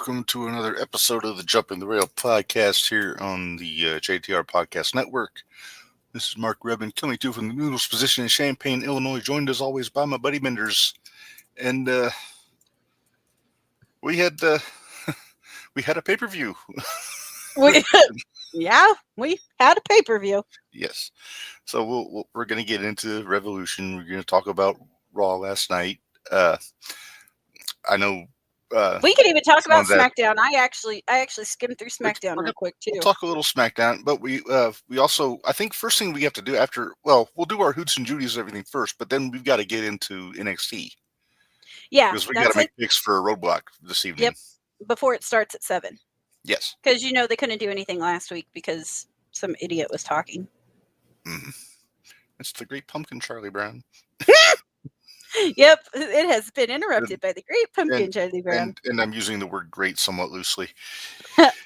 welcome to another episode of the Jump in the Rail podcast here on the JTR Podcast Network. This is Mark Rebin coming to you from the Noodles position in Champaign, Illinois, joined as always by my buddy Minderz. And we had a pay-per-view. we had a pay-per-view. Yes. So we're going to get into Revolution. We're going to talk about Raw last night. I know. We can even talk about SmackDown. I actually skimmed through SmackDown real quick too. We'll talk a little SmackDown, but we also, I think first thing we have to do after, we'll do our Hoots and Judies and everything first, but then we've got to get into NXT. Yeah, because we got to make picks for a Roadblock this evening. Yep, before it starts at 7. Yes, because they couldn't do anything last week because some idiot was talking. Mm-hmm. It's the Great Pumpkin, Charlie Brown. Yep, it has been interrupted by the Great Pumpkin, Charlie Brown. And I'm using the word great somewhat loosely.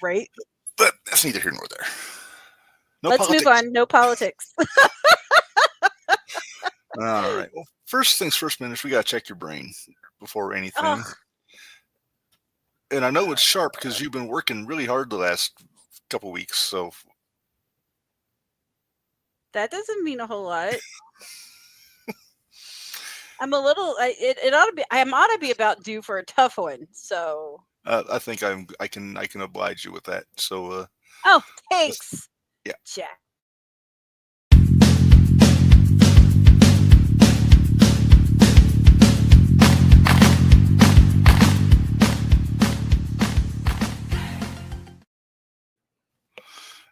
Right. But that's neither here nor there. Let's move on. No politics. All right. Well, first things first, Minderz, we got to check your brain before anything. Ugh. And I know it's sharp because you've been working really hard the last couple weeks. So that doesn't mean a whole lot. I'm a little. It ought to be. I ought to be about due for a tough one. So I think I can oblige you with that. So oh, thanks. Yeah. Jack.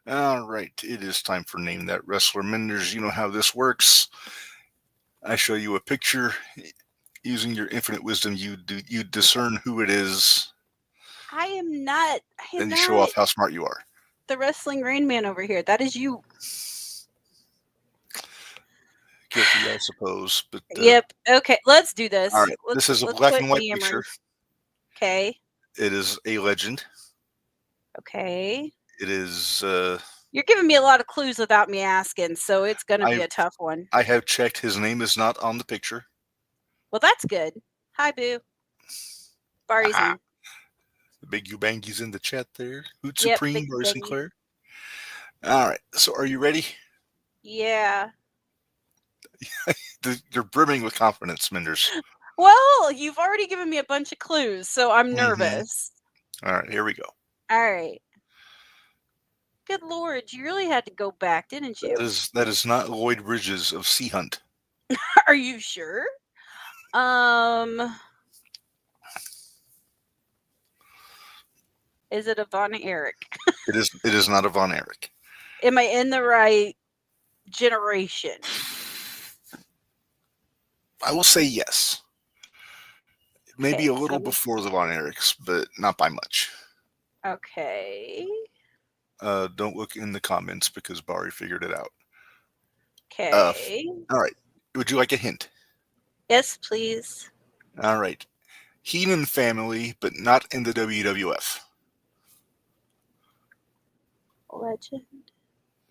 All right, it is time for Name That Wrestler. Minderz, you know how this works. I show you a picture. Using your infinite wisdom, you discern who it is. I am not. Then you show off how smart you are. The wrestling Rain Man over here. That is you. Guilty, I suppose. But yep. Okay, let's do this. All right. This is a black and white picture. Okay. It is a legend. Okay. It is. You're giving me a lot of clues without me asking, so it's going to be a tough one. I have checked. His name is not on the picture. Well, that's good. Hi, Boo. Barry's in. The big Ubangi's in the chat there. Hoot Supreme, Barry Sinclair. All right. So are you ready? Yeah. You're brimming with confidence, Minderz. Well, you've already given me a bunch of clues, so I'm nervous. All right. Here we go. All right. Good Lord, you really had to go back, didn't you? That is not Lloyd Bridges of Sea Hunt. Are you sure? Is it a Von Erich? It is not a Von Erich. Am I in the right generation? I will say yes. Maybe a little before the Von Erichs, but not by much. Okay. Don't look in the comments because Barry figured it out. Okay. All right. Would you like a hint? Yes, please. All right. Heenan family, but not in the WWF. Legend.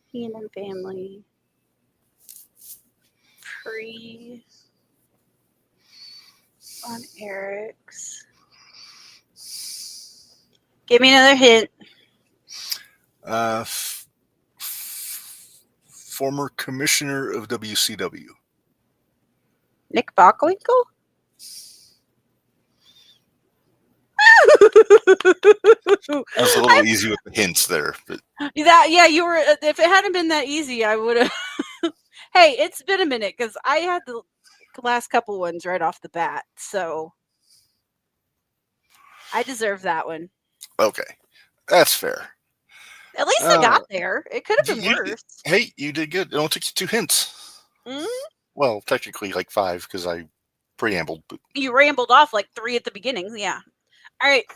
Heenan family. Pre. On Eric's. Give me another hint. Former commissioner of WCW. Nick Bockwinkel? That was a little easy with the hints there, but you were. If it hadn't been that easy, I would have. Hey, it's been a minute because I had the last couple ones right off the bat, so I deserve that one. Okay, that's fair. At least I got there. It could have been worse. Hey, you did good. It only took you 2 hints. Mm-hmm. Well, technically like 5 because I preambled. But you rambled off like 3 at the beginning. Yeah. All right.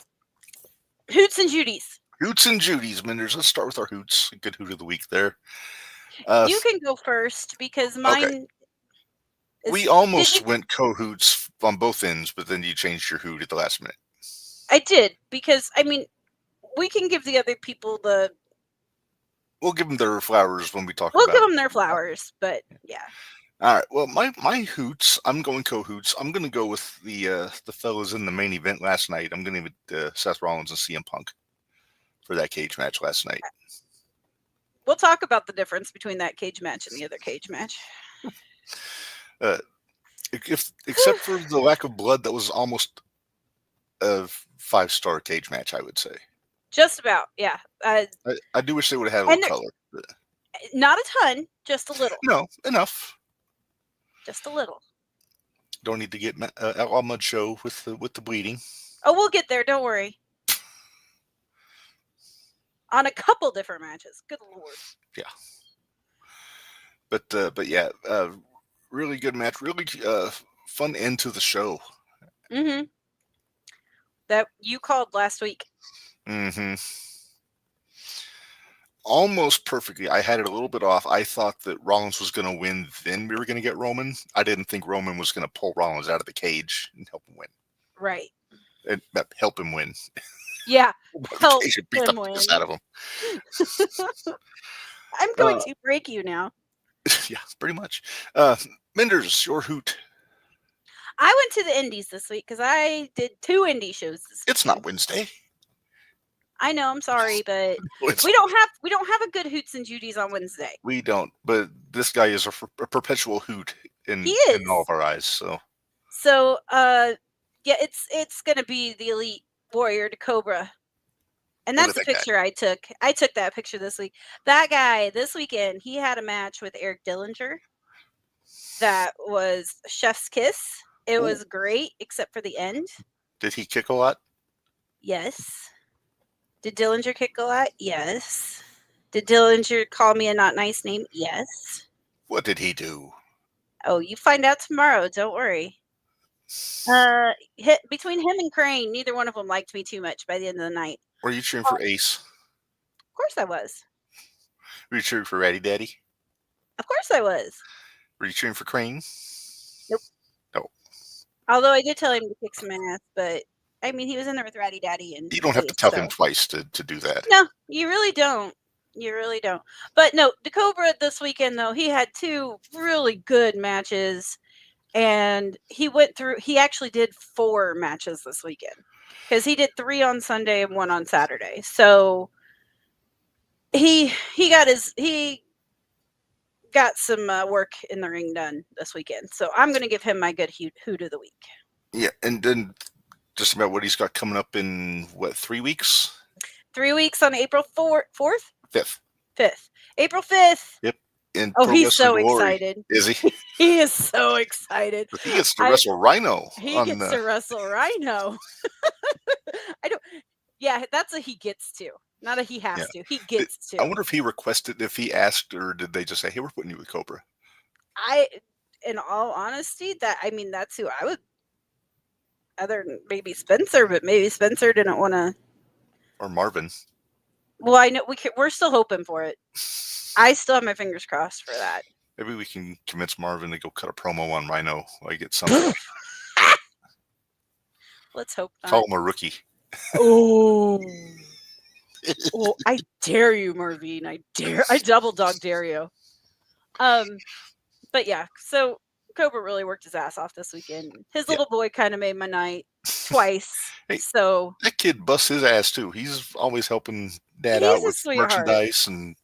Hoots and Judies. Hoots and Judies, Minderz. Let's start with our hoots. A good hoot of the week there. You can go first because mine. Okay. We almost went co-hoots on both ends, but then you changed your hoot at the last minute. I did because we can give the other people the. We'll give them their flowers when we talk. We'll give them their flowers, but yeah. All right. Well, my hoots. I'm going co-hoots. I'm going to go with the fellas in the main event last night. I'm going to give it Seth Rollins and CM Punk for that cage match last night. We'll talk about the difference between that cage match and the other cage match. Except for the lack of blood, that was almost a 5-star cage match, I would say. Just about, yeah. I do wish they would have had a little color. But... Not a ton, just a little. No, enough. Just a little. Don't need to get Outlaw Mud Show with the bleeding. Oh, we'll get there. Don't worry. On a couple different matches. Good Lord. Yeah. But yeah, really good match. Really fun end to the show. Mm-hmm. That you called last week. Mm-hmm. Almost perfectly. I had it a little bit off. I thought that Rollins was going to win, then we were going to get Roman. I didn't think Roman was going to pull Rollins out of the cage and help him win. Right. And help him win. Yeah. Help beat him the win. piss out of him. I'm going to break you now. Yeah, pretty much. Minderz, your hoot. I went to the Indies this week because I did 2 indie shows this week. It's not Wednesday. I know, I'm sorry, but we don't have a good Hoots and Judies on Wednesday. We don't, but this guy is a perpetual hoot in all of our eyes. So yeah, it's gonna be the Elite Warrior to Cobra. And that's the picture I took. I took that picture this week. That guy this weekend, he had a match with Eric Dillinger. That was chef's kiss. It was great, except for the end. Did he kick a lot? Yes. Did Dillinger kick a lot? Yes. Did Dillinger call me a not nice name? Yes. What did he do? Oh, you find out tomorrow. Don't worry. Between him and Crane, neither one of them liked me too much by the end of the night. Were you cheering for Ace? Of course I was. Were you cheering for Ratty Daddy? Of course I was. Were you cheering for Crane? Nope. No. Although I did tell him to kick some ass, but I mean, he was in there with Ratty Daddy. And you don't have to tell him twice to do that. No, you really don't. You really don't. But no, the Cobra this weekend, though, he had 2 really good matches. And he actually did 4 matches this weekend. Because he did 3 on Sunday and 1 on Saturday. So he got some work in the ring done this weekend. So I'm going to give him my good hoot of the week. Yeah, and then just about what he's got coming up in, 3 weeks? 3 weeks on April 4th? 5th. April 5th. Yep. He's so excited. Is he? He is so excited. He gets to wrestle Rhino. He gets to wrestle Rhino. Yeah, that's a he gets to. Not a he has to. He gets to. I wonder if he requested, if he asked, or did they just say, hey, we're putting you with Cobra? In all honesty, that's who I would, other than maybe Spencer, but maybe Spencer didn't want to. Or Marvin. Well, I know we're still hoping for it. I still have my fingers crossed for that. Maybe we can convince Marvin to go cut a promo on Rhino. Like it's something. Let's hope not. Call him a rookie. Oh. I dare you, Marvin. I double dog dare you. But yeah, so Cobra really worked his ass off this weekend. His little boy kind of made my night twice. Hey, so that kid busts his ass too. He's always helping Dad out with merchandise and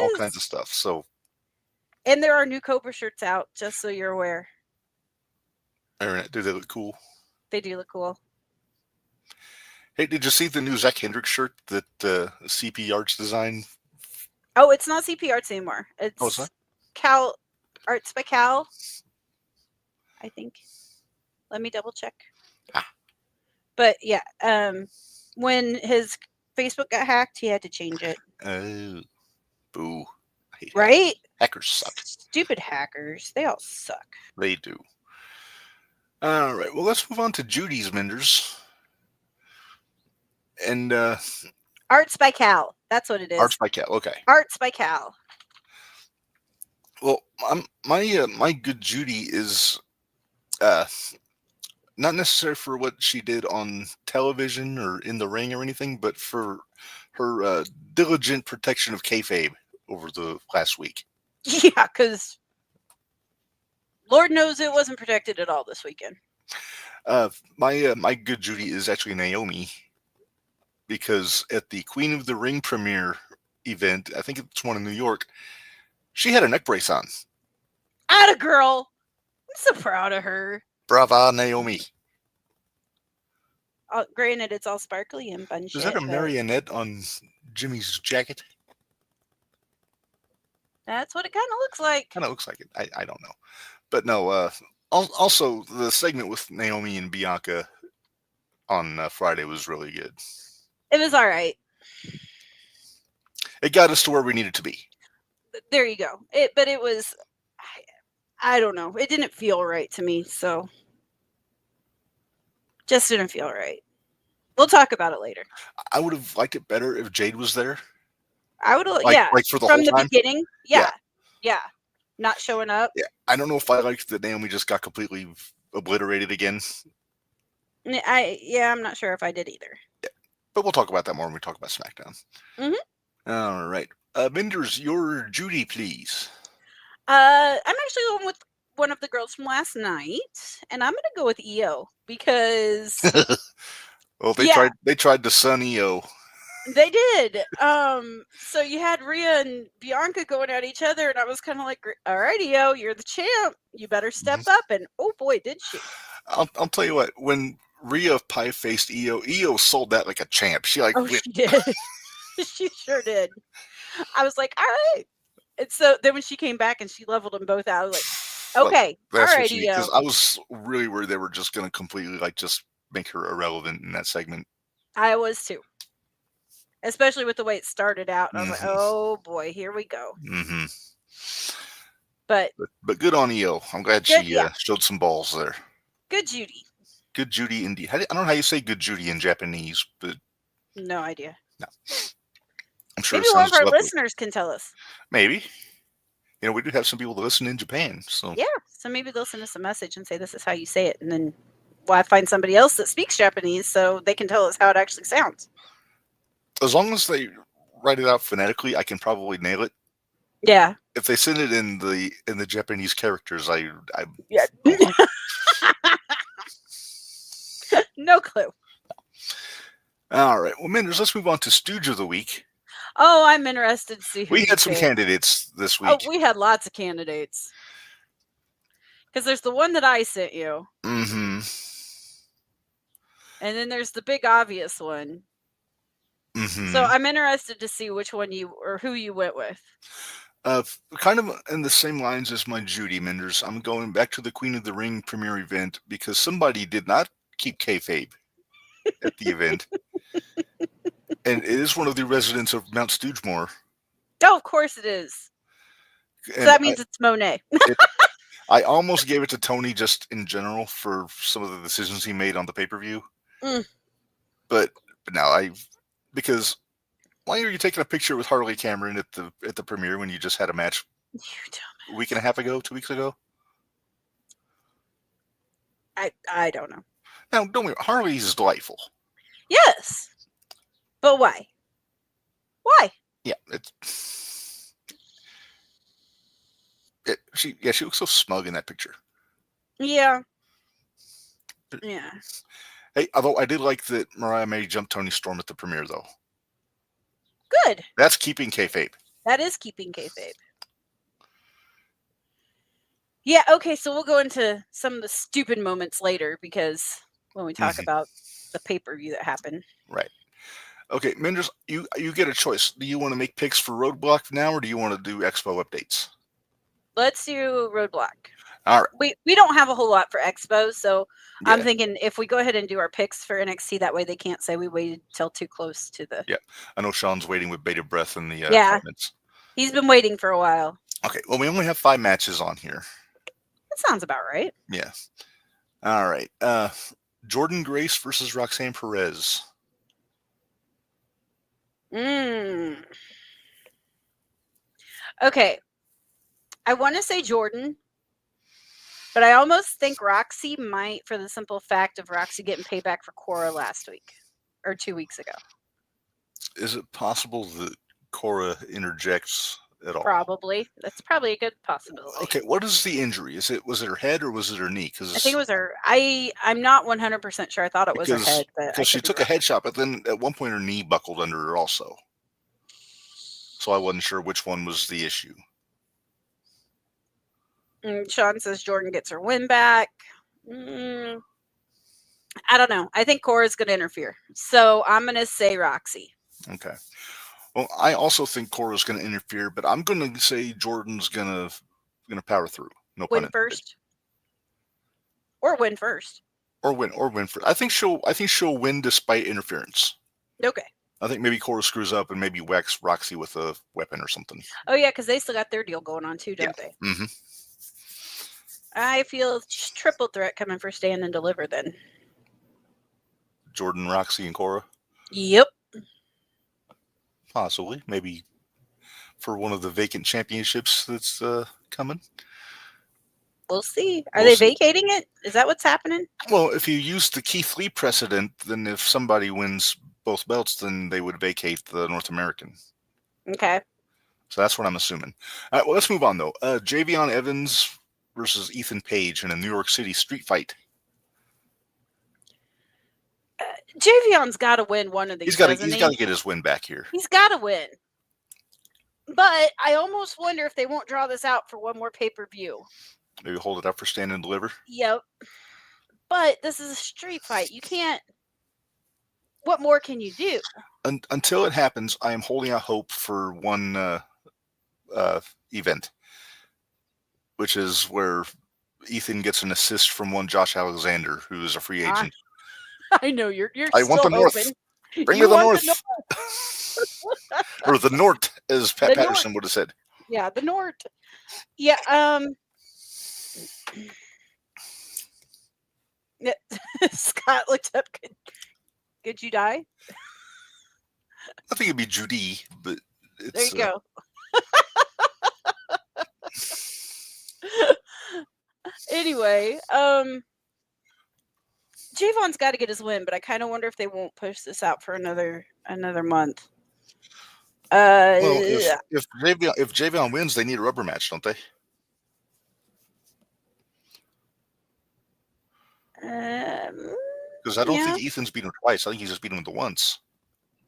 all kinds of stuff. So, and there are new Cobra shirts out, just so you're aware. Do they look cool? They do look cool. Hey, did you see the new Zach Hendricks shirt that CP Arts designed? Oh, it's not CP Arts anymore. It's Cal Arts by Cal, I think. Let me double check. But yeah, when his Facebook got hacked, he had to change it. Oh, boo. Right? Hackers suck. Stupid hackers. They all suck. They do. All right. Well, let's move on to Judy's Minderz. And Arts by Cal. That's what it is. Arts by Cal. Okay. Arts by Cal. Well, my good Judy is not necessarily for what she did on television or in the ring or anything, but for her diligent protection of kayfabe over the last week. Yeah, because Lord knows it wasn't protected at all this weekend. My good Judy is actually Naomi, because at the Queen of the Ring premiere event, I think it's one in New York, she had a neck brace on. Atta girl! I'm so proud of her. Brava, Naomi. Granted, it's all sparkly and fun shit. Is that a marionette on Jimmy's jacket? That's what it kind of looks like. Kind of looks like it. I don't know. But no, also the segment with Naomi and Bianca on Friday was really good. It was all right. It got us to where we needed to be. There you go. But it was, I don't know. It didn't feel right to me, so just didn't feel right. We'll talk about it later. I would have liked it better if Jade was there. I would have, like for the from whole the time? beginning. Yeah. Not showing up. Yeah, I don't know if I liked that Naomi just got completely obliterated again. I'm not sure if I did either. Yeah. But we'll talk about that more when we talk about SmackDown. Mm-hmm. All right. Minderz, your Judy, please. I'm actually going with one of the girls from last night, and I'm going to go with EO because Well, they tried to sun EO. They did. So you had Rhea and Bianca going at each other, and I was kind of like, all right, EO, you're the champ. You better step up. And oh boy, did she. I'll tell you what, when Rhea pie-faced EO sold that like a champ. She she did. She sure did. I was like, all right. And so then when she came back and she leveled them both out, I was like, okay, all right, EO. Because I was really worried they were just going to completely just make her irrelevant in that segment. I was too. Especially with the way it started out. I was like, oh boy, here we go. Mm-hmm. But good on EO. I'm glad she showed some balls there. Good Judy. Good Judy indeed. I don't know how you say good Judy in Japanese, but no idea. No. I'm sure maybe one of our listeners can tell us. Maybe. We do have some people that listen in Japan. So maybe they'll send us a message and say this is how you say it, and then I find somebody else that speaks Japanese so they can tell us how it actually sounds. As long as they write it out phonetically, I can probably nail it. Yeah. If they send it in the Japanese characters, no clue. All right. Well, Minderz, let's move on to Stooge of the Week. Oh, I'm interested to see who we had some candidates this week. Oh, we had lots of candidates. Because there's the one that I sent you. Mm-hmm. And then there's the big obvious one. Mm-hmm. So I'm interested to see which one who you went with. Kind of in the same lines as my Judy, Minderz. I'm going back to the Queen of the Ring premiere event because somebody did not keep kayfabe at the event. And it is one of the residents of Mount Stoogemore. Oh, of course it is. So that means it's Monet. I almost gave it to Tony just in general for some of the decisions he made on the pay-per-view. But now because why are you taking a picture with Harley Cameron at the premiere when you just had a match a week and a half ago, 2 weeks ago? I don't know. Now, don't worry, Harley is delightful. Yes. But why? Why? Yeah, she looks so smug in that picture. Yeah. Yeah. Hey, although I did like that Mariah May jumped Toni Storm at the premiere, though. Good. That's keeping kayfabe. That is keeping kayfabe. Yeah, okay, so we'll go into some of the stupid moments later because when we talk about the pay-per-view that happened. Right. Okay, Minderz, you get a choice. Do you want to make picks for Roadblock now, or do you want to do Expo updates? Let's do Roadblock. All right. We don't have a whole lot for Expo, so I'm thinking if we go ahead and do our picks for NXT, that way they can't say we waited till too close to the... Yeah, I know Sean's waiting with bated breath in the comments. He's been waiting for a while. Okay, well, we only have 5 matches on here. That sounds about right. Yeah. All right. Jordan Grace versus Roxanne Perez. Okay. I want to say Jordan, but I almost think Roxy might, for the simple fact of Roxy getting payback for Cora last week or 2 weeks ago. Is it possible that Cora interjects at all. Probably. That's probably a good possibility. Okay, what is the injury? Was it her head or was it her knee? I think it was her. I'm not 100% sure. I thought it was her head, but because she took a headshot, but then at one point her knee buckled under her also. So I wasn't sure which one was the issue. Sean says Jordan gets her win back. I don't know. I think Cora's going to interfere. So I'm going to say Roxy. Okay. Well, I also think Cora's going to interfere, but I'm going to say Jordan's going to power through. No pun Win intended. first. Or win first. Or win first. I think she'll win despite interference. Okay. I think maybe Cora screws up and maybe whacks Roxy with a weapon or something. Oh yeah, because they still got their deal going on too, don't they? Mm-hmm. I feel triple threat coming for Stand and Deliver then. Jordan, Roxy, and Cora? Yep. Possibly. Maybe for one of the vacant championships that's coming. We'll see. Are they vacating it? Is that what's happening? Well, if you use the Keith Lee precedent, then if somebody wins both belts, then they would vacate the North American. Okay. So that's what I'm assuming. All right, well, let's move on, though. Javion Evans versus Ethan Page in a New York City street fight. Javion's got to win one of these. He's got to get his win back here. He's got to win. But I almost wonder if they won't draw this out for one more pay-per-view. Maybe hold it up for Stand and Deliver? Yep. But this is a street fight. You can't... What more can you do? Until it happens, I am holding out hope for one event, which is where Ethan gets an assist from one Josh Alexander, who is a free agent. I know you're. I want the North. Bring me the North. Or the North, as Pat Patterson would have said. Yeah, the North. Yeah. Scott looked up. Could you die? I think it'd be Judy, but it's, there you go. Anyway, Javon's got to get his win, but I kind of wonder if they won't push this out for another month. Well, if Javion wins, they need a rubber match, don't they? Because I don't think Ethan's beat him twice. I think he's just beat him the once.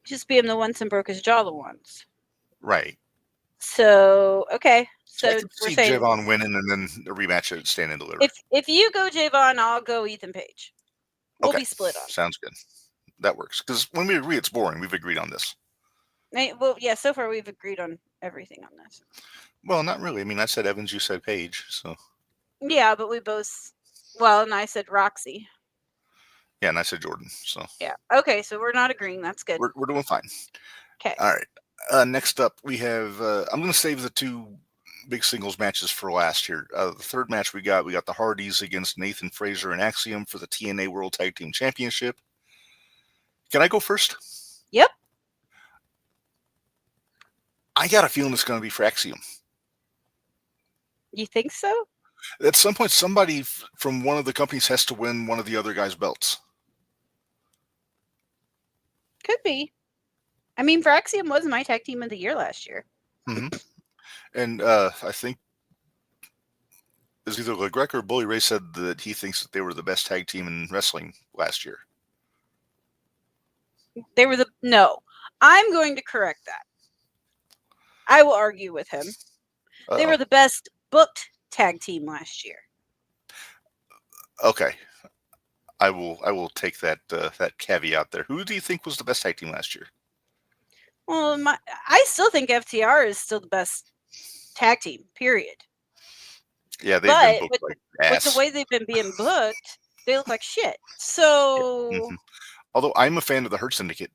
Just beat him the once and broke his jaw the once. Right. So, okay. So I can see Javon winning and then a rematch at Stand and Deliver. If you go Javon, I'll go Ethan Page. We'll be split on. Sounds good. That works. Because when we agree, it's boring. We've agreed on this. Well, yeah, so far we've agreed on everything on this. Well, not really. I mean, I said Evans, you said Page, so. Yeah, but we both... Well, and I said Roxy. Yeah, and I said Jordan, so. Yeah. Okay, so we're not agreeing. That's good. We're doing fine. Okay. All right. Next up, we have... I'm going to save the two big singles matches for last here. The third match we got the Hardys against Nathan Frazer and Axiom for the TNA World Tag Team Championship. Can I go first? Yep. I got a feeling it's going to be for Axiom. You think so? At some point, somebody from one of the companies has to win one of the other guys' belts. Could be. I mean, for Axiom was my tag team of the year last year. Mm-hmm. And I think it was either LeGrec or Bully Ray said that he thinks that they were the best tag team in wrestling last year. They were no. I'm going to correct that. I will argue with him. They were the best booked tag team last year. Okay. I will take that that caveat there. Who do you think was the best tag team last year? Well, I still think FTR is still the best tag team, period. Yeah, they've been booked with ass. the way they've been being booked, they look like shit. So, mm-hmm. Although I'm a fan of the Hurt Syndicate.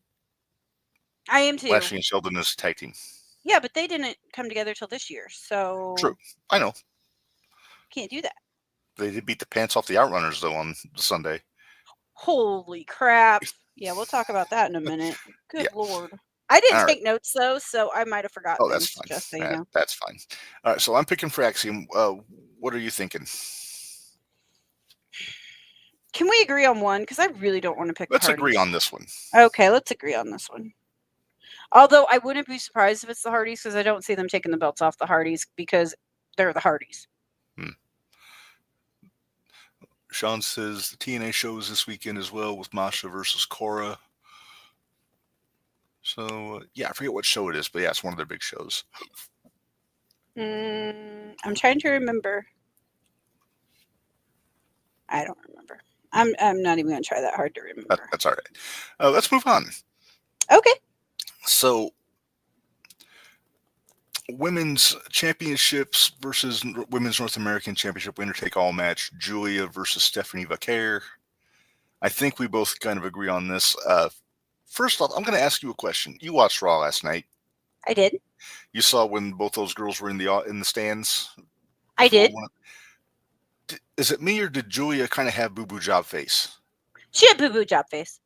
I am too. Lashley and Sheldon as a tag team. Yeah, but they didn't come together till this year, so... True. I know. Can't do that. They did beat the pants off the Outrunners, though, on Sunday. Holy crap. Yeah, we'll talk about that in a minute. Good Lord. I didn't take notes, though, so I might have forgotten. Oh, that's fine. Just so you know. That's fine. All right, so I'm picking for Axiom. What are you thinking? Can we agree on one? Because I really don't want to pick Let's agree on this one. Okay, let's agree on this one. Although I wouldn't be surprised if it's the Hardys because I don't see them taking the belts off the Hardys because they're the Hardys. Sean says the TNA shows this weekend as well with Masha versus Cora. So, I forget what show it is, but it's one of their big shows. I'm trying to remember. I don't remember. I'm not even going to try that hard to remember. That's all right. Let's move on. Okay. So, women's championships versus women's North American Championship winner take all match. Julia versus Stephanie Vaquer. I think we both kind of agree on this. First off, I'm going to ask you a question. You watched Raw last night. I did. You saw when both those girls were in the stands. I did. Is it me or did Julia kind of have boo-boo job face? She had boo-boo job face.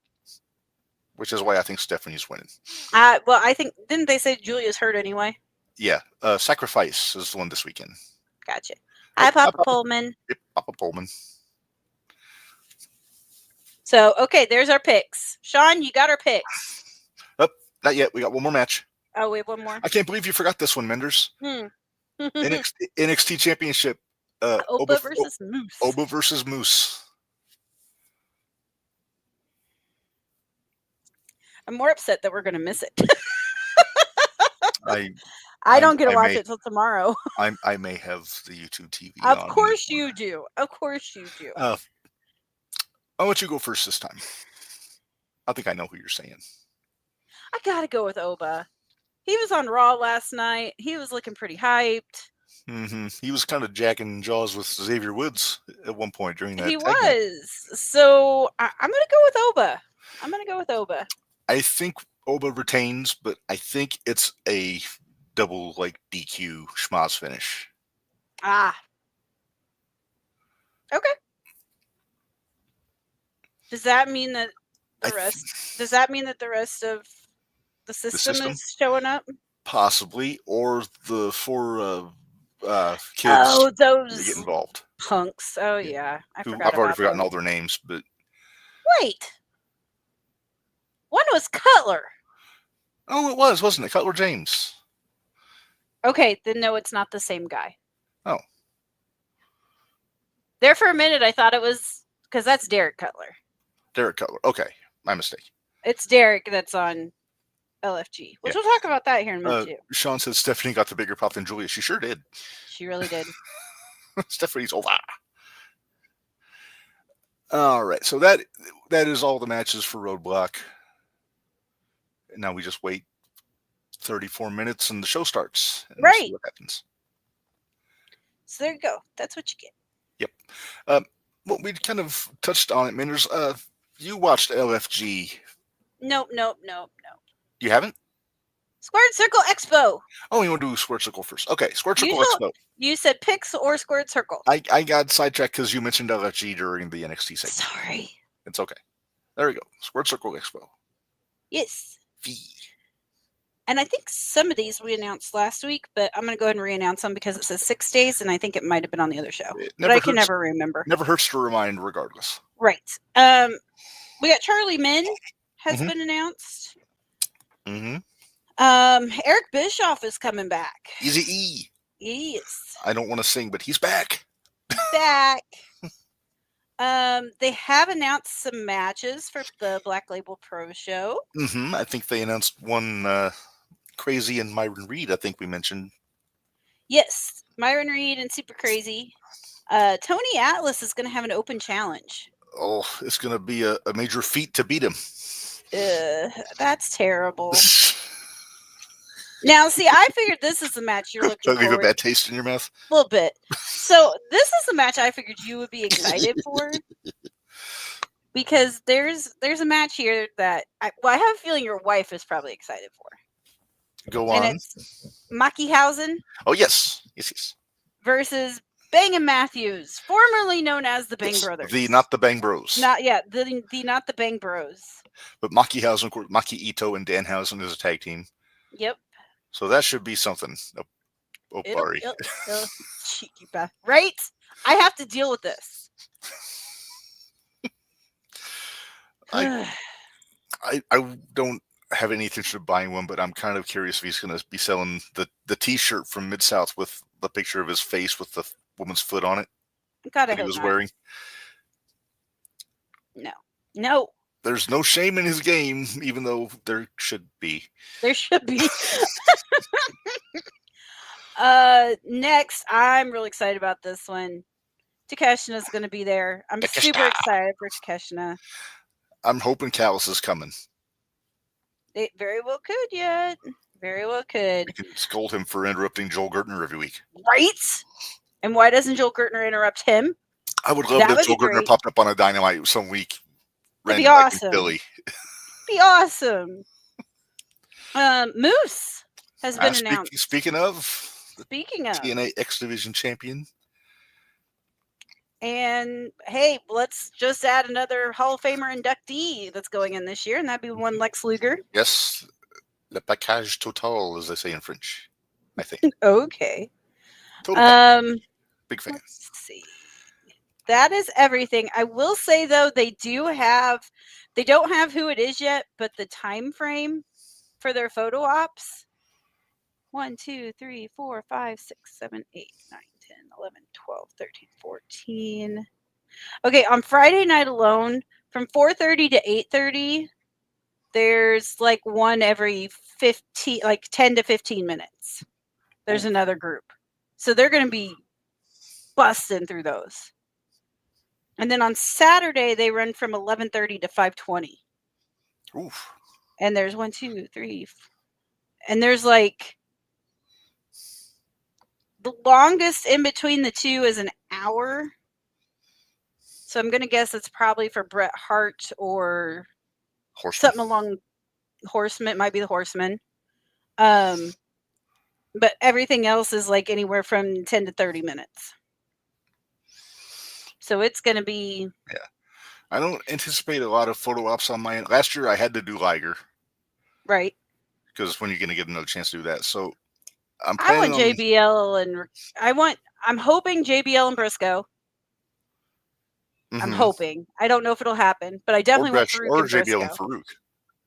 Which is why I think Stephanie's winning. Well, I think, didn't they say Julia's hurt anyway? Yeah. Sacrifice is the one this weekend. Gotcha. Hi, Papa Pullman. Yep, Papa Pullman. So, okay, there's our picks. Sean, you got our picks. Not yet. We got one more match. Oh, we have one more. I can't believe you forgot this one, Minderz. NXT Championship. Oba versus Moose. Oba versus Moose. I'm more upset that we're going to miss it. I don't get to watch it till tomorrow. I may have the YouTube TV. Of course you do. Of course you do. I'll let you go first this time. I think I know who you're saying. I got to go with Oba. He was on Raw last night. He was looking pretty hyped. He was kind of jacking jaws with Xavier Woods at one point during that. He was. So I'm going to go with Oba. I think Oba retains, but I think it's a double DQ schmoz finish. Okay. Does that mean that the rest of the system is showing up? Possibly, or the four kids those get involved. Punks. Oh yeah, I've already forgotten all their names, but wait, one was Cutler. Oh, it was, wasn't it? Cutler James. Okay, then no, it's not the same guy. Oh. There for a minute, I thought it was because that's Derek Cutler. Derek Cutler. Okay, my mistake. It's Derek that's on LFG, which we'll talk about that here in a minute too. Sean said Stephanie got the bigger pop than Julia. She sure did. She really did. Stephanie's over. All right, so that is all the matches for Roadblock. Now we just wait 34 minutes and the show starts. And right. We'll see what happens. So there you go. That's what you get. Yep. Well, we kind of touched on it, Minderz. You watched LFG. Nope. You haven't? Squared Circle Expo. Oh, you want to do Squared Circle first? Okay, Squared Circle Expo. You said Pix or Squared Circle. I got sidetracked because you mentioned LFG during the NXT segment. Sorry. It's okay. There we go. Squared Circle Expo. Yes. And I think some of these we announced last week, but I'm going to go ahead and re-announce them because it says 6 days, and I think it might have been on the other show. But I can never remember. Never hurts to remind regardless. Right. We got Charlie Min has been announced. Eric Bischoff is coming back. Easy E. Yes. I don't want to sing, but he's back. Back. They have announced some matches for the Black Label Pro show. I think they announced one Crazy and Myron Reed, I think we mentioned. Yes, Myron Reed and Super Crazy. Tony Atlas is going to have an open challenge. Oh, it's going to be a major feat to beat him. That's terrible. Now, see, I figured this is the match you're looking for. Leave a bad taste in your mouth? A little bit. So this is the match I figured you would be excited for. Because there's a match here that I have a feeling your wife is probably excited for. Go on. And it's Mackyhausen. Oh, yes. Yes. Versus Bang and Matthews, formerly known as the Bang Brothers. Not the Bang Bros. Not the Bang Bros. But Mackyhausen, of course, Maki Ito and Danhausen is a tag team. Yep. So that should be something. Barry. Cheeky bastard. Right? I have to deal with this. I don't have any intention of buying one, but I'm kind of curious if he's going to be selling the T-shirt from Mid-South with the picture of his face with the woman's foot on it Gotta that he hope was not. wearing. No. There's no shame in his game, even though there should be. There should be. Next, I'm really excited about this one. Takeshina's going to be there. I'm super excited for Takeshina. I'm hoping Callis is coming. It very well could yet. Very well could. We can scold him for interrupting Joel Gertner every week. Right? And why doesn't Joel Gertner interrupt him? I would love it if Joel Gertner popped up on a Dynamite some week. That'd be awesome. Billy. Be awesome. Moose has been announced. Speaking of TNA X Division champion. And hey, let's just add another Hall of Famer inductee that's going in this year, and that'd be one Lex Luger. Yes, le package total, as they say in French, I think. Okay. Total big fan. Let's see. That is everything. I will say though, they don't have who it is yet, but the time frame for their photo ops. 1, 2, 3, 4, 5, 6, 7, 8, 9, 10, 11, 12, 13, 14. Okay, on Friday night alone, from 4:30 to 8:30, there's like one every 10 to 15 minutes. There's another group. So they're going to be busting through those. And then on Saturday, they run from 11:30 to 5:20. Oof. And there's 1, 2, 3. And there's like the longest in between the two is an hour. So I'm going to guess it's probably for Bret Hart or something along Horseman. It might be the Horseman. But everything else is like anywhere from 10 to 30 minutes. So it's going to be... Yeah. I don't anticipate a lot of photo ops on my end. Last year I had to do Liger. Right. Because when are you going to get another chance to do that? So I want JBL and I'm hoping JBL and Briscoe. Mm-hmm. I'm hoping. I don't know if it'll happen, but I definitely want Farouk and Briscoe. JBL and Farouk.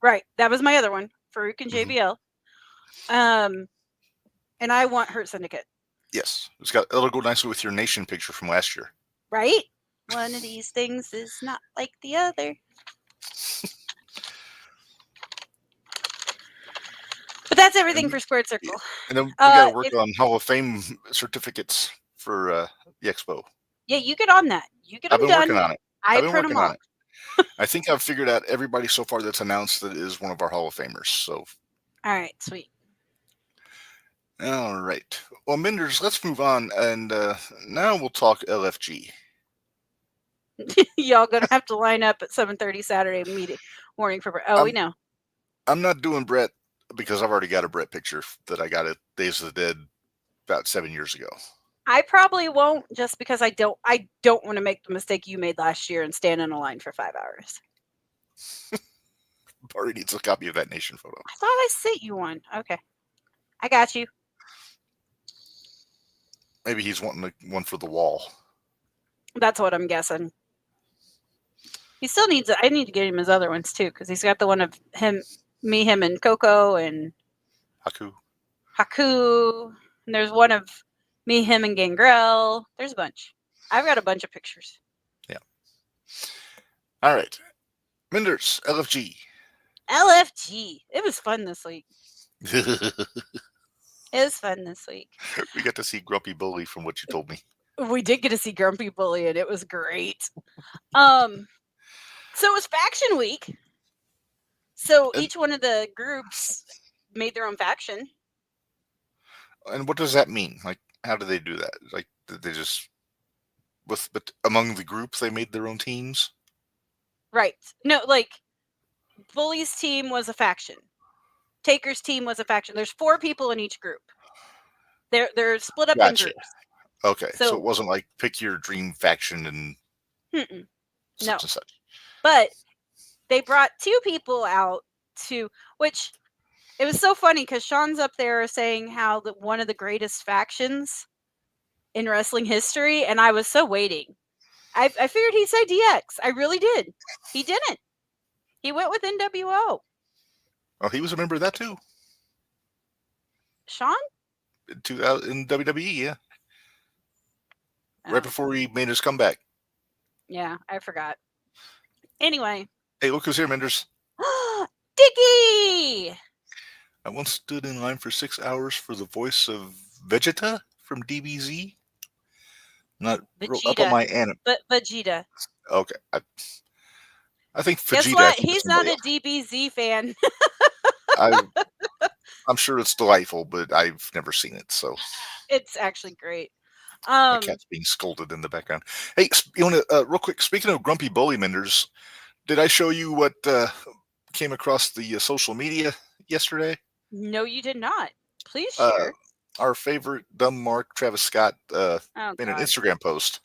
Right. That was my other one. Farouk and JBL. And I want Hurt Syndicate. Yes. It'll go nicely with your nation picture from last year. Right? One of these things is not like the other. But that's everything for Squared Circle. And then we got to work on Hall of Fame certificates for the Expo. Yeah, you get on that. You get them done. I've been working on it. I've been working on it. I think I've figured out everybody so far that's announced that is one of our Hall of Famers. So. All right, sweet. All right. Well, Minderz, let's move on, and now we'll talk LFG. Y'all gonna have to line up at 7:30 Saturday morning for Brett. We know. I'm not doing Brett because I've already got a Brett picture that I got at Days of the Dead about 7 years ago. I probably won't, just because I don't want to make the mistake you made last year and stand in a line for 5 hours. Barry needs a copy of that nation photo. I thought I sent you one. Okay, I got you. Maybe he's wanting one for the wall. That's what I'm guessing. He still needs it. I need to get him his other ones too, because he's got the one of him, and Coco and Haku. And there's one of me, him, and Gangrel. There's a bunch. I've got a bunch of pictures. Yeah. All right. Minderz, LFG. LFG. It was fun this week. It was fun this week. We got to see Grumpy Bully from what you told me. We did get to see Grumpy Bully, and it was great. So it was faction week. So each one of the groups made their own faction. And what does that mean? Like, how do they do that? Like, did they just but among the groups they made their own teams? Right. No, like Bully's team was a faction. Taker's team was a faction. There's 4 people in each group. They're split up in groups. Okay, so it wasn't like pick your dream faction and such and such. But they brought 2 people out which it was so funny because Sean's up there saying how one of the greatest factions in wrestling history, and I was so waiting. I figured he'd say DX. I really did. He didn't. He went with NWO. Oh, he was a member of that too. Sean? In WWE, yeah. Oh. Right before he made his comeback. Yeah, I forgot. Anyway. Hey, look who's here, Minderz. Dicky! I once stood in line for 6 hours for the voice of Vegeta from DBZ. Not up on my anime. But Vegeta. Okay. I think Vegeta. Guess what? He's not a DBZ fan. I'm sure it's delightful, but I've never seen it, so. It's actually great. My cat's being scolded in the background. Hey, you want to, real quick, speaking of grumpy bully Minderz, did I show you what came across the social media yesterday? No, you did not. Please share. Our favorite dumb Mark, Travis Scott, made an Instagram post.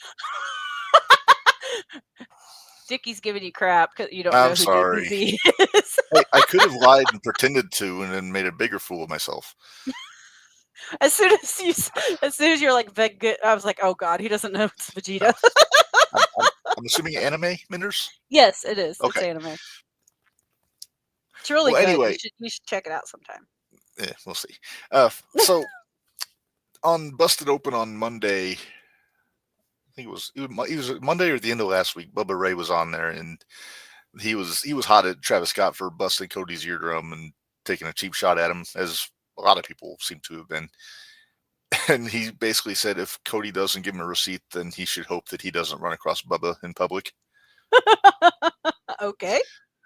Dickie's giving you crap because you don't know who DBZ is. Hey, I could have lied and pretended to and then made a bigger fool of myself. As soon as you're like, I was like, oh God, he doesn't know it's Vegeta. I'm assuming anime, Minderz? Yes, it is. Okay. It's anime. It's really good. Anyway, you should check it out sometime. Yeah, we'll see. So on Busted Open on Monday, I think it was Monday or the end of last week, Bubba Ray was on there, and he was hot at Travis Scott for busting Cody's eardrum and taking a cheap shot at him, as a lot of people seem to have been. And he basically said if Cody doesn't give him a receipt, then he should hope that he doesn't run across Bubba in public. Okay.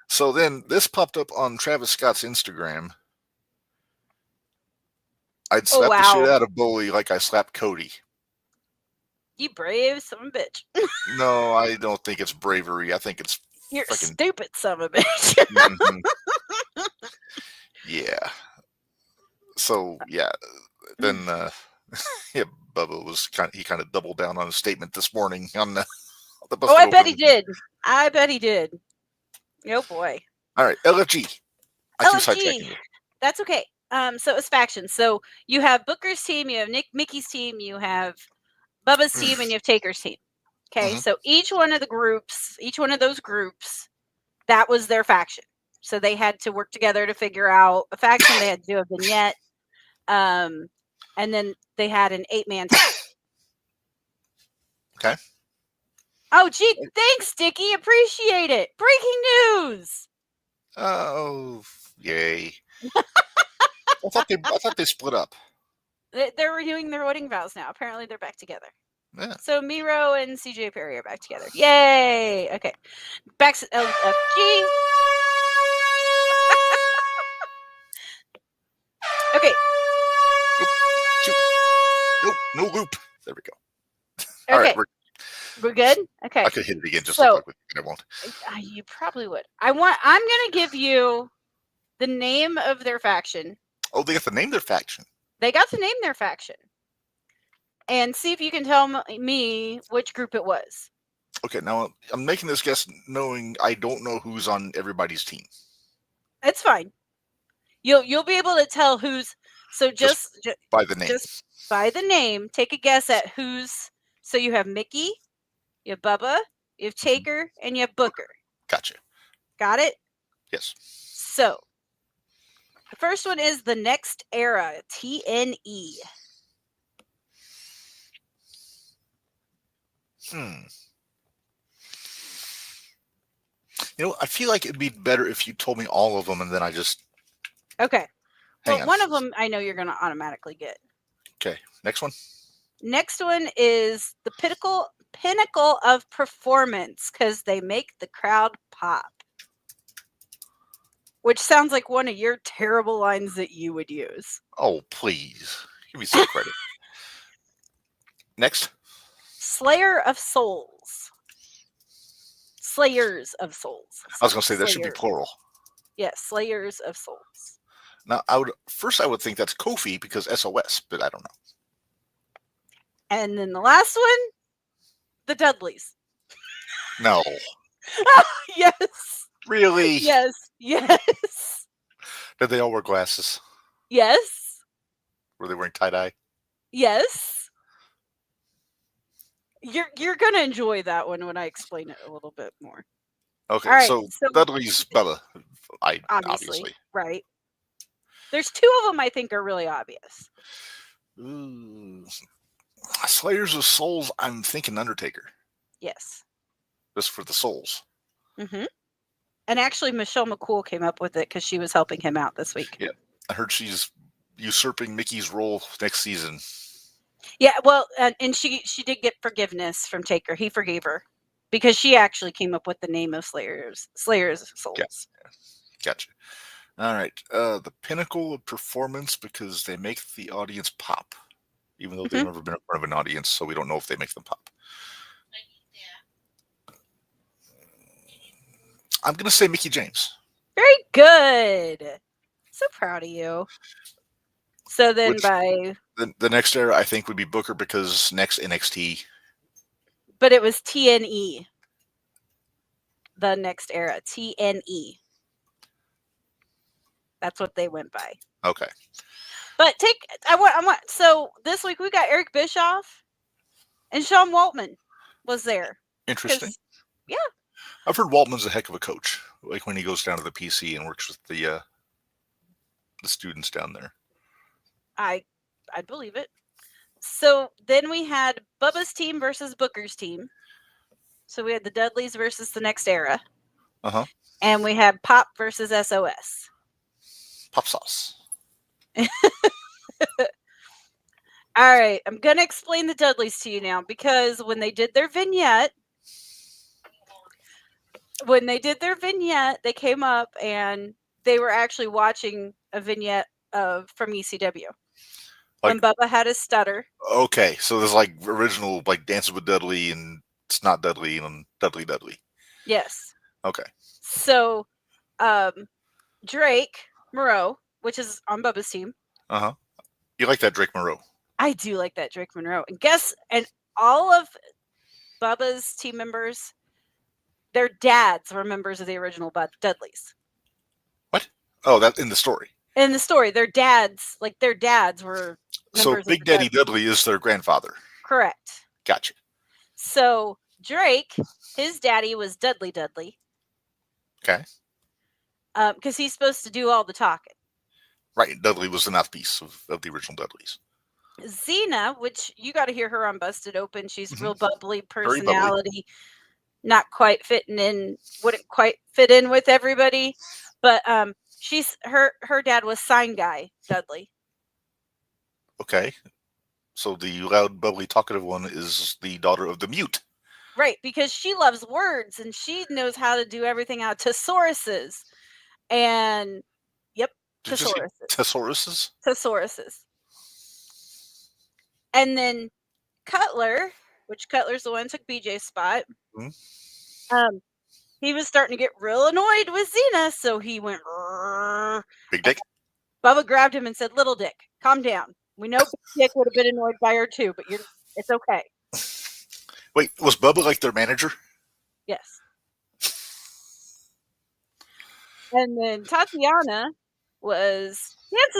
So then this popped up on Travis Scott's Instagram. I'd slap the shit out of Bully like I slapped Cody. You brave son of a bitch. No, I don't think it's bravery. I think it's you're stupid son of a bitch. Mm-hmm. Yeah. So yeah, then yeah, Bubba was kind of doubled down on his statement this morning on the I bet he did. I bet he did. Oh boy. All right, LFG. LFG. That's okay. So it's factions. So you have Booker's team, you have Mickey's team, you have Bubba's team, and you have Taker's team. Okay, so each one of those groups, that was their faction. So they had to work together to figure out a faction. They had to do a vignette, and then they had an 8-man team. Okay. Oh, gee, thanks, Dickie. Appreciate it. Breaking news. Oh, yay. I thought they split up. They're renewing their wedding vows now. Apparently, they're back together. Yeah. So Miro and CJ Perry are back together. Yay! Okay, back to LFG. Okay. Nope, no loop. There we go. Okay. All right, we're good. Okay. I could hit it again just to fuck with you. I won't. You probably would. I'm gonna give you the name of their faction. Oh, they got to name their faction. They got to name their faction. And see if you can tell me which group it was. Okay, now I'm making this guess knowing I don't know who's on everybody's team. It's fine. You'll be able to tell who's. So just by the name. Just by the name, take a guess at who's. So you have Mickey, you have Bubba, you have Taker, and you have Booker. Gotcha. Got it? Yes. So the first one is the Next Era, TNE. You know, I feel like it'd be better if you told me all of them and then I just. Okay. Well, one of them I know you're going to automatically get. Okay. Next one. Next one is the pinnacle of performance because they make the crowd pop. Which sounds like one of your terrible lines that you would use. Oh, please. Give me some credit. Next. Slayer of Souls. Slayers of Souls. I was going to say that should be plural. Yes, Slayers of Souls. Now, I would think that's Kofi because SOS, but I don't know. And then the last one, the Dudleys. No. Yes. Really? Yes. Yes. Did they all wear glasses? Yes. Were they wearing tie-dye? Yes. You're going to enjoy that one when I explain it a little bit more. Okay, right, so Dudley's Bella. Obviously. Right. There's 2 of them I think are really obvious. Ooh. Slayers of Souls, I'm thinking Undertaker. Yes. Just for the souls. Mm-hmm. And actually, Michelle McCool came up with it because she was helping him out this week. Yeah. I heard she's usurping Mickey's role next season. Yeah, well, and she did get forgiveness from Taker. He forgave her because she actually came up with the name of Slayers of Souls. Yeah. Gotcha. All right. The pinnacle of performance because they make the audience pop, even though they've never been in front of an audience, so we don't know if they make them pop. I'm going to say Mickie James. Very good. So proud of you. So then by... The next era, I think, would be Booker because next NXT. But it was TNE. The next era. TNE. That's what they went by. Okay. But I want. So this week we got Eric Bischoff and Sean Waltman was there. Interesting. Yeah. I've heard Waltman's a heck of a coach. Like when he goes down to the PC and works with the students down there. I'd believe it. So then we had Bubba's team versus Booker's team. So we had the Dudleys versus the Next Era. Uh-huh. And we had Pop versus SOS. Pop sauce. All right, I'm going to explain the Dudleys to you now because when they did their vignette, they came up and they were actually watching a vignette from ECW. When Bubba had his stutter. Okay, so there's like original like Dancing with Dudley and It's Not Dudley and Dudley. Yes. Okay. So Drake Moreau, which is on Bubba's team. Uh-huh. You like that Drake Moreau? I do like that Drake Monroe. And all of Bubba's team members, their dads were members of the original Dudleys. What? Oh, that in the story. In the story, their dads were so Big Daddy Dudley is their grandfather. Correct. Gotcha. So Drake, his daddy was Dudley. Okay. Because he's supposed to do all the talking. Right. Dudley was the mouthpiece of the original Dudleys. Xena, which you got to hear her on Busted Open. She's real bubbly personality. Bubbly. Not quite wouldn't quite fit in with everybody. But she's her dad was Sign Guy Dudley. Okay. So the loud, bubbly, talkative one is the daughter of the mute. Right, because she loves words and she knows how to do everything out. Tesauruses. And yep, Tesauruses. And then Cutler, which Cutler's the one who took BJ's spot. Mm-hmm. He was starting to get real annoyed with Xena, so he went. Big Dick. Bubba grabbed him and said, "Little Dick, calm down. We know Big Dick would have been annoyed by her too, but it's okay." Wait, was Bubba like their manager? Yes. And then Tatiana dances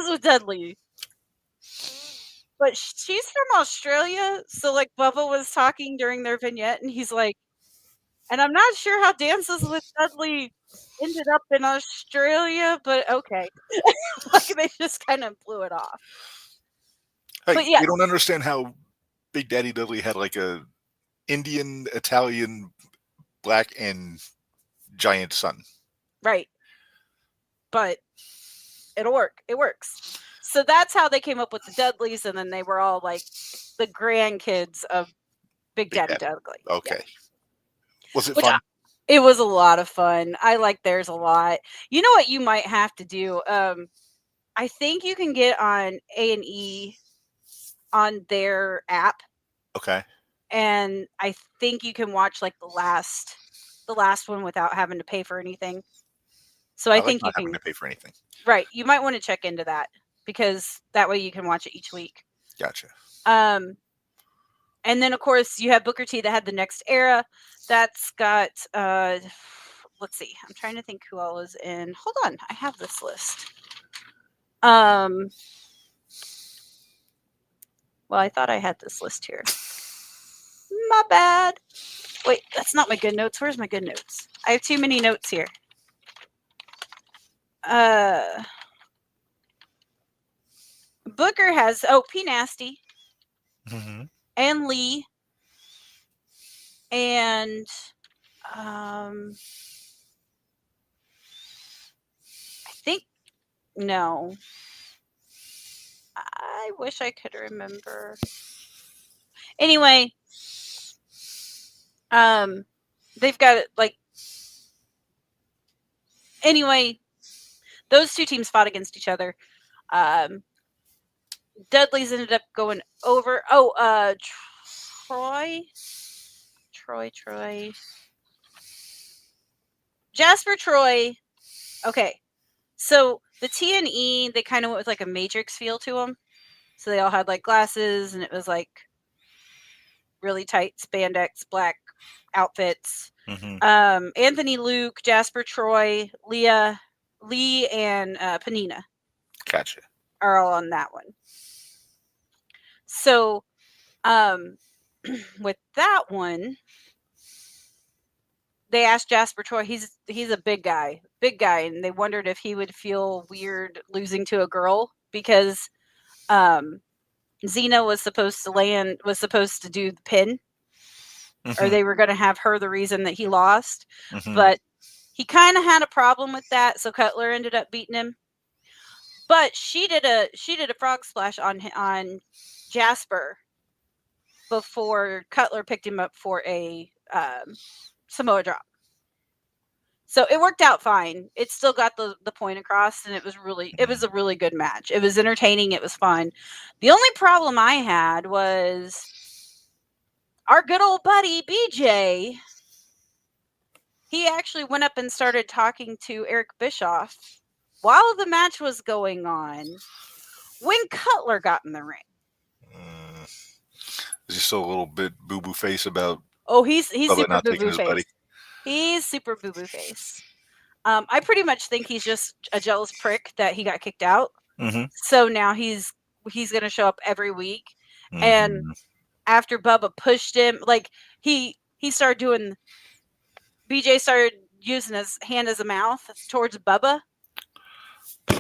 with Dudley. But she's from Australia, so like Bubba was talking during their vignette, and he's like, and I'm not sure how Dances with Dudley ended up in Australia, but okay. Like they just kind of blew it off. Hey, but yeah, you don't understand how Big Daddy Dudley had like a Indian, Italian, black, and giant son. Right. But it'll work. It works. So that's how they came up with the Dudleys, and then they were all like the grandkids of Big Daddy Dudley. Okay. Yeah. Was it fun? It was a lot of fun. I like theirs a lot. You know what you might have to do? I think you can get on A&E on their app. Okay. And I think you can watch like the last one without having to pay for anything. So I think you can having to pay for anything. Right. You might want to check into that because that way you can watch it each week. Gotcha. And then of course you have Booker T that had the Next Era. That's got let's see. I'm trying to think who all was in. Hold on. I have this list. Well, I thought I had this list here. My bad. Wait, that's not my good notes. Where's my good notes? I have too many notes here. Booker has P Nasty and Lee and I think no. I wish I could remember. Anyway, they've got it like. Anyway, those two teams fought against each other. Dudley's ended up going over. Troy. Jasper Troy. Okay, so the T&E, they kind of went with like a Matrix feel to them. So they all had like glasses, and it was like really tight spandex black outfits. Anthony Luke, Jasper Troy, Lee, and Panina. Gotcha. Are all on that one. So, with that one, they asked Jasper Troy. He's a big guy, and they wondered if he would feel weird losing to a girl because Xena was supposed to do the pin, or they were going to have her the reason that he lost. But he kind of had a problem with that, so Cutler ended up beating him. But she did a frog splash on Jasper before Cutler picked him up for a Samoa drop. So it worked out fine. It still got the point across, and it was a really good match. It was entertaining. It was fun. The only problem I had was our good old buddy BJ. He actually went up and started talking to Eric Bischoff while the match was going on when Cutler got in the ring. Is he still a little bit boo-boo face about? Oh, he's super not boo taking boo his face. buddy? He's super boo boo face. I pretty much think he's just a jealous prick that he got kicked out. So now he's going to show up every week. And after Bubba pushed him, like he started doing. BJ started using his hand as a mouth towards Bubba.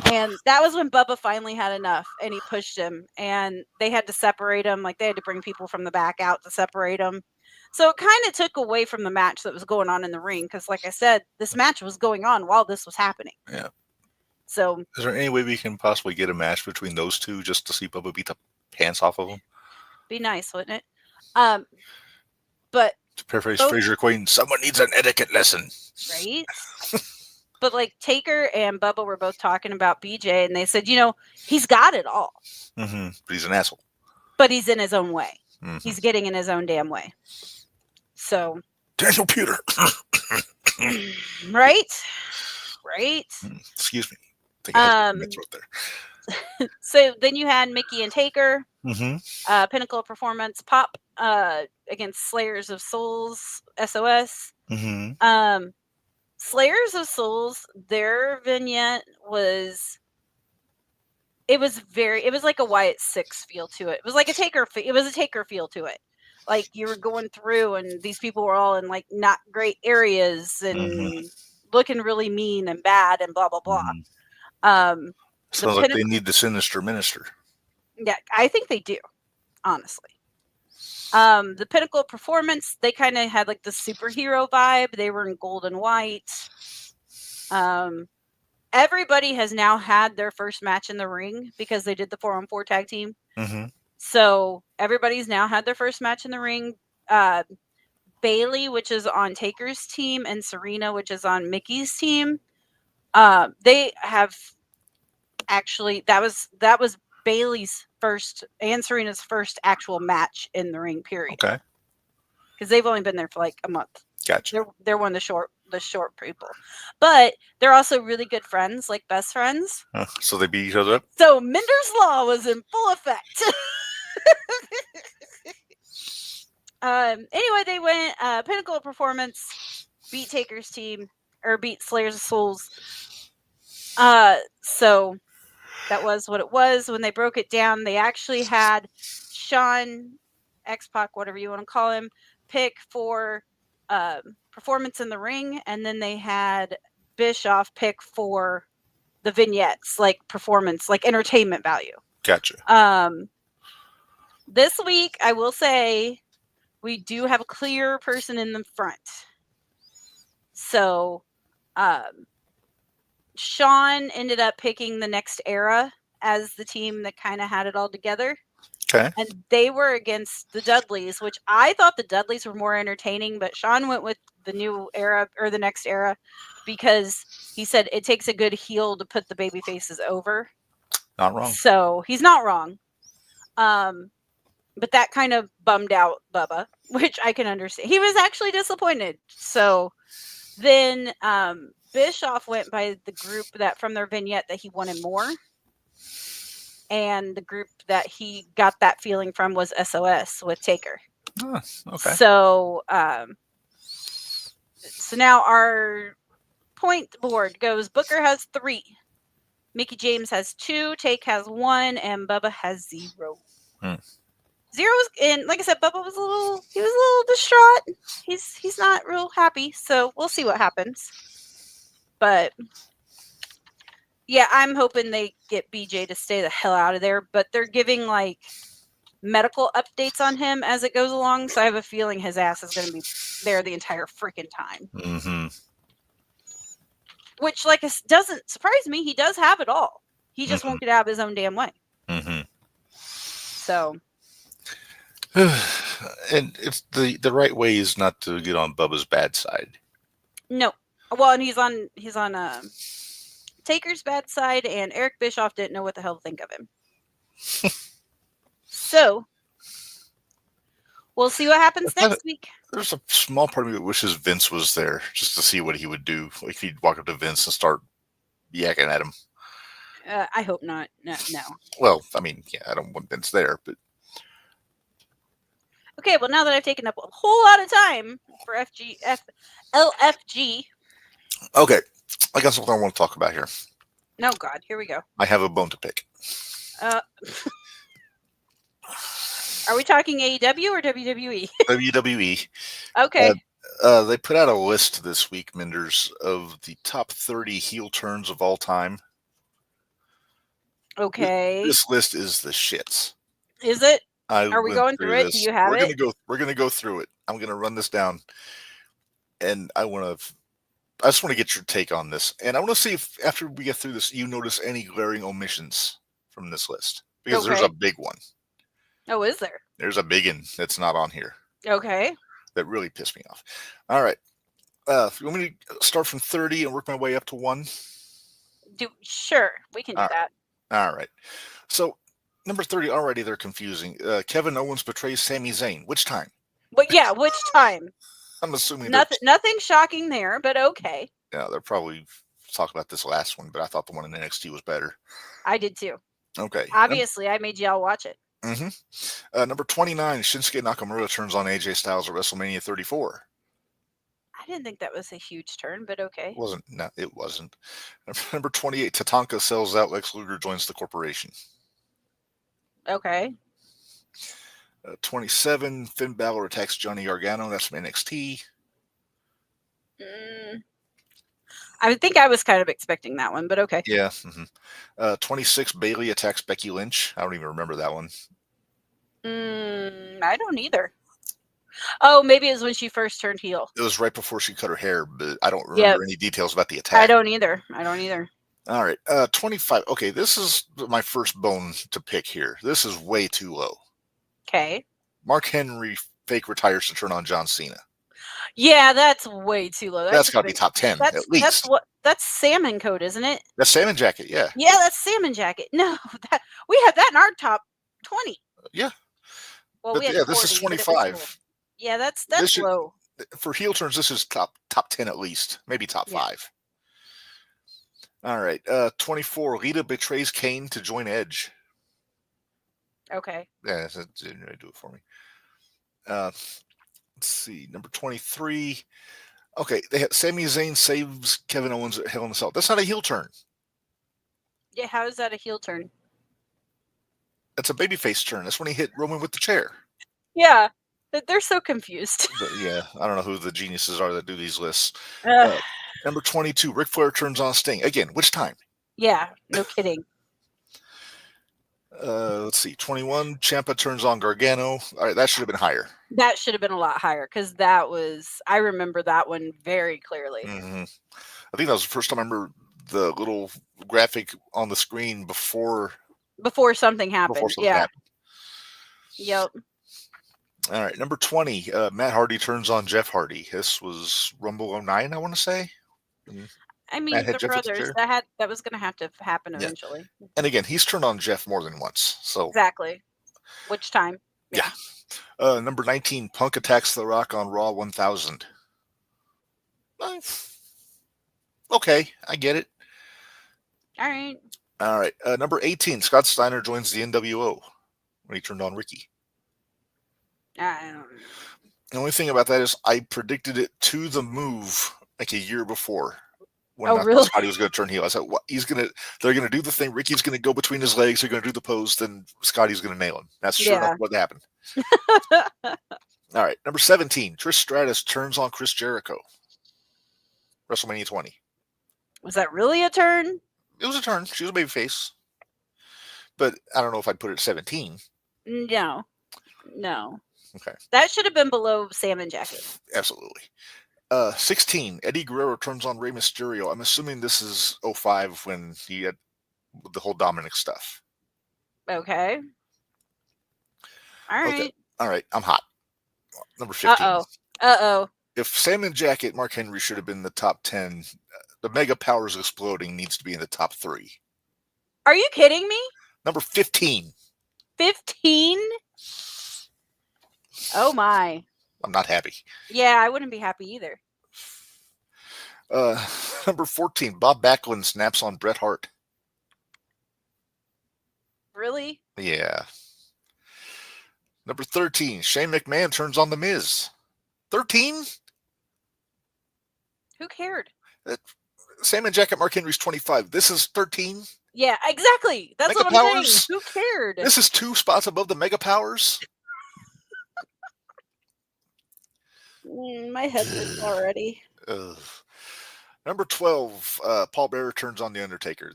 And that was when Bubba finally had enough, and he pushed him, and they had to separate him. Like, they had to bring people from the back out to separate him. So it kind of took away from the match that was going on in the ring. Because like I said, this match was going on while this was happening. Yeah. So is there any way we can possibly get a match between those two just to see Bubba beat the pants off of them? Be nice, wouldn't it? But to paraphrase Fraser Queen, someone needs an etiquette lesson. Right? But like Taker and Bubba were both talking about BJ, and they said, he's got it all. But he's an asshole. But he's in his own way. He's getting in his own damn way. So Daniel Pewter. Right? Excuse me. I think I had my throat there. So then you had Mickey and Taker. Pinnacle Performance Pop against Slayers of Souls, SOS. Slayers of Souls, their vignette was like a Wyatt Six feel to it. It was like a Taker feel to it. Like you were going through and these people were all in like not great areas and looking really mean and bad and blah blah blah. Sounds like they need the Sinister Minister. Yeah, I think they do, honestly. The Pinnacle Performance, they kind of had like the superhero vibe. They were in gold and white. Everybody has now had their first match in the ring because they did the 4-on-4 tag team. So everybody's now had their first match in the ring. Bailey, which is on Taker's team, and Serena, which is on Mickey's team. They have actually that was Bailey's first and Serena's first actual match in the ring, period. Okay. Because they've only been there for like a month. Gotcha. They're one of the short people. But they're also really good friends, like best friends. So they beat each other up? So Minder's Law was in full effect. Anyway, they went Pinnacle Performance, beat Taker's team, or beat Slayers of Souls. So that was what it was. When they broke it down, they actually had Sean, X-Pac, whatever you want to call him, pick for performance in the ring, and then they had Bischoff pick for the vignettes, like performance, like entertainment value. Gotcha. This week, I will say, we do have a clear person in the front. So, Sean ended up picking the Next Era as the team that kind of had it all together. Okay. And they were against the Dudleys, which I thought the Dudleys were more entertaining, but Sean went with the New Era or the Next Era because he said it takes a good heel to put the baby faces over. Not wrong. So he's not wrong. But that kind of bummed out Bubba, which I can understand. He was actually disappointed. So then Bischoff went by the group that from their vignette that he wanted more. And the group that he got that feeling from was SOS with Taker. Oh, okay. So now our point board goes Booker has 3. Mickey James has 2, Take has 1, and Bubba has 0. 0's and like I said, Bubba was a little distraught. He's not real happy, so we'll see what happens. But yeah, I'm hoping they get BJ to stay the hell out of there, but they're giving like medical updates on him as it goes along, so I have a feeling his ass is going to be there the entire freaking time. Mm-hmm. Which, like, doesn't surprise me. He does have it all. He just won't get out of his own damn way. Mm-hmm. So, and it's the right way is not to get on Bubba's bad side. No, well, and he's on Taker's bad side, and Eric Bischoff didn't know what the hell to think of him. So, we'll see what happens next week. There's a small part of me that wishes Vince was there just to see what he would do. Like he'd walk up to Vince and start yakking at him. I hope not. No. Well, I mean, yeah, I don't want Vince there, but okay. Well, now that I've taken up a whole lot of time for LFG. Okay, I got something I want to talk about here. No, God, here we go. I have a bone to pick. Are we talking AEW or WWE? WWE. Okay. They put out a list this week, Minderz, of the top 30 heel turns of all time. Okay. This list is the shits. Is it? Are we going through it? Do you have it? We're gonna go through it. I'm gonna run this down, and I just want to get your take on this, and I want to see if after we get through this, you notice any glaring omissions from this list because there's a big one. Oh, is there? There's a big one that's not on here. Okay. That really pissed me off. All right. If you want me to start from 30 and work my way up to 1? Sure, we can do that. All right. So, number 30, already they're confusing. Kevin Owens betrays Sami Zayn. Which time? But yeah, which time? I'm assuming nothing shocking there, but okay. Yeah, they're probably talking about this last one, but I thought the one in NXT was better. I did too. Okay. Obviously, I made y'all watch it. Mm-hmm. Number 29, Shinsuke Nakamura turns on AJ Styles at WrestleMania 34. I didn't think that was a huge turn, but okay. It wasn't. Number 28, Tatanka sells out. Lex Luger joins the corporation. Okay. 27, Finn Balor attacks Johnny Gargano. That's from NXT. I think I was kind of expecting that one, but okay. Yeah. Mm-hmm. 26, Bayley attacks Becky Lynch. I don't even remember that one. I don't either. Oh, maybe it was when she first turned heel. It was right before she cut her hair, but I don't remember any details about the attack. I don't either. All right. 25. Okay, this is my first bone to pick here. This is way too low. Okay. Mark Henry fake retires to turn on John Cena. Yeah, that's way too low. That's got to be top 10 at least. That's Salmon Coat, isn't it? That's Salmon Jacket, yeah. Yeah, that's Salmon Jacket. No, we have that in our top 20. Yeah. Well, but this 40, is 25. Yeah, that's low. For heel turns, this is top 10 at least, maybe top 5. All right, 24. Lita betrays Kane to join Edge. Okay. Yeah, that didn't really do it for me. Let's see, number 23. Okay, they have Sami Zayn saves Kevin Owens at Hell in a Cell. That's not a heel turn. Yeah, how is that a heel turn? That's a babyface turn. That's when he hit Roman with the chair. Yeah, they're so confused. But yeah, I don't know who the geniuses are that do these lists. Number 22, Ric Flair turns on Sting. Again, which time? Yeah, no kidding. Let's see. 21. Ciampa turns on Gargano. All right, that should have been higher. That should have been a lot higher because I remember that one very clearly. Mm-hmm. I think that was the first time I remember the little graphic on the screen before something happened. Happened. Yep. All right, number 20. Matt Hardy turns on Jeff Hardy. This was Rumble 09, I want to say. I mean, the brothers, that was going to have to happen eventually. And again, he's turned on Jeff more than once. So exactly. Which time? Yeah. Number 19, Punk attacks The Rock on Raw 1000. Okay, I get it. All right. Number 18, Scott Steiner joins the NWO when he turned on Ricky. I don't know. The only thing about that is I predicted it to the move like a year before. When really? Scotty was going to turn heel. I said, what? They're going to do the thing. Ricky's going to go between his legs. They're going to do the pose. Then Scotty's going to nail him. That's sure enough what happened. All right. Number 17, Trish Stratus turns on Chris Jericho. WrestleMania 20. Was that really a turn? It was a turn. She was a babyface. But I don't know if I'd put it at 17. No. Okay. That should have been below Salmon Jacket. Absolutely. 16, Eddie Guerrero turns on Rey Mysterio. I'm assuming this is 05 when he had the whole Dominic stuff. Okay. All right. Okay. All right. I'm hot. Number 15. Uh-oh. If Salmon Jacket, Mark Henry should have been in the top 10. The Mega Powers Exploding needs to be in the top 3. Are you kidding me? Number 15. 15? Oh, my. I'm not happy. Yeah, I wouldn't be happy either. Number 14, Bob Backlund snaps on Bret Hart. Really? Yeah. Number 13, Shane McMahon turns on The Miz. 13? Who cared? Salmon Jacket, Mark Henry's 25. This is 13? Yeah, exactly. That's Mega what I'm saying. Who cared? This is 2 spots above the Mega Powers? My head hurts already. Number 12, Paul Bearer turns on The Undertaker.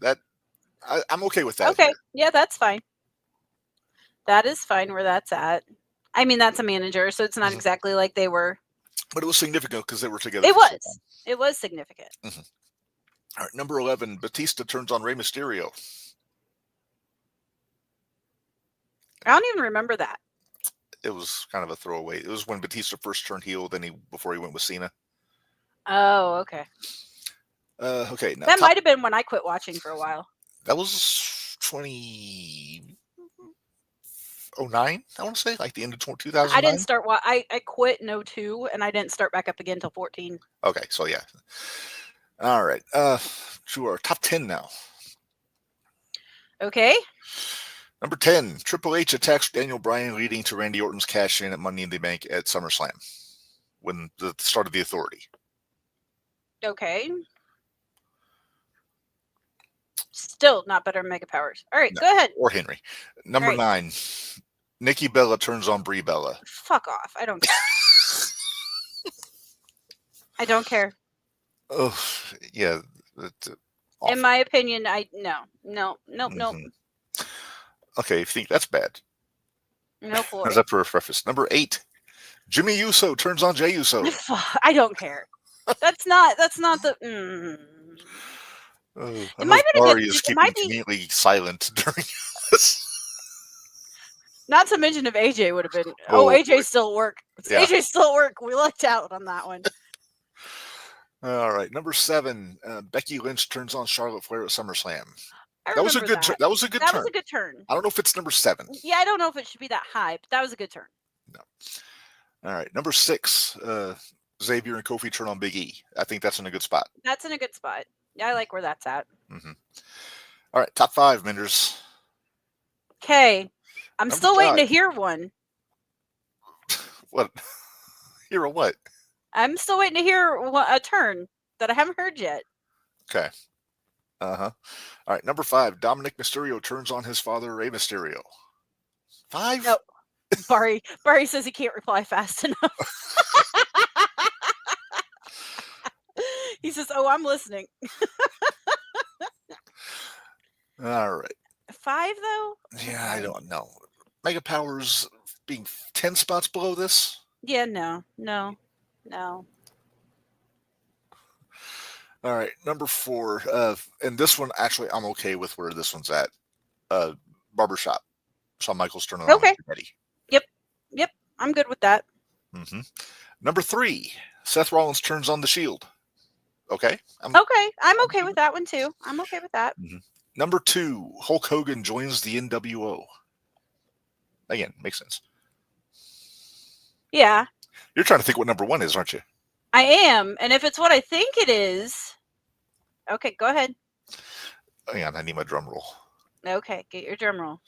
I'm okay with that. Okay, yeah, that's fine. That is fine where that's at. I mean, that's a manager, so it's not exactly like they were. But it was significant because they were together. It was significant. Mm-hmm. All right, number 11, Batista turns on Rey Mysterio. I don't even remember that. It was kind of a throwaway. It was when Batista first turned heel, before he went with Cena. Oh, okay. Okay. Now that might have been when I quit watching for a while. That was 2009, I want to say, like the end of 2009. I didn't start. I quit in 2002, and I didn't start back up again until 2014. Okay, so yeah. All right. To our top 10 now. Okay. Number 10, Triple H attacks Daniel Bryan, leading to Randy Orton's cash in at Money in the Bank at SummerSlam, when the start of the Authority. Okay. Still not better than Mega Powers. All right, go ahead. Or Henry. Number 9, Nikki Bella turns on Brie Bella. Fuck off. I don't care. I don't care. Oh, yeah. In my opinion, no. Okay, if you think that's bad. No, boy. How's that for a preface? Number 8, Jimmy Uso turns on Jey Uso. I don't care. That's not the. It might be Ari is keeping conveniently silent during this. Not to mention if AJ would have been. AJ's still at work. Yeah. AJ's still at work. We lucked out on that one. All right, number 7, Becky Lynch turns on Charlotte Flair at SummerSlam. That was a good turn. That was a good turn. That was a good turn. I don't know if it's number 7. Yeah, I don't know if it should be that high, but that was a good turn. No. All right, number 6, Xavier and Kofi turn on Big E. I think that's in a good spot. That's in a good spot. Yeah, I like where that's at. Mm-hmm. All right, top 5, Minderz. Okay. I'm still waiting to hear one. What? Hear a what? I'm still waiting to hear a turn that I haven't heard yet. Okay. All right, number 5, Dominic Mysterio turns on his father, Rey Mysterio. 5? Nope. Barry says he can't reply fast enough. He says, "Oh, I'm listening." All right. 5 though? Yeah, I don't know. Mega Powers being 10 spots below this? Yeah, no. All right, number 4. And this one, actually, I'm okay with where this one's at. Barbershop. Shawn Michaels turning on Eddie. Yep. I'm good with that. Mm-hmm. Number 3. Seth Rollins turns on the Shield. Okay. I'm okay with that one too. I'm okay with that. Mm-hmm. Number 2. Hulk Hogan joins the NWO. Again, makes sense. Yeah. You're trying to think what number 1 is, aren't you? I am. And if it's what I think it is... Okay, go ahead. Hang on, I need my drum roll. Okay, get your drum roll.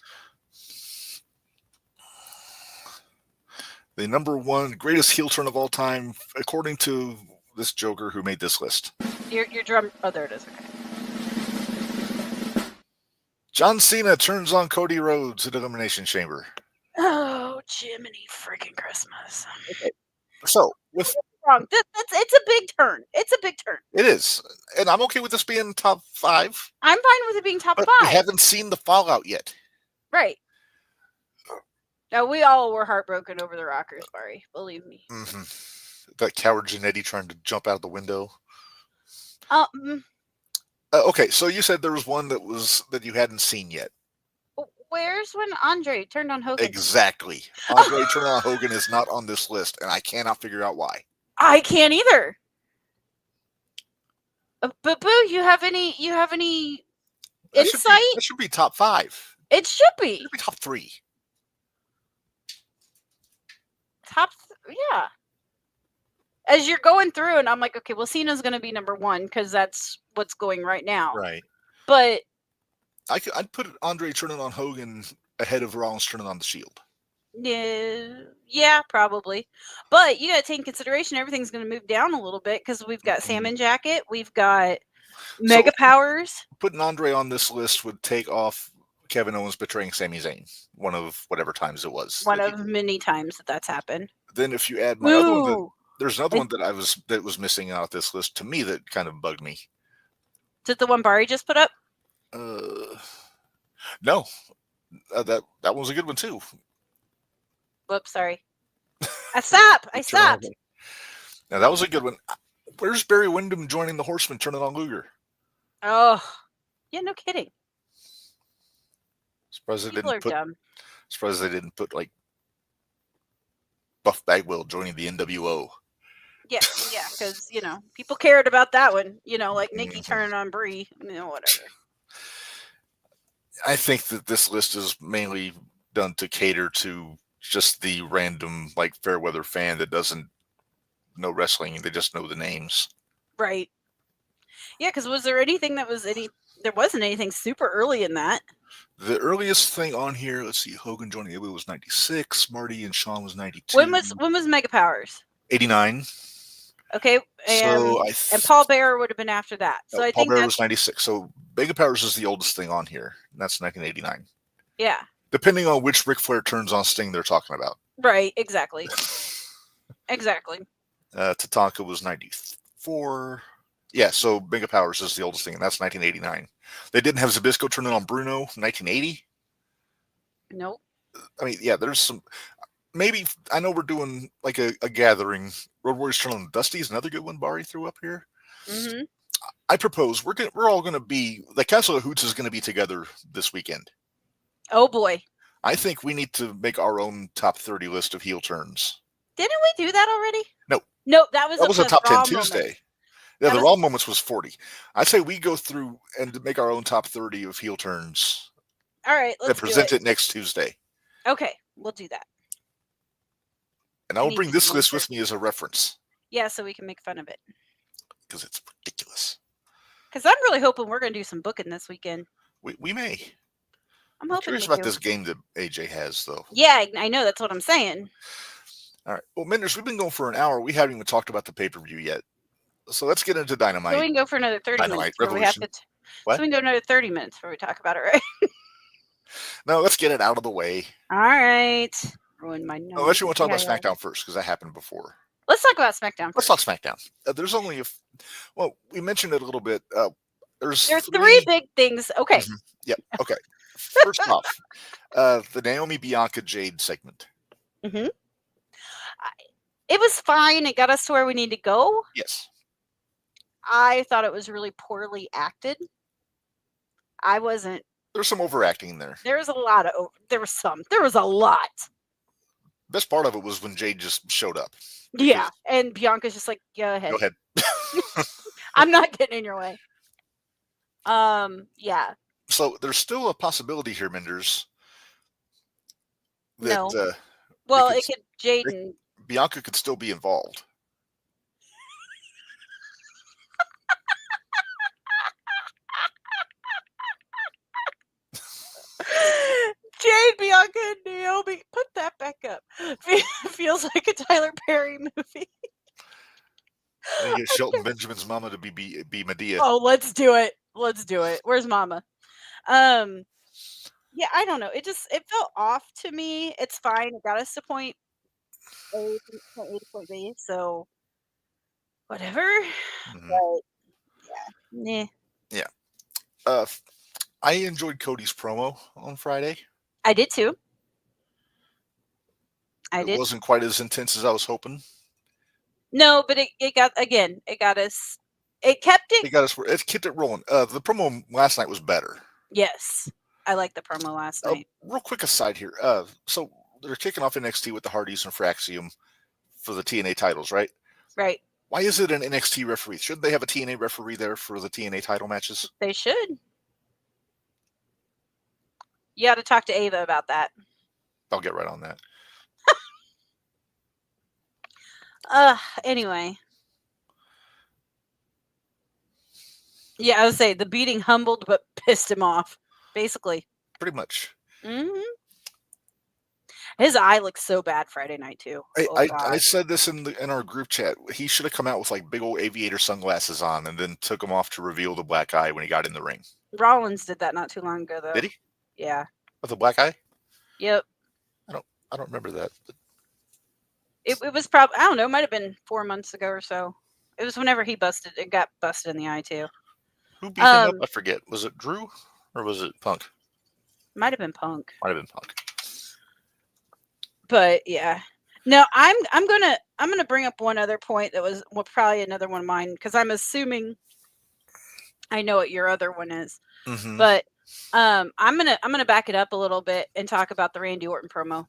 The number 1 greatest heel turn of all time, according to this joker who made this list. Your drum... Oh, there it is. Okay. John Cena turns on Cody Rhodes at Elimination Chamber. Oh, Jiminy freaking Christmas. Okay. So, with... Wrong. It's a big turn. It's a big turn. It is. And I'm okay with this being top 5. I'm fine with it being top 5. We haven't seen the fallout yet. Right. Now, we all were heartbroken over the Rockers, Barry. Believe me. Mm-hmm. That coward Jannetty trying to jump out of the window. Okay, so you said there was one that you hadn't seen yet. Where's when Andre turned on Hogan? Exactly. Andre turning on Hogan is not on this list, and I cannot figure out why. I can't either. But Boo, you have any insight? That should be top 5. It should be. It should be top 3. Yeah. As you're going through, and I'm like, okay, well, Cena's going to be number 1 because that's what's going right now. Right. But I'd put Andre turning on Hogan ahead of Rollins turning on the Shield. Yeah, probably. But you got to take in consideration everything's going to move down a little bit because we've got Salmon Jacket, we've got Mega Powers. Putting Andre on this list would take off Kevin Owens betraying Sami Zayn, one of whatever times it was. One of many times that's happened. Then if you add my other one, there's another one that was missing out this list to me that kind of bugged me. Is it the one Barry just put up? No, that one was a good one too. Whoops, sorry. I stopped. Now that was a good one. Where's Barry Windham joining the Horsemen turning on Luger? Oh, yeah, no kidding. Surprised they didn't put like Buff Bagwell joining the NWO. Yeah, because people cared about that one. Like Nikki turning on Brie. Whatever. I think that this list is mainly done to cater to just the random like fair weather fan that doesn't know wrestling. They just know the names. Right. Yeah, because was there anything that was there wasn't anything super early in that. The earliest thing on here, let's see, Hogan joining the was 96, Marty and Shawn was 92. When was Mega Powers? 89. Okay, and Paul Bearer would have been after that. So I think Paul Bearer was 96. So Mega Powers is the oldest thing on here. And that's 1989. Yeah. Depending on which Ric Flair turns on Sting they're talking about. Right, exactly. Exactly. Tatanka was 94. Yeah, so Mega Powers is the oldest thing, and that's 1989. They didn't have Zbyszko turning on Bruno, 1980. Nope. I mean, yeah, there's some. Maybe I know we're doing like a gathering. Road Warriors turning on Dusty is another good one. Barry threw up here. Mm-hmm. I propose we're all going to be the Castle of Hoots is going to be together this weekend. Oh boy! I think we need to make our own top 30 list of heel turns. Didn't we do that already? No, that was a top 10 Raw Tuesday. Moment. Yeah, the Raw Moments was 40. I'd say we go through and make our own top 30 of heel turns. All right, let's present it next Tuesday. Okay, we'll do that. And I will bring this list with me as a reference. Yeah, so we can make fun of it. Because it's ridiculous. Because I'm really hoping we're going to do some booking this weekend. We may. I'm hoping curious about this game that AJ has, though. Yeah, I know. That's what I'm saying. All right. Well, Minderz, we've been going for an hour. We haven't even talked about the pay-per-view yet. So let's get into Dynamite. So we can go for another 30 minutes. Revolution. So we can go another 30 minutes before we talk about it, right? No, let's get it out of the way. All right. Ruin my nose. Unless you want to talk about SmackDown first, because that happened before. Let's talk about SmackDown first. Let's talk SmackDown. There's only we mentioned it a little bit. There are 3 big things. Okay. Mm-hmm. Yeah. Okay. First off, the Naomi Bianca Jade segment. Mm-hmm. It was fine. It got us to where we need to go. Yes. I thought it was really poorly acted. I wasn't. There's some overacting there. There was a lot of. There was some. There was a lot. Best part of it was when Jade just showed up. Yeah, and Bianca's just like, go ahead. Go ahead. I'm not getting in your way. Yeah. So there's still a possibility here, Minderz. That, No. Well, it could. Jaden. Bianca could still be involved. Jade, Bianca, and Naomi. Put that back up. Feels like a Tyler Perry movie. And you get Shelton Benjamin's mama to be Medea. Oh, let's do it. Let's do it. Where's Mama? Yeah, I don't know. It felt off to me. It's fine. It got us to point A to point B, so whatever. Mhm. But yeah, Yeah. I enjoyed Cody's promo on Friday. I did too. It wasn't quite as intense as I was hoping. No, but it got us. It kept it. It kept it rolling. The promo last night was better. Yes, I liked the promo last night. Real quick aside here. So they're kicking off NXT with the Hardys and Fraxium for the TNA titles, right? Right. Why is it an NXT referee? Shouldn't they have a TNA referee there for the TNA title matches? They should. You got to talk to Ava about that. I'll get right on that. Anyway. Yeah, I would say the beating humbled but pissed him off, basically. Pretty much. Mm-hmm. His eye looked so bad Friday night too. I said this in our group chat. He should have come out with like big old aviator sunglasses on and then took them off to reveal the black eye when he got in the ring. Rollins did that not too long ago, though. Did he? Yeah. With the black eye? Yep. I don't remember that. But... It was probably, I don't know, it might have been 4 months ago or so. It was whenever he got busted in the eye too. Who beat him up? I forget. Was it Drew or was it Punk? Might have been Punk. Might have been Punk. But yeah. No, I'm gonna bring up one other point that was probably another one of mine, because I'm assuming I know what your other one is. Mm-hmm. But I'm gonna back it up a little bit and talk about the Randy Orton promo,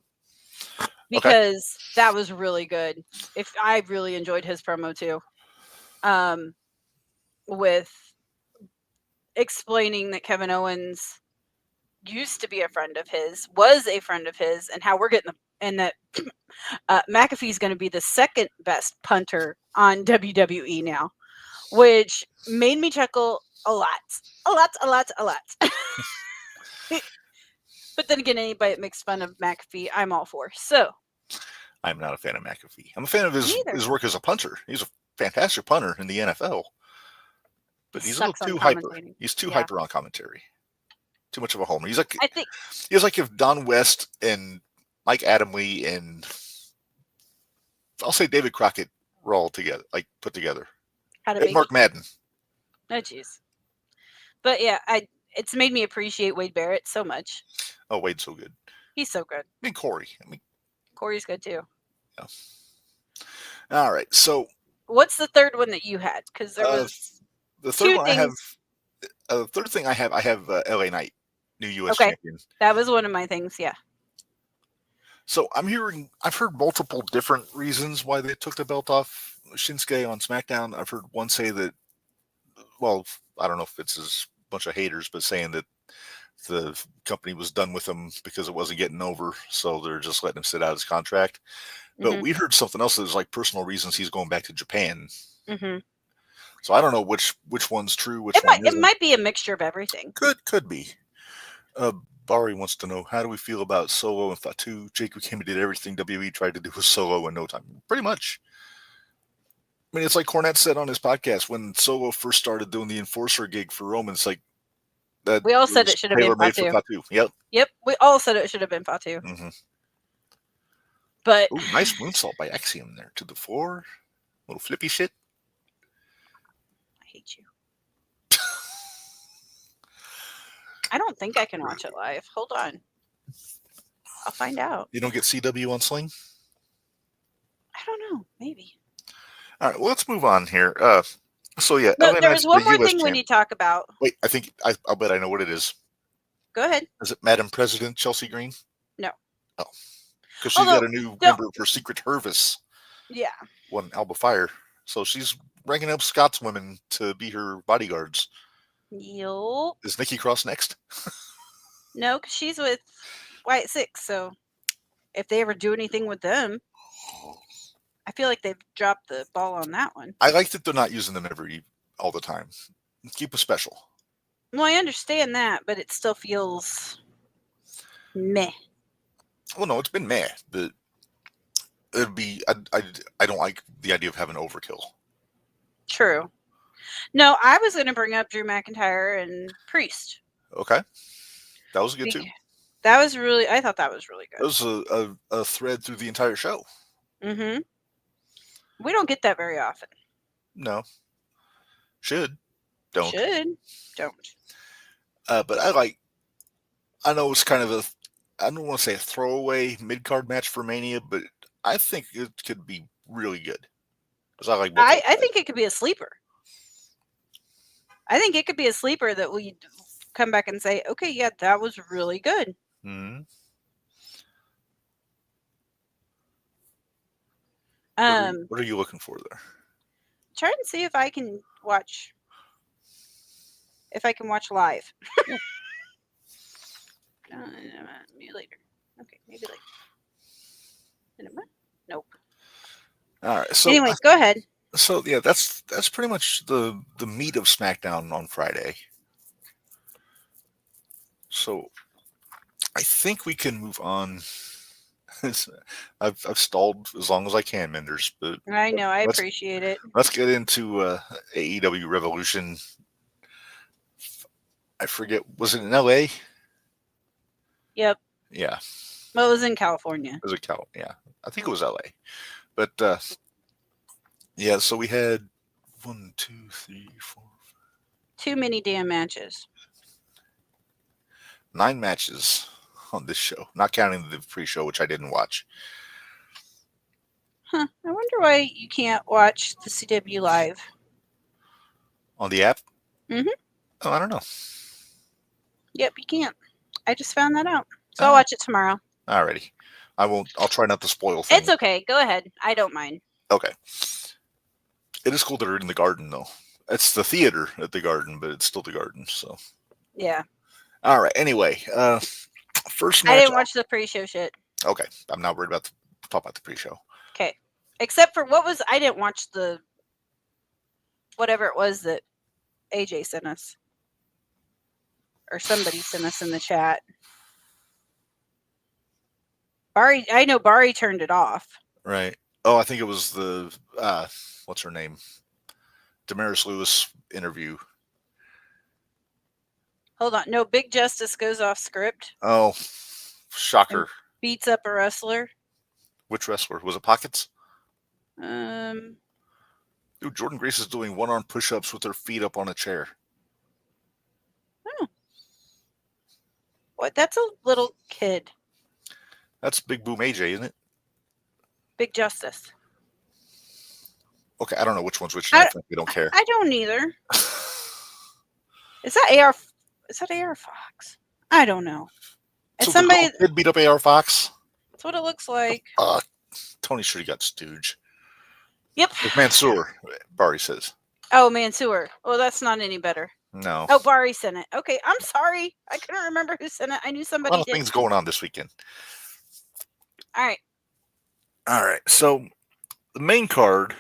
because that was really good. I really enjoyed his promo too, with explaining that Kevin Owens used to be a friend of his, was a friend of his, and how we're getting and that McAfee's going to be the second best punter on WWE now, which made me chuckle a lot. But then again, anybody that makes fun of McAfee, I'm all for. So I'm not a fan of McAfee. I'm a fan of his work as a punter. He's a fantastic punter in the NFL. But he's a little too hyper. He's too hyper on commentary. Too much of a homer. He's like if Don West and Mike Adamle and I'll say David Crockett were all together, like put together. And Mark Madden. Oh jeez. But yeah, it's made me appreciate Wade Barrett so much. Oh, Wade's so good. He's so good. I mean Corey. Corey's good too. Yeah. All right. So what's the third one that you had? Because there was the third one things. The third thing I have LA Knight, new U.S. champion. That was one of my things. Yeah. So I've heard multiple different reasons why they took the belt off Shinsuke on SmackDown. I've heard one say that, well, I don't know if it's a bunch of haters, but saying that the company was done with him because it wasn't getting over, so they're just letting him sit out his contract. But we heard something else that was like personal reasons he's going back to Japan. Mm-hmm. So I don't know which one's true. It might be a mixture of everything. Could be. Bari wants to know, how do we feel about Solo and Fatu? Jake Ukemi did everything WWE tried to do with Solo in no time. Pretty much. I mean, it's like Cornette said on his podcast when Solo first started doing the enforcer gig for Roman. It's like that. We all said it should have been Fatu. Yep. We all said it should have been Fatu. Mm-hmm. But nice moonsault by Axiom there to the floor. Little flippy shit. I hate you. I don't think I can watch it live. Hold on. I'll find out. You don't get CW on Sling? I don't know. Maybe. All right, well, let's move on here. So yeah, No, LA there Knight's was one the more US thing we champ. need to talk about. Wait, I'll bet I know what it is. Go ahead. Is it Madam President Chelsea Green? No. Oh, because she's got a new member of her Secret Service. Yeah. One Alba Fire. So she's ranking up Scots women to be her bodyguards. Yup. Is Nikki Cross next? No, because she's with White Six. So if they ever do anything with them, I feel like they've dropped the ball on that one. I like that they're not using them all the time. Keep it special. Well, I understand that, but it still feels meh. Well, no, it's been meh, but it'd be. I don't like the idea of having overkill. True. No, I was going to bring up Drew McIntyre and Priest. Okay, that was good too. That was really. I thought that was really good. It was a thread through the entire show. Mm-hmm. We don't get that very often. No. Should. Don't. Should. Don't. But I know it's kind of I don't want to say a throwaway mid-card match for Mania, but I think it could be really good. Because I like both. I think it could be a sleeper. I think it could be a sleeper that we come back and say, okay, yeah, that was really good. Mm-hmm. What are you looking for there? Try and see if I can watch live. Maybe later. Okay, maybe later. In a month? Nope. All right. So anyways, go ahead. So yeah, that's pretty much the meat of SmackDown on Friday. So I think we can move on. I've stalled as long as I can, Minderz, but I know, I appreciate it. Let's get into AEW Revolution. I forget, was it in LA? Yep. Yeah. Well, it was in California. It was yeah. I think it was LA. But yeah, so we had 1, 2, 3, 4, 5. Too many damn matches. 9 matches on this show, not counting the pre-show, which I didn't watch. Huh. I wonder why you can't watch the CW live. On the app? Mm-hmm. Oh, I don't know. Yep, you can't. I just found that out. So I'll watch it tomorrow. Alrighty. I'll try not to spoil things. It's okay. Go ahead. I don't mind. Okay. It is cool that they're in the Garden, though. It's the theater at the Garden, but it's still the Garden, so. Yeah. All right. Anyway, first match. I didn't watch the pre-show shit. Okay. I'm not worried about talk about the pre-show. Okay. Except for I didn't watch the whatever it was that AJ sent us. Or somebody sent us in the chat. I know Bari turned it off. Right. Oh, I think it was the what's her name? Damaris Lewis interview. Hold on. No, Big Justice goes off script. Oh, shocker. Beats up a wrestler. Which wrestler? Was it Pockets? Dude, Dude, Jordan Grace is doing one-arm push-ups with her feet up on a chair. Oh. What? That's a little kid. That's Big Boom AJ, isn't it? Big Justice. Okay, I don't know which one's which. I think we don't care. I don't either. Is that AR? Is that AR Fox? I don't know. It's so somebody did beat up AR Fox. That's what it looks like. Tony should have got Stooge. Yep. With Mansoor, Bari says. Oh, Mansoor. Oh, that's not any better. No. Oh, Bari sent it. Okay, I'm sorry. I couldn't remember who sent it. I knew somebody A lot of did. things going on this weekend. All right. So the main card,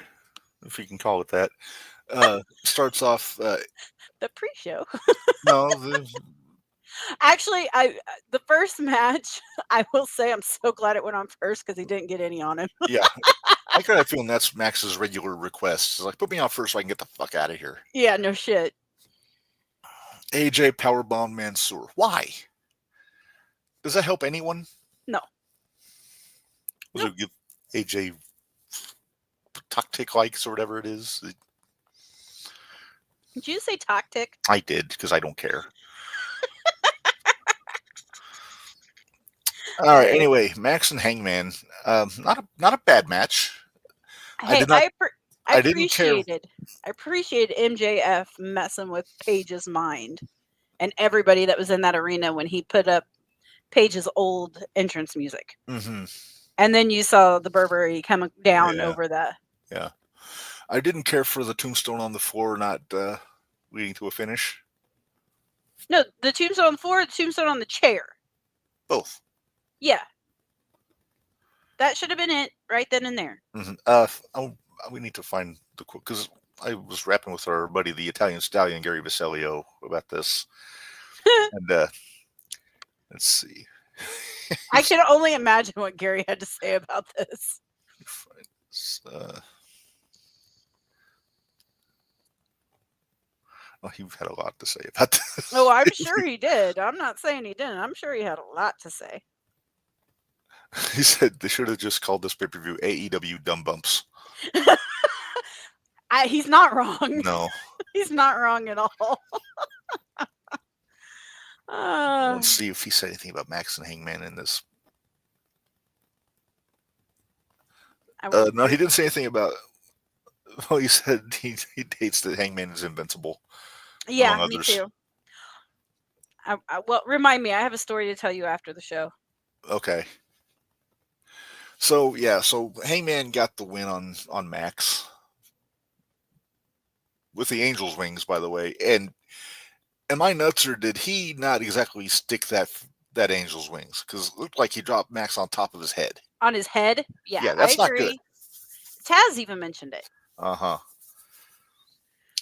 if you can call it that, starts off. The pre-show. No. Actually, the first match, I will say I'm so glad it went on first because he didn't get any on him. Yeah. I kind of feeling that's Max's regular request. It's like, put me on first so I can get the fuck out of here. Yeah, no shit. AJ Powerbomb Mansoor. Why? Does that help anyone? No. Was it give AJ tactic likes or whatever it is? Did you say tactic? I did because I don't care. All right. Anyway, Max and Hangman, not a bad match. Hey, I didn't care. appreciated MJF messing with Paige's mind and everybody that was in that arena when he put up Paige's old entrance music. Mm-hmm. And then you saw the Burberry coming down over the. Yeah. I didn't care for the tombstone on the floor not leading to a finish. No, the tombstone on the floor, the tombstone on the chair. Both. Yeah. That should have been it right then and there. Mm-hmm. We need to find the quote because I was rapping with our buddy, the Italian Stallion, Gary Vasilio, about this. And let's see. I can only imagine what Gary had to say about this. Well, he had a lot to say about this. Oh, I'm sure he did. I'm not saying he didn't. I'm sure he had a lot to say. He said they should have just called this pay-per-view AEW Dumb Bumps. He's not wrong. No. He's not wrong at all. Let's see if he said anything about Max and Hangman in this. No, he didn't say anything about. Well, he said he hates that Hangman is invincible. Yeah, me too. Well, remind me. I have a story to tell you after the show. Okay. So Hangman got the win on Max with the Angel's wings, by the way. And am I nuts, or did he not exactly stick that Angel's wings? Because it looked like he dropped Max on top of his head. On his head? Yeah, that's I agree. Not good. Taz even mentioned it. Uh-huh.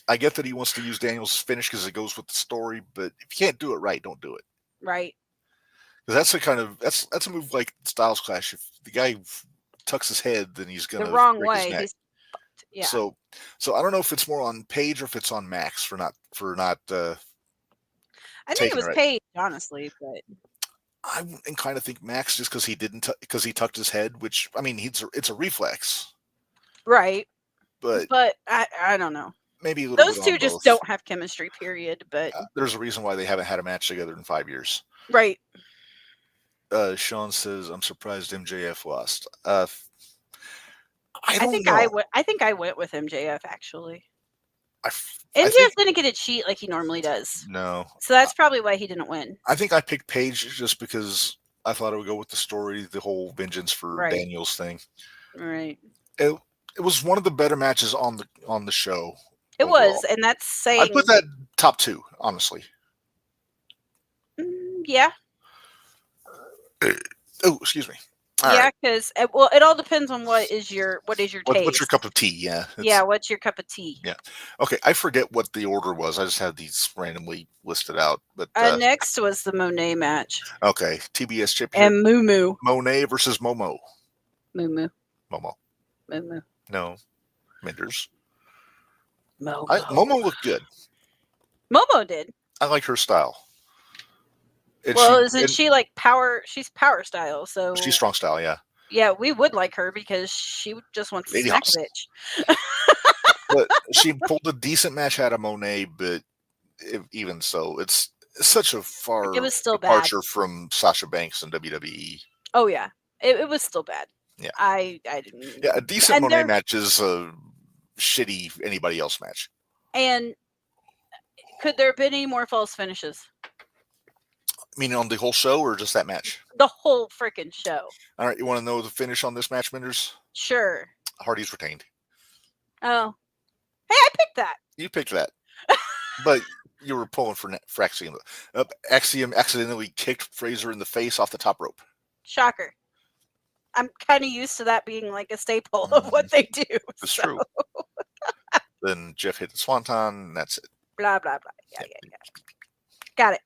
I get that he wants to use Daniel's finish because it goes with the story, but if you can't do it right, don't do it. Right. Because that's a move like Styles Clash. If the guy tucks his head, then he's gonna the wrong break way. his neck. Yeah. So I don't know if it's more on Paige or if it's on Max for not. I think it was Paige, honestly, but I kind of think Max just because he tucked his head, which I mean it's a reflex. Right. But I don't know. Maybe a little those bit two on just both. don't have chemistry. Period. But there's a reason why they haven't had a match together in 5 years. Right. Sean says, "I'm surprised MJF lost." I think I went with MJF actually. MJF didn't get a cheat like he normally does. No. So that's probably why he didn't win. I think I picked Paige just because I thought it would go with the story, the whole vengeance for Daniels thing. Right. It was one of the better matches on the show. It overall. Was, and that's saying I put that top 2, honestly. Yeah. Oh, excuse me. Because it all depends on what is your taste. What's your cup of tea? Yeah. What's your cup of tea? Yeah. Okay, I forget what the order was. I just had these randomly listed out. But next was the Monet match. Okay, TBS champion and Moo Monet versus Momo. Momo. No, Minderz. Momo looked good. Momo did. I like her style. Isn't she like power? She's power style, so she's strong style. Yeah. Yeah, we would like her because she just wants to smack a bitch. But she pulled a decent match out of Monet, but even so, it's such a far departure from Sasha Banks and WWE. Oh yeah, it was still bad. Yeah, I didn't. Yeah, a decent Monet match is a shitty anybody else match. And could there have been any more false finishes? Meaning on the whole show or just that match? The whole freaking show. All right, you want to know the finish on this match, Minderz? Sure. Hardy's retained. Oh. Hey, I picked that. You picked that. But you were pulling for Axiom. Axiom accidentally kicked Fraser in the face off the top rope. Shocker. I'm kind of used to that being like a staple of what they do. That's true. Then Jeff hit the swanton, and that's it. Blah, blah, blah. Yeah. Got it.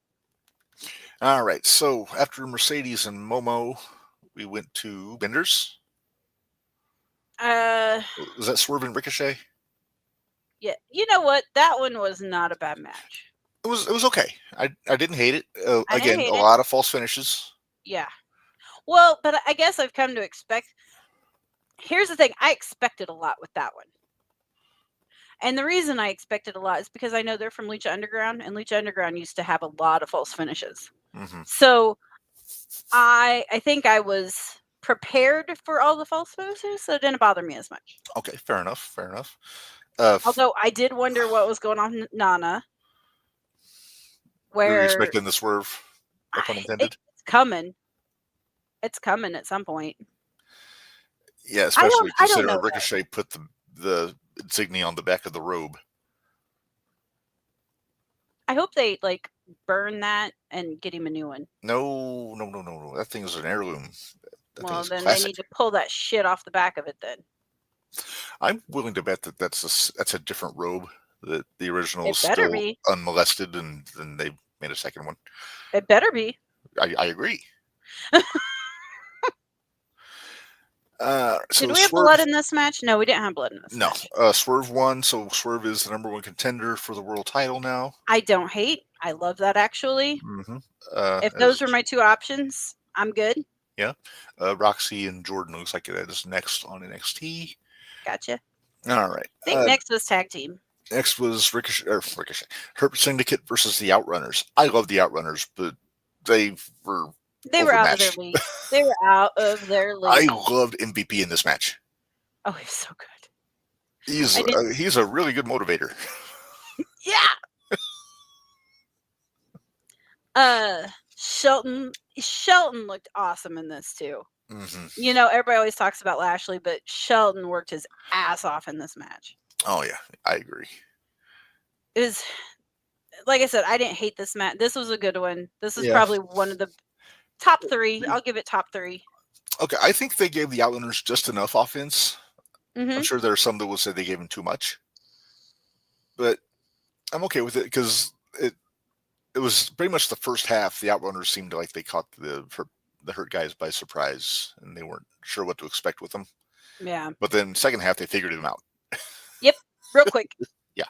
All right. So after Mercedes and Momo, we went to Minderz. Was that Swerve and Ricochet? Yeah. You know what? That one was not a bad match. It was okay. I didn't hate it. Again, a lot of false finishes. Yeah. Well, but I guess I've come to expect. Here's the thing. I expected a lot with that one. And the reason I expected a lot is because I know they're from Lucha Underground, and Lucha Underground used to have a lot of false finishes. Mm-hmm. So I think I was prepared for all the false poses, so it didn't bother me as much. Okay, fair enough. Fair enough. Although I did wonder what was going on with Nana. Were you Where expecting the swerve? No pun intended. it's coming. It's coming at some point. Yeah, especially I don't considering know, Ricochet put the insignia on the back of the robe. I hope they like burn that and get him a new one. No. That thing is an heirloom. Well, then classic. they need to pull that shit off the back of it. Then I'm willing to bet that that's a different robe. That the original it is better still be. unmolested, and then they made a second one. It better be. I agree. So Did we have blood in this match? No, we didn't have blood in this match. No. Swerve won, so Swerve is the number one contender for the world title now. I don't hate. I love that actually. Mm-hmm. If those were my two options, I'm good. Yeah. Roxy and Jordan looks like that is next on NXT. Gotcha. All right. I think next was tag team. Next was Ricochet. Hurt Syndicate versus the Outrunners. I love the Outrunners, but they were out of their league. They were out of their league. I loved MVP in this match. Oh, he's so good. He's a really good motivator. Yeah. Shelton looked awesome in this too. Mm-hmm. You know, everybody always talks about Lashley, but Shelton worked his ass off in this match. Oh yeah, I agree. It was, like I said, I didn't hate this match. This was a good one. This is probably one of the top 3. I'll give it top 3. Okay, I think they gave the Outlanders just enough offense. Mm-hmm. I'm sure there are some that will say they gave them too much, but I'm okay with it because it was pretty much the first half. The Outrunners seemed like they caught the Hurt guys by surprise, and they weren't sure what to expect with them. Yeah. But then second half, they figured them out. Yep, real quick. Yeah.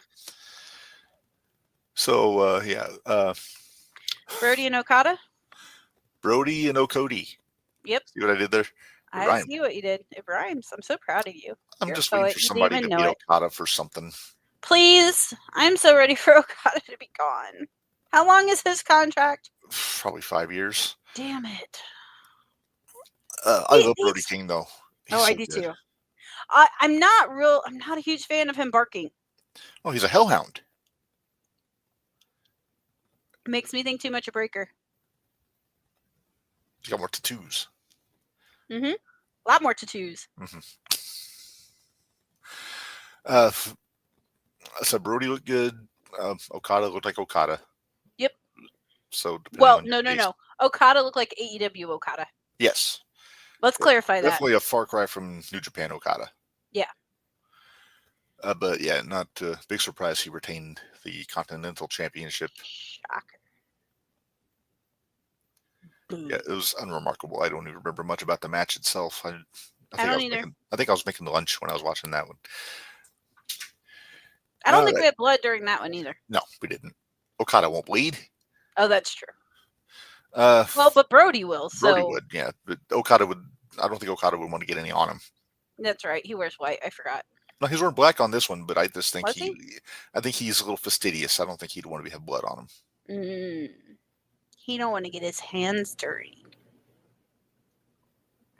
So, Brody and Okada? Brody and Okody. Yep. See what I did there? I see what you did. It rhymes. I'm so proud of you. I'm just waiting for somebody to beat Okada for something. Please. I'm so ready for Okada to be gone. How long is his contract? Probably 5 years. Damn it. I love Brody King, though. I do too. I'm not a huge fan of him barking. Oh, he's a hellhound. Makes me think too much of Breaker. He's got more tattoos. Mm-hmm. A lot more tattoos. Mm-hmm. So Brody looked good. Okada looked like Okada. Yep. So no. Okada looked like AEW Okada. Yes. Let's clarify that. Definitely a far cry from New Japan Okada. Yeah. But yeah, not a big surprise. He retained the Continental Championship. Shocker. Yeah, it was unremarkable. I don't even remember much about the match itself. I don't either. I think I was making lunch when I was watching that one. I don't think we had blood during that one either. No, we didn't. Okada won't bleed. Oh, that's true. But Brody will. So Brody would, yeah. But Okada would. I don't think Okada would want to get any on him. That's right. He wears white. I forgot. No, he's wearing black on this one, but I just think I think he's a little fastidious. I don't think he'd want to have blood on him. He don't want to get his hands dirty.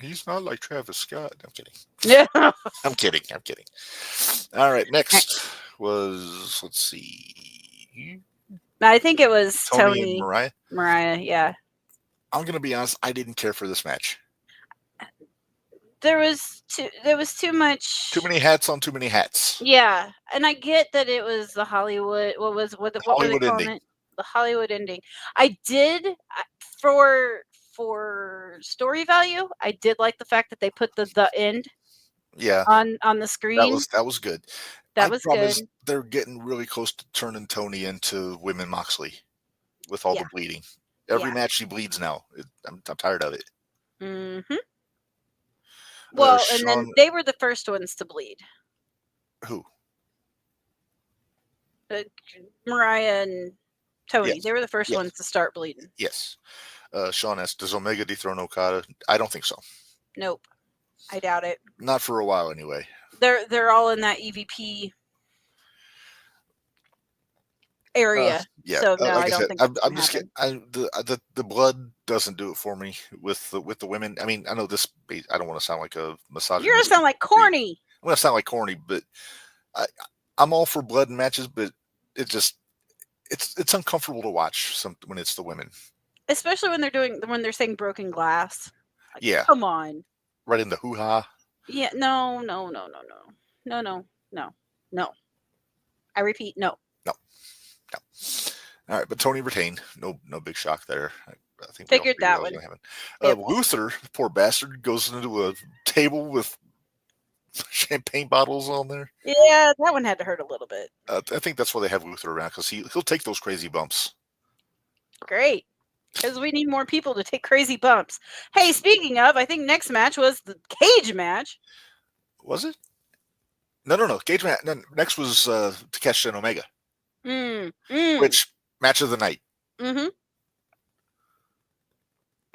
He's not like Travis Scott. I'm kidding. Yeah. I'm kidding. All right, next was, let's see. I think it was Tony and Mariah. Mariah, yeah. I'm gonna be honest. I didn't care for this match. There was too much. Too many hats on too many hats. Yeah, and I get that it was the Hollywood. What were they calling it? The Hollywood ending. I did for story value. I did like the fact that they put the end. Yeah. On the screen. That was good. That was good. They're getting really close to turning Tony into Women Moxley with all the bleeding. Every match she bleeds now. I'm tired of it. Mm-hmm. Well, and then they were the first ones to bleed. Who? Mariah and Tony. Yes. They were the first ones to start bleeding. Yes. Sean asked, does Omega dethrone Okada? I don't think so. Nope. I doubt it. Not for a while, anyway. They're all in that EVP. area. Yeah, So no, like I don't said, think I'm just getting the blood doesn't do it for me with the women. I mean, I know this. I don't want to sound like a misogynist. You're gonna sound like corny. I'm gonna sound like corny, but I'm all for blood in matches, but it's uncomfortable to watch when it's the women. Especially when they're saying broken glass. Like, Yeah. Come on. Right in the hoo-ha. Yeah, no. I repeat, no. No. All right, but Tony retained. No big shock there. I think Figured we all that figured one. was gonna happen. Luther, poor bastard, goes into a table with champagne bottles on there. Yeah, that one had to hurt a little bit. I think that's why they have Luther around, because he'll take those crazy bumps. Great. Because we need more people to take crazy bumps. Hey, speaking of, I think next match was the cage match. Was it? No. Cage match. No, next was Takeshita and Omega. Which match of the night? Mm-hmm.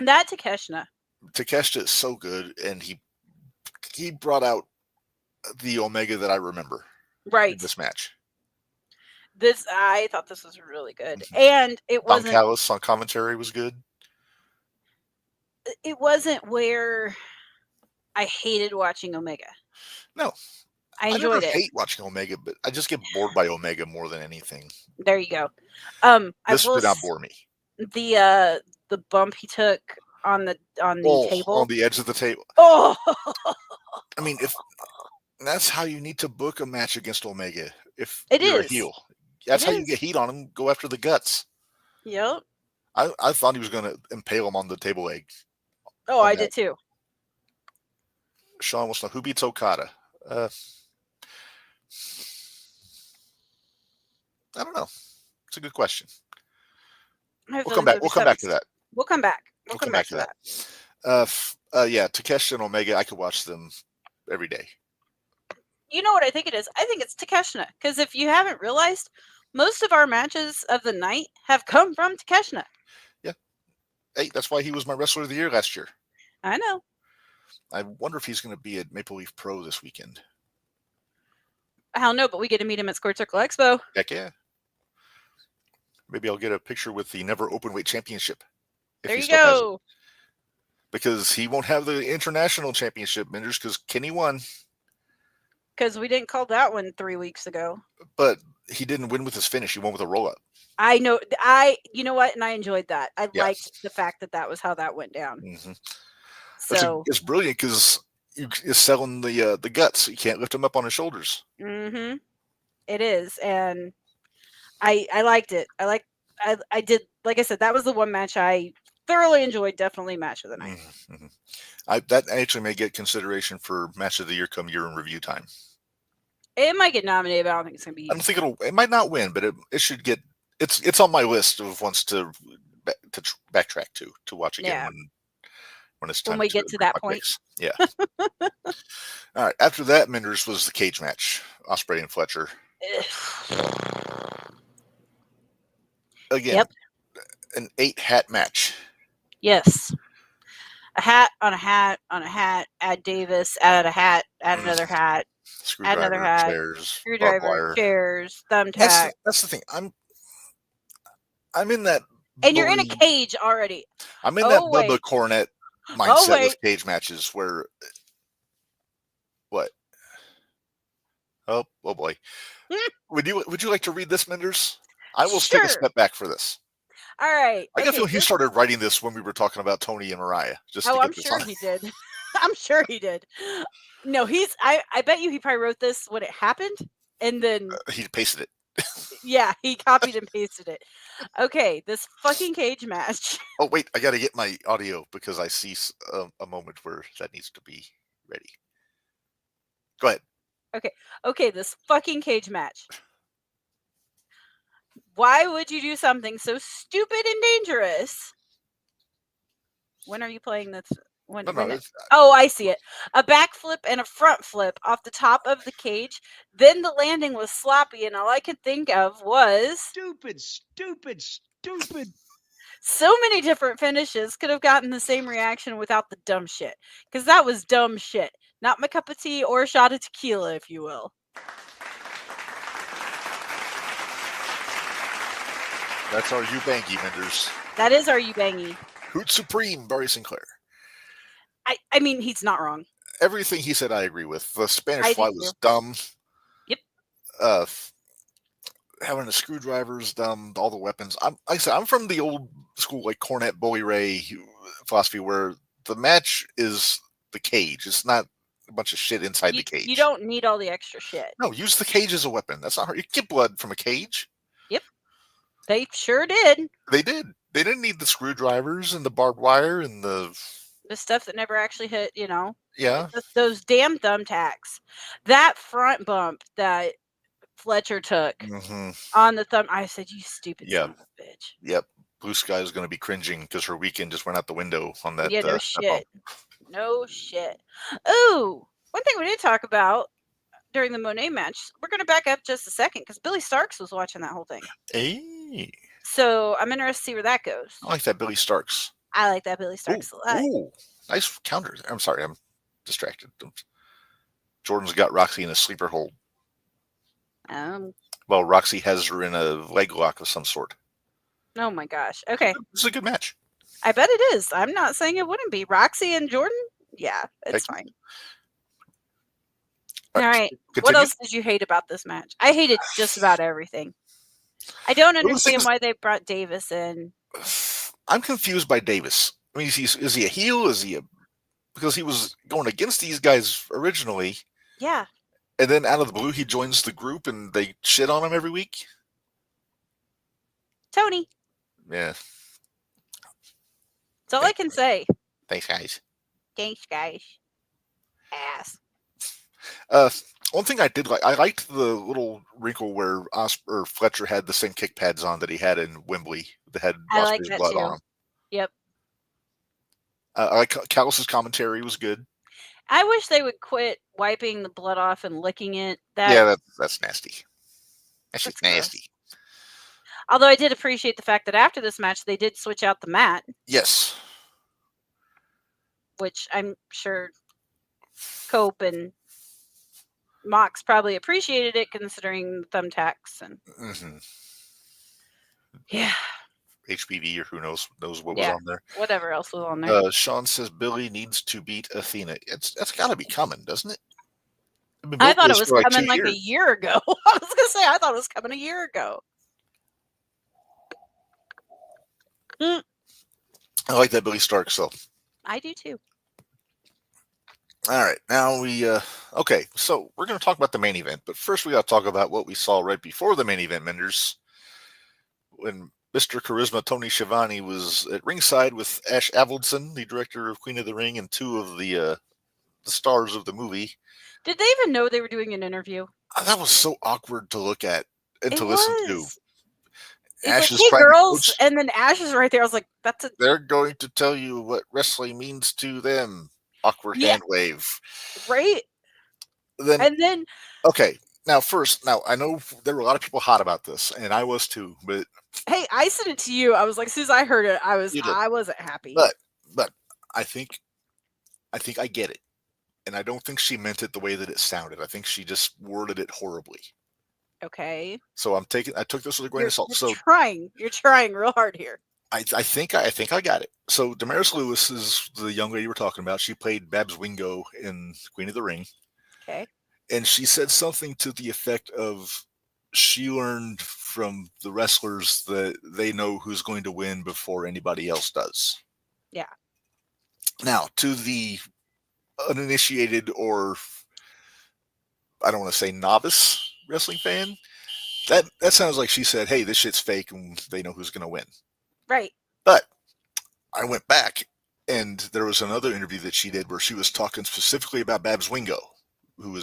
That Takeshita. Takeshita is so good, and he brought out the Omega that I remember. Right. In this match. I thought this was really good, and it wasn't. Don Callis on commentary was good. It wasn't where I hated watching Omega. No, I enjoyed it. I hate watching Omega, but I just get bored by Omega more than anything. There you go. This did not bore me. The bump he took on the table, on the edge of the table. Oh, I mean, that's how you need to book a match against Omega. If it you're is a heel, that's how you get heat on him. Go after the guts. Yep. I thought he was going to impale him on the table leg. Oh, I did too. Sean wants to know who beats Okada. I don't know. It's a good question. We'll come back. We'll come back to that. We'll come back. We'll come back to that. Yeah, Takeshita and Omega, I could watch them every day. You know what I think it is? I think it's Takeshita. Because if you haven't realized, most of our matches of the night have come from Takeshita. Yeah. Hey, that's why he was my Wrestler of the Year last year. I know. I wonder if he's going to be at Maple Leaf Pro this weekend. Hell no, but we get to meet him at Squared Circle Expo. Heck yeah. Maybe I'll get a picture with the Never Openweight Championship. There you go. Because he won't have the International Championship, Minderz, because Kenny won. Because we didn't call that one 3 weeks ago. But he didn't win with his finish. He won with a roll-up. I know. You know what? And I enjoyed that. I liked the fact that was how that went down. Mm-hmm. So it's brilliant because it's selling the guts. You can't lift him up on his shoulders. Mm-hmm. It is. And I liked it. I did, like I said, that was the one match I thoroughly enjoyed. Definitely match of the night. Mm-hmm. That actually may get consideration for match of the year come year in review time. It might get nominated, but I don't think it's going to be. I don't think it might not win, but it should get. It's on my list of ones to backtrack to watch again when it's time. When we get to that point. Yeah. All right. After that, Minderz was the cage match. Ospreay and Fletcher. Again, an 8-hat match. Yes. A hat on a hat on a hat. Add Davis. Add a hat. Add another hat. Add another hat. Chairs. Screwdriver. Chairs. Thumbtack. That's the thing. I'm in that. And you're in a cage already. I'm in that Bubba Cornette mindset with cage matches where. What? Oh boy. Would you like to read this, Minderz? I will take a step back for this. All right. I guess he started writing this when we were talking about Tony and Mariah. I'm sure he did. I'm sure he did. No, I bet you he probably wrote this when it happened, and then he pasted it. Yeah, he copied and pasted it. Okay, this fucking cage match. Oh wait, I got to get my audio because I see a moment where that needs to be ready. Go ahead. Okay, this fucking cage match. Why would you do something so stupid and dangerous? When are you playing this? Oh, I see it. A backflip and a front flip off the top of the cage. Then the landing was sloppy, and all I could think of was stupid. So many different finishes could have gotten the same reaction without the dumb shit. Because that was dumb shit. Not my cup of tea or a shot of tequila, if you will. That's our Ubangi Minderz. That is our Ubangi. Hoot Supreme, Barry Sinclair. I mean, he's not wrong. Everything he said, I agree with. The Spanish I Fly do was too. dumb. Yep. Having a screwdriver is dumb. All the weapons. Like I said, I'm from the old school, like Cornette, Bully Ray philosophy, where the match is the cage. It's not a bunch of shit inside the cage. You don't need all the extra shit. No, use the cage as a weapon. That's not hard. You get blood from a cage. Yep. They sure did. They did. They didn't need the screwdrivers and the barbed wire and the stuff that never actually hit, Yeah. Those damn thumbtacks. That front bump that Fletcher took on the thumb. I said, you stupid son of a bitch. Yep. Blue Sky is going to be cringing because her weekend just went out the window on that. Yeah, no shit. No shit. Ooh, one thing we didn't talk about during the Monet match, we're going to back up just a second because Billy Starks was watching that whole thing. Hey. So I'm interested to see where that goes. I like that Billy Starks. I like that Billy Starks a lot. Ooh, nice counter. I'm sorry, I'm distracted. Jordan's got Roxy in a sleeper hold. Well, Roxy has her in a leg lock of some sort. Oh my gosh. Okay. This is a good match. I bet it is. I'm not saying it wouldn't be. Roxy and Jordan? Yeah, it's fine. All right. What else did you hate about this match? I hated just about everything. I don't understand why they brought Davis in. I'm confused by Davis. I mean, is he a heel? Because he was going against these guys originally. Yeah. And then out of the blue, he joins the group and they shit on him every week. Tony. Yeah. That's all I can say. Thanks, guys. Thanks, guys. Ass. One thing I did like, I liked the little wrinkle where Fletcher had the same kick pads on that he had in Wembley. That had Osprey's blood on them. Yep. I like Callis' commentary was good. I wish they would quit wiping the blood off and licking it. That's nasty. That's just nasty. Although I did appreciate the fact that after this match, they did switch out the mat. Yes. Which I'm sure Cope and Mox probably appreciated it, considering thumbtacks and yeah, HPV or who knows what was on there. Whatever else was on there. Sean says Billy needs to beat Athena. That's got to be coming, doesn't it? I thought it was coming like a year ago. I was gonna say I thought it was coming a year ago. I like that Billy Starks though. I do too. All right, now okay, so we're going to talk about the main event, but first we got to talk about what we saw right before the main event, Minderz, when Mr. Charisma Tony Schiavone was at ringside with Ash Avildsen, the director of Queen of the Ring, and two of the stars of the movie. Did they even know they were doing an interview? That was so awkward to look at and to listen to. Ash is hey, girls, and then Ash is right there. I was like, They're going to tell you what wrestling means to them. Awkward hand wave. Right? Then okay. Now I know there were a lot of people hot about this, and I was too, but hey, I sent it to you. I was like, as soon as I heard it, I wasn't happy. But I think I get it. And I don't think she meant it the way that it sounded. I think she just worded it horribly. Okay. So I took this with a grain of salt. You're trying real hard here. I think I got it. So Damaris Lewis is the young lady we're talking about. She played Babs Wingo in Queen of the Ring. Okay. And she said something to the effect of she learned from the wrestlers that they know who's going to win before anybody else does. Yeah. Now, to the uninitiated or I don't want to say novice wrestling fan, that sounds like she said, hey, this shit's fake and they know who's going to win. Right. But I went back and there was another interview that she did where she was talking specifically about Babs Wingo, who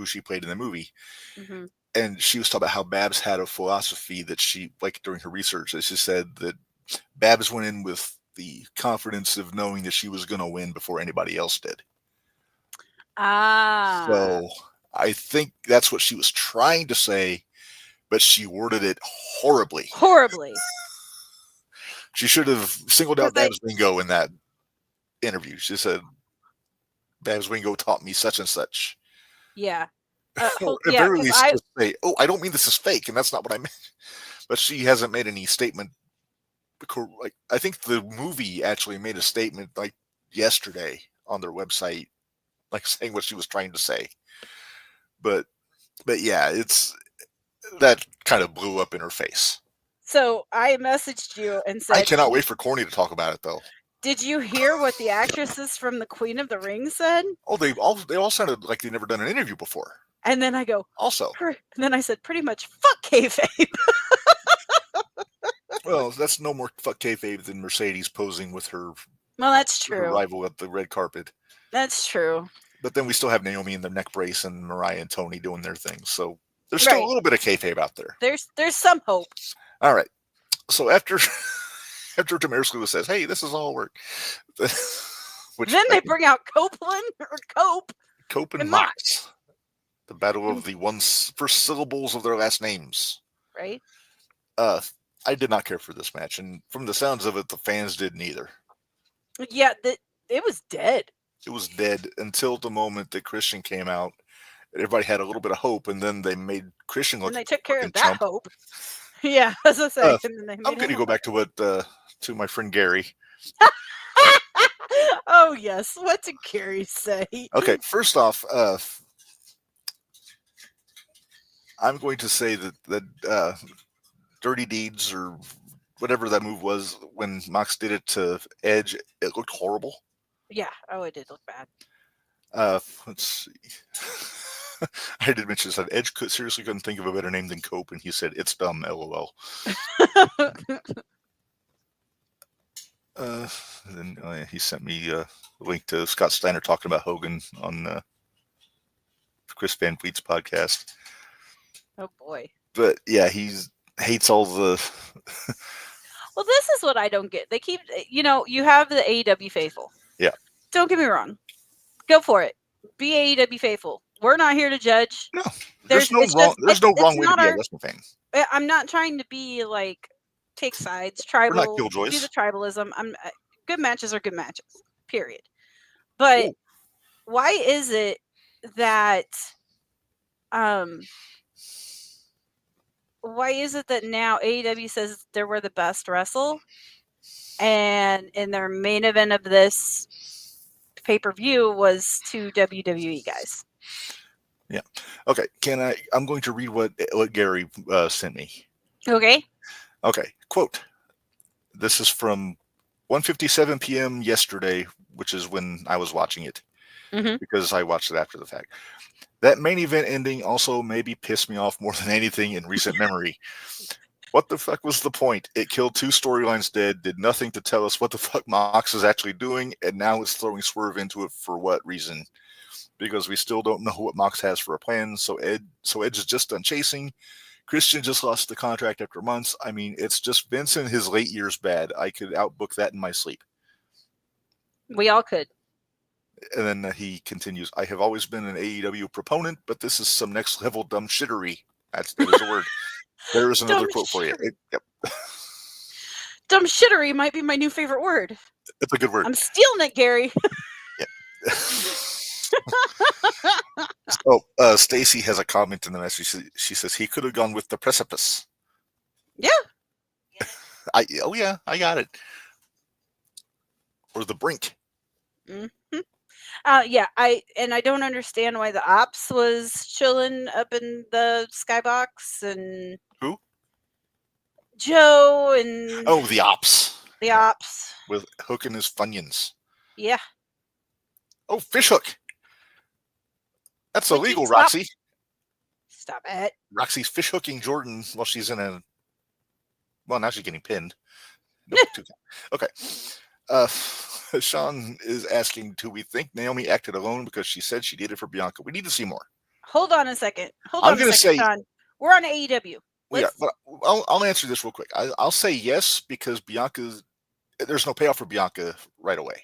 she played in the movie. Mm-hmm. And she was talking about how Babs had a philosophy that she, like during her research, that she said that Babs went in with the confidence of knowing that she was going to win before anybody else did. So I think that's what she was trying to say, but she worded it horribly. Horribly. She should have singled out Babs Wingo in that interview. She said, Babs Wingo taught me such and such. Yeah. At very least, just say, oh, I don't mean this is fake, and that's not what I meant. but she hasn't made any statement. Like, I think the movie actually made a statement like yesterday on their website, like saying what she was trying to say. But yeah, that kind of blew up in her face. So I messaged you and said, I cannot wait for Corny to talk about it, though. Did you hear what the actresses from the Queen of the Ring said? Oh, they all sounded like they'd never done an interview before. And then I go, Also, and then I said, pretty much, fuck kayfabe. well, that's no more fuck kayfabe than Mercedes posing with her. Well, that's Her true. rival at the red carpet. That's true. But then we still have Naomi in the neck brace and Mariah and Tony doing their things. So there's still a little bit of kayfabe out there. There's some hope. All right. So after Damaris Lewis says, "Hey, this is all work," then they bring out Copeland or Cope and Mox. The battle of the first syllables of their last names. Right. I did not care for this match, and from the sounds of it, the fans didn't either. Yeah, it was dead. It was dead until the moment that Christian came out. Everybody had a little bit of hope, and then they made Christian look. And they took care of that chump. hope. Yeah, as I say. I'm going to go back to what to my friend Gary. Oh yes, what did Gary say? Okay, first off, I'm going to say that Dirty Deeds or whatever that move was when Mox did it to Edge, it looked horrible. Yeah. Oh, it did look bad. Let's see. I did mention this. Edge seriously couldn't think of a better name than Cope, and he said, "It's dumb, LOL." Then he sent me a link to Scott Steiner talking about Hogan on Chris Van Vliet's podcast. Oh boy. But yeah, he hates all the. Well, this is what I don't get. They keep, you have the AEW faithful. Yeah. Don't get me wrong. Go for it. Be AEW faithful. We're not here to judge. No, there's no wrong way to be a wrestling fan. I'm not trying to be like take sides, tribal. We're not killjoys. Do the tribalism. Good matches are good matches. Period. But why is it that now AEW says they were the best wrestle, and in their main event of this pay-per-view was two WWE guys? Yeah. Okay. I'm going to read what Gary sent me. Okay. Okay. Quote. This is from 1:57 p.m. yesterday, which is when I was watching it, because I watched it after the fact. That main event ending also maybe pissed me off more than anything in recent memory. What the fuck was the point? It killed two storylines dead, did nothing to tell us what the fuck Mox is actually doing, and now it's throwing Swerve into it for what reason? Because we still don't know what Mox has for a plan, so Edge is just done chasing. Christian just lost the contract after months. I mean, it's just Vince in his late years bad. I could outbook that in my sleep. We all could. And then he continues, I have always been an AEW proponent, but this is some next level dumb shittery. That is a word. There is another quote for you. Yep. Dumb shittery might be my new favorite word. It's a good word. I'm stealing it, Gary. So Stacy has a comment in the message. She says he could have gone with the precipice. Yeah. I got it. Or the brink. Mm-hmm. Yeah, I don't understand why the Ops was chilling up in the skybox and who? Joe and the Ops. The Ops with Hook and his Funyuns. Yeah. Oh, fishhook. That's illegal, Roxy. Stop it. Roxy's fishhooking Jordan while she's in a. Well, now she's getting pinned. No, okay. Sean is asking, do we think Naomi acted alone because she said she did it for Bianca? We need to see more. Hold on a second. Sean. We're on AEW. I'll answer this real quick. I'll say yes because there's no payoff for Bianca right away.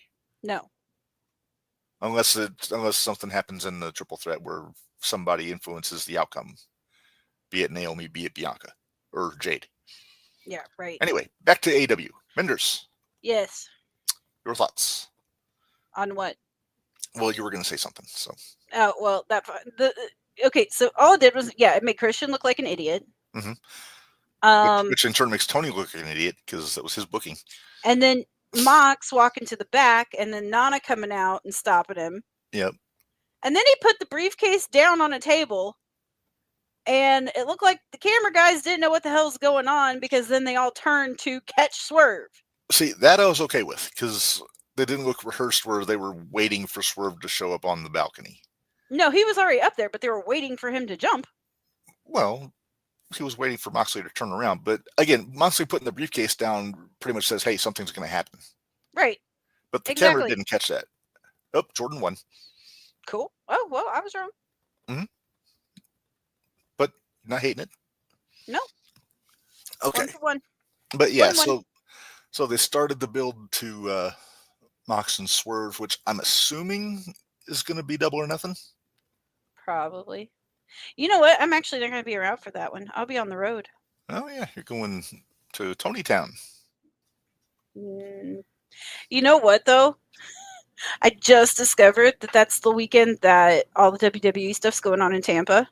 No. Unless something happens in the triple threat where somebody influences the outcome, be it Naomi, be it Bianca or Jade. Yeah, right. Anyway, back to AEW. Minderz. Yes. Your thoughts on what? Well, you were going to say something, so. Oh well, okay. So all it did was, it made Christian look like an idiot. Mm-hmm. Which in turn makes Tony look like an idiot because that was his booking. And then Mox walking to the back, and then Nana coming out and stopping him. Yep. And then he put the briefcase down on a table, and it looked like the camera guys didn't know what the hell's going on because then they all turned to catch Swerve. See, that I was okay with because they didn't look rehearsed where they were waiting for Swerve to show up on the balcony. No, he was already up there, but they were waiting for him to jump. Well, he was waiting for Moxley to turn around. But again, Moxley putting the briefcase down pretty much says, hey, something's going to happen. Right. But the camera didn't catch that. Oh, Jordan won. Cool. Oh, well, I was wrong. Mm-hmm. But not hating it. No. Okay. 1-for-1. But yeah, 1-1. so they started the build to Mox and Swerve, which I'm assuming is going to be Double or Nothing. Probably. You know what? I'm actually not going to be around for that one. I'll be on the road. Oh, yeah. You're going to Tony Town. You know what, though? I just discovered that that's the weekend that all the WWE stuff's going on in Tampa.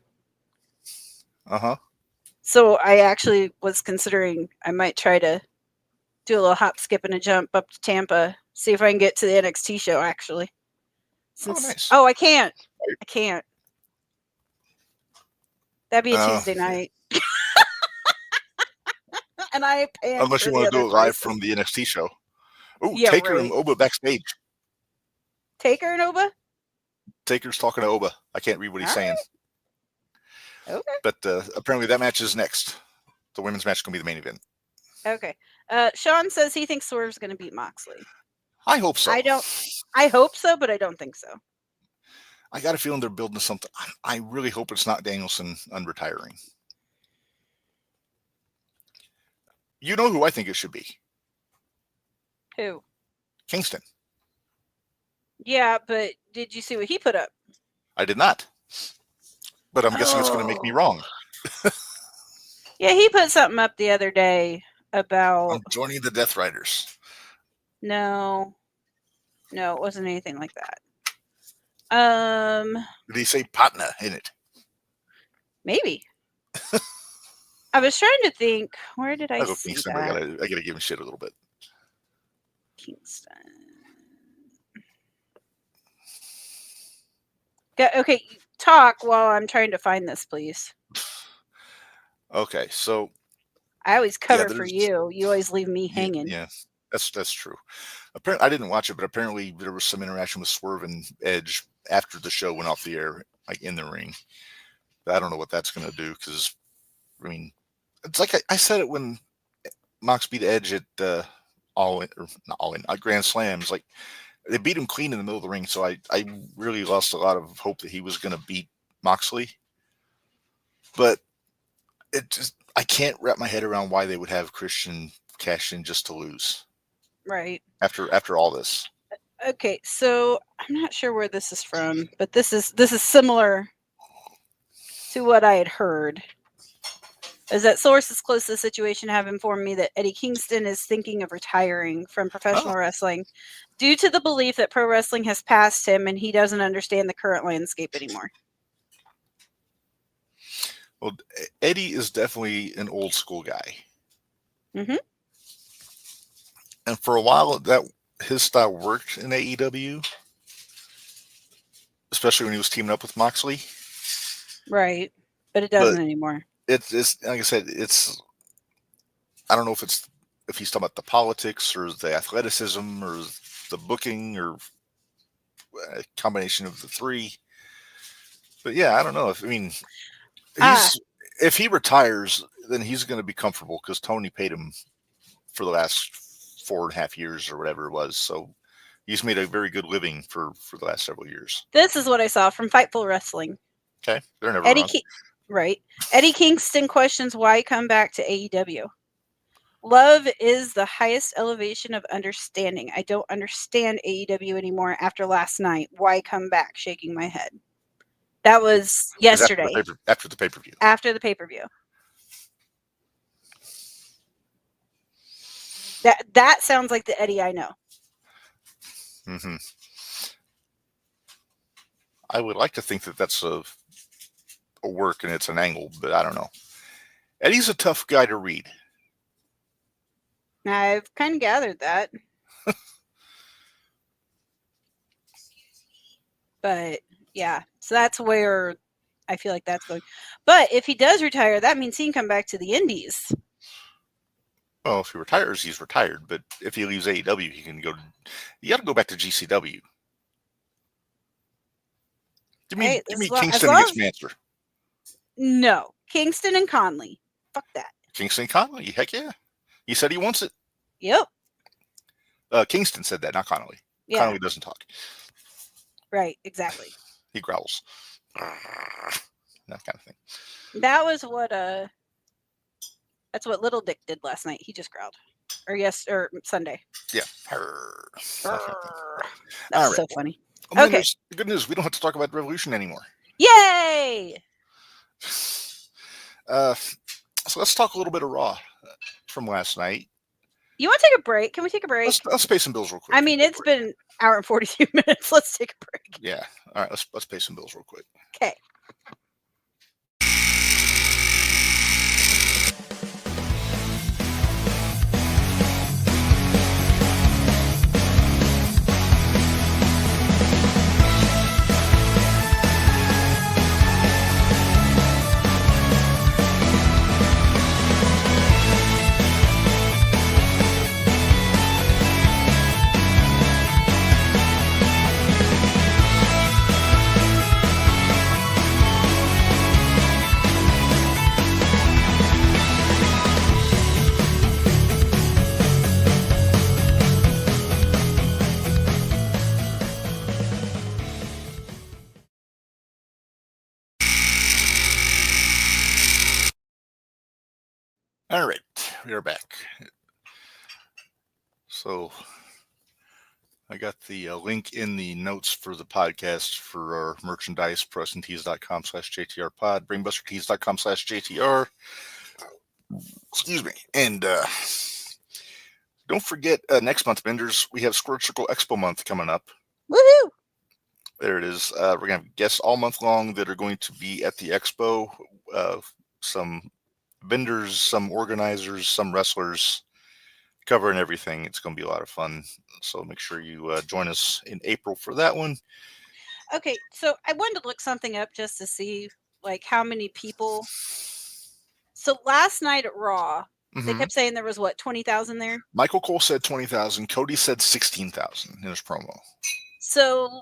Uh-huh. So I actually was considering I might try to do a little hop, skip, and a jump up to Tampa. See if I can get to the NXT show, actually. Nice. Oh, I can't. That'd be a Tuesday night. And I pay. Unless you want to do it live from the NXT show. Oh, yeah, Taker and Oba backstage. Taker and Oba? Taker's talking to Oba. I can't read what he's saying. Okay. But apparently that match is next. The women's match is going to be the main event. Okay. Sean says he thinks Swerve's going to beat Moxley. I hope so. I hope so, but I don't think so. I got a feeling they're building something. I really hope it's not Danielson unretiring. You know who I think it should be? Who? Kingston. Yeah, but did you see what he put up? I did not. But I'm guessing it's going to make me wrong. Yeah, he put something up the other day about... I'm joining the Death Riders. No, it wasn't anything like that. Did he say Patna in it? Maybe. I was trying to think, where did I see Kingston. that? I gotta give him shit a little bit. Kingston. Okay, talk while I'm trying to find this, please. Okay, so I always cover for you. You always leave me hanging. Yeah, that's true. Apparently, I didn't watch it, but apparently there was some interaction with Swerve and Edge after the show went off the air, like in the ring. But I don't know what that's going to do because, I mean, it's like I said it when Mox beat Edge at Grand Slams. Like they beat him clean in the middle of the ring, so I really lost a lot of hope that he was going to beat Moxley. But I can't wrap my head around why they would have Christian cash in just to lose. Right. After all this. Okay, so I'm not sure where this is from, but this is similar to what I had heard. Is that sources close to the situation have informed me that Eddie Kingston is thinking of retiring from professional wrestling due to the belief that pro wrestling has passed him and he doesn't understand the current landscape anymore. Well, Eddie is definitely an old school guy. Mm-hmm. And for a while, that his style worked in AEW, especially when he was teaming up with Moxley. Right, but it doesn't anymore. It's like I said, I don't know if he's talking about the politics or the athleticism or the booking or a combination of the three. But yeah, I don't know. If he retires, then he's going to be comfortable because Tony paid him for the last 4.5 years or whatever it was. So he's made a very good living for the last several years. This is what I saw from Fightful Wrestling. Okay, they're never wrong. Right. Eddie Kingston questions why come back to AEW. Love is the highest elevation of understanding. I don't understand AEW anymore after last night. Why come back? Shaking my head. That was yesterday. After the pay-per-view. After the pay-per-view. That sounds like the Eddie I know. Mm-hmm. I would like to think that that's a work and it's an angle, but I don't know. Eddie's a tough guy to read. I've kind of gathered that. But yeah, so that's where I feel like that's going. But if he does retire, that means he can come back to the Indies. Well, if he retires, he's retired. But if he leaves AEW, he can go. You got to go back to GCW. Give me Kingston against Manster. No, Kingston and Conley. Fuck that. Kingston and Conley. Heck yeah. He said he wants it. Yep. Kingston said that, not Connolly. Yeah. Connolly doesn't talk. Right, exactly. He growls. That kind of thing. That was what that's what Little Dick did last night. He just growled. Or Sunday. Yeah. That's so funny. Well, okay. Good news. We don't have to talk about Revolution anymore. Yay! So let's talk a little bit of Raw from last night. You want to take a break? Can we take a break? Let's pay some bills real quick. I mean, it's been an hour and 42 minutes. Let's take a break. Yeah. All right. Let's pay some bills real quick. Okay. All right, we are back. So I got the link in the notes for the podcast for our merchandise, ProSandTees.com/JTRPod, BrainbusterTees.com/JTR. Excuse me. And don't forget, next month, Minderz, we have Squared Circle Expo month coming up. Woohoo! There it is. We're going to have guests all month long that are going to be at the expo. Some vendors, some organizers, some wrestlers, covering everything. It's going to be a lot of fun. So make sure you join us in April for that one. Okay, so I wanted to look something up just to see like how many people. So last night at Raw, they kept saying there was what, 20,000 there? Michael Cole said 20,000. Cody said 16,000 in his promo. So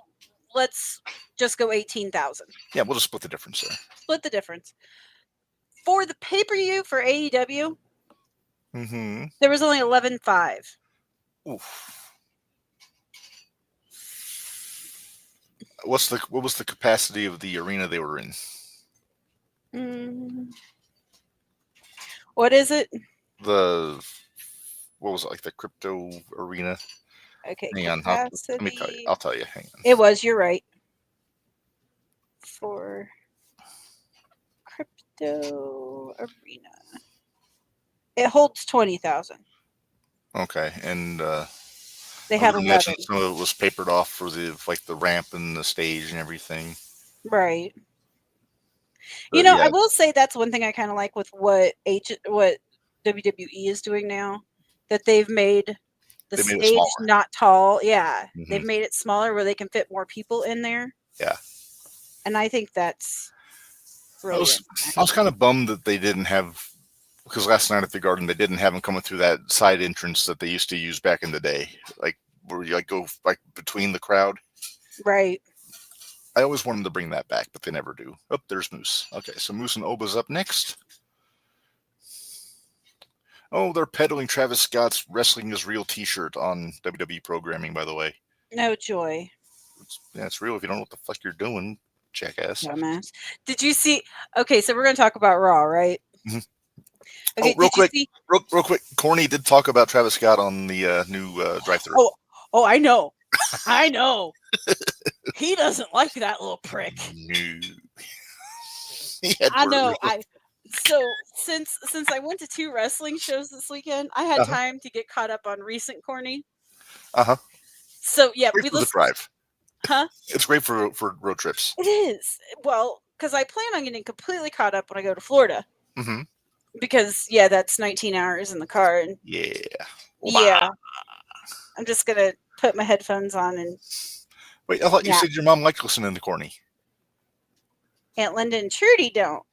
let's just go 18,000. Yeah, we'll just split the difference there. Split the difference. For the pay-per-view for AEW, there was only 11,500. Oof. What was the capacity of the arena they were in? What is it? What was it, like the crypto arena? Okay. Hang on. Let me tell you. I'll tell you. Hang on. It was. You're right. For crypto arena, it holds 20,000. Okay, and they had 11. Some of it was papered off for the ramp and the stage and everything. Right. But, I will say that's one thing I kind of like with what WWE is doing now, that they've made the stage not tall. Yeah, they've made it smaller where they can fit more people in there. Yeah, and I think that's brilliant. I was kind of bummed that they didn't have, because last night at the Garden they didn't have them coming through that side entrance that they used to use back in the day, like where you go between the crowd. Right. I always wanted to bring that back, but they never do. Oh, there's Moose. Okay, so Moose and Oba's up next. Oh, they're peddling Travis Scott's Wrestling is Real t-shirt on WWE programming, by the way. No joy. It's real if you don't know what the fuck you're doing, jackass. Dumbass. Did you see? Okay, so we're going to talk about Raw, right? Okay, real quick. Corny did talk about Travis Scott on the new drive-thru. Oh, I know. I know. He doesn't like that little prick. No. I know. So since I went to 2 wrestling shows this weekend, I had time to get caught up on recent Corny. So yeah, we listened. Drive. Huh? It's great for road trips. It is. Well, because I plan on getting completely caught up when I go to Florida. Because that's 19 hours in the car, and Yeah. yeah, I'm just gonna put my headphones on and. Wait, I thought you nap. said your mom liked listening to Corny. Aunt Linda and Trudy don't.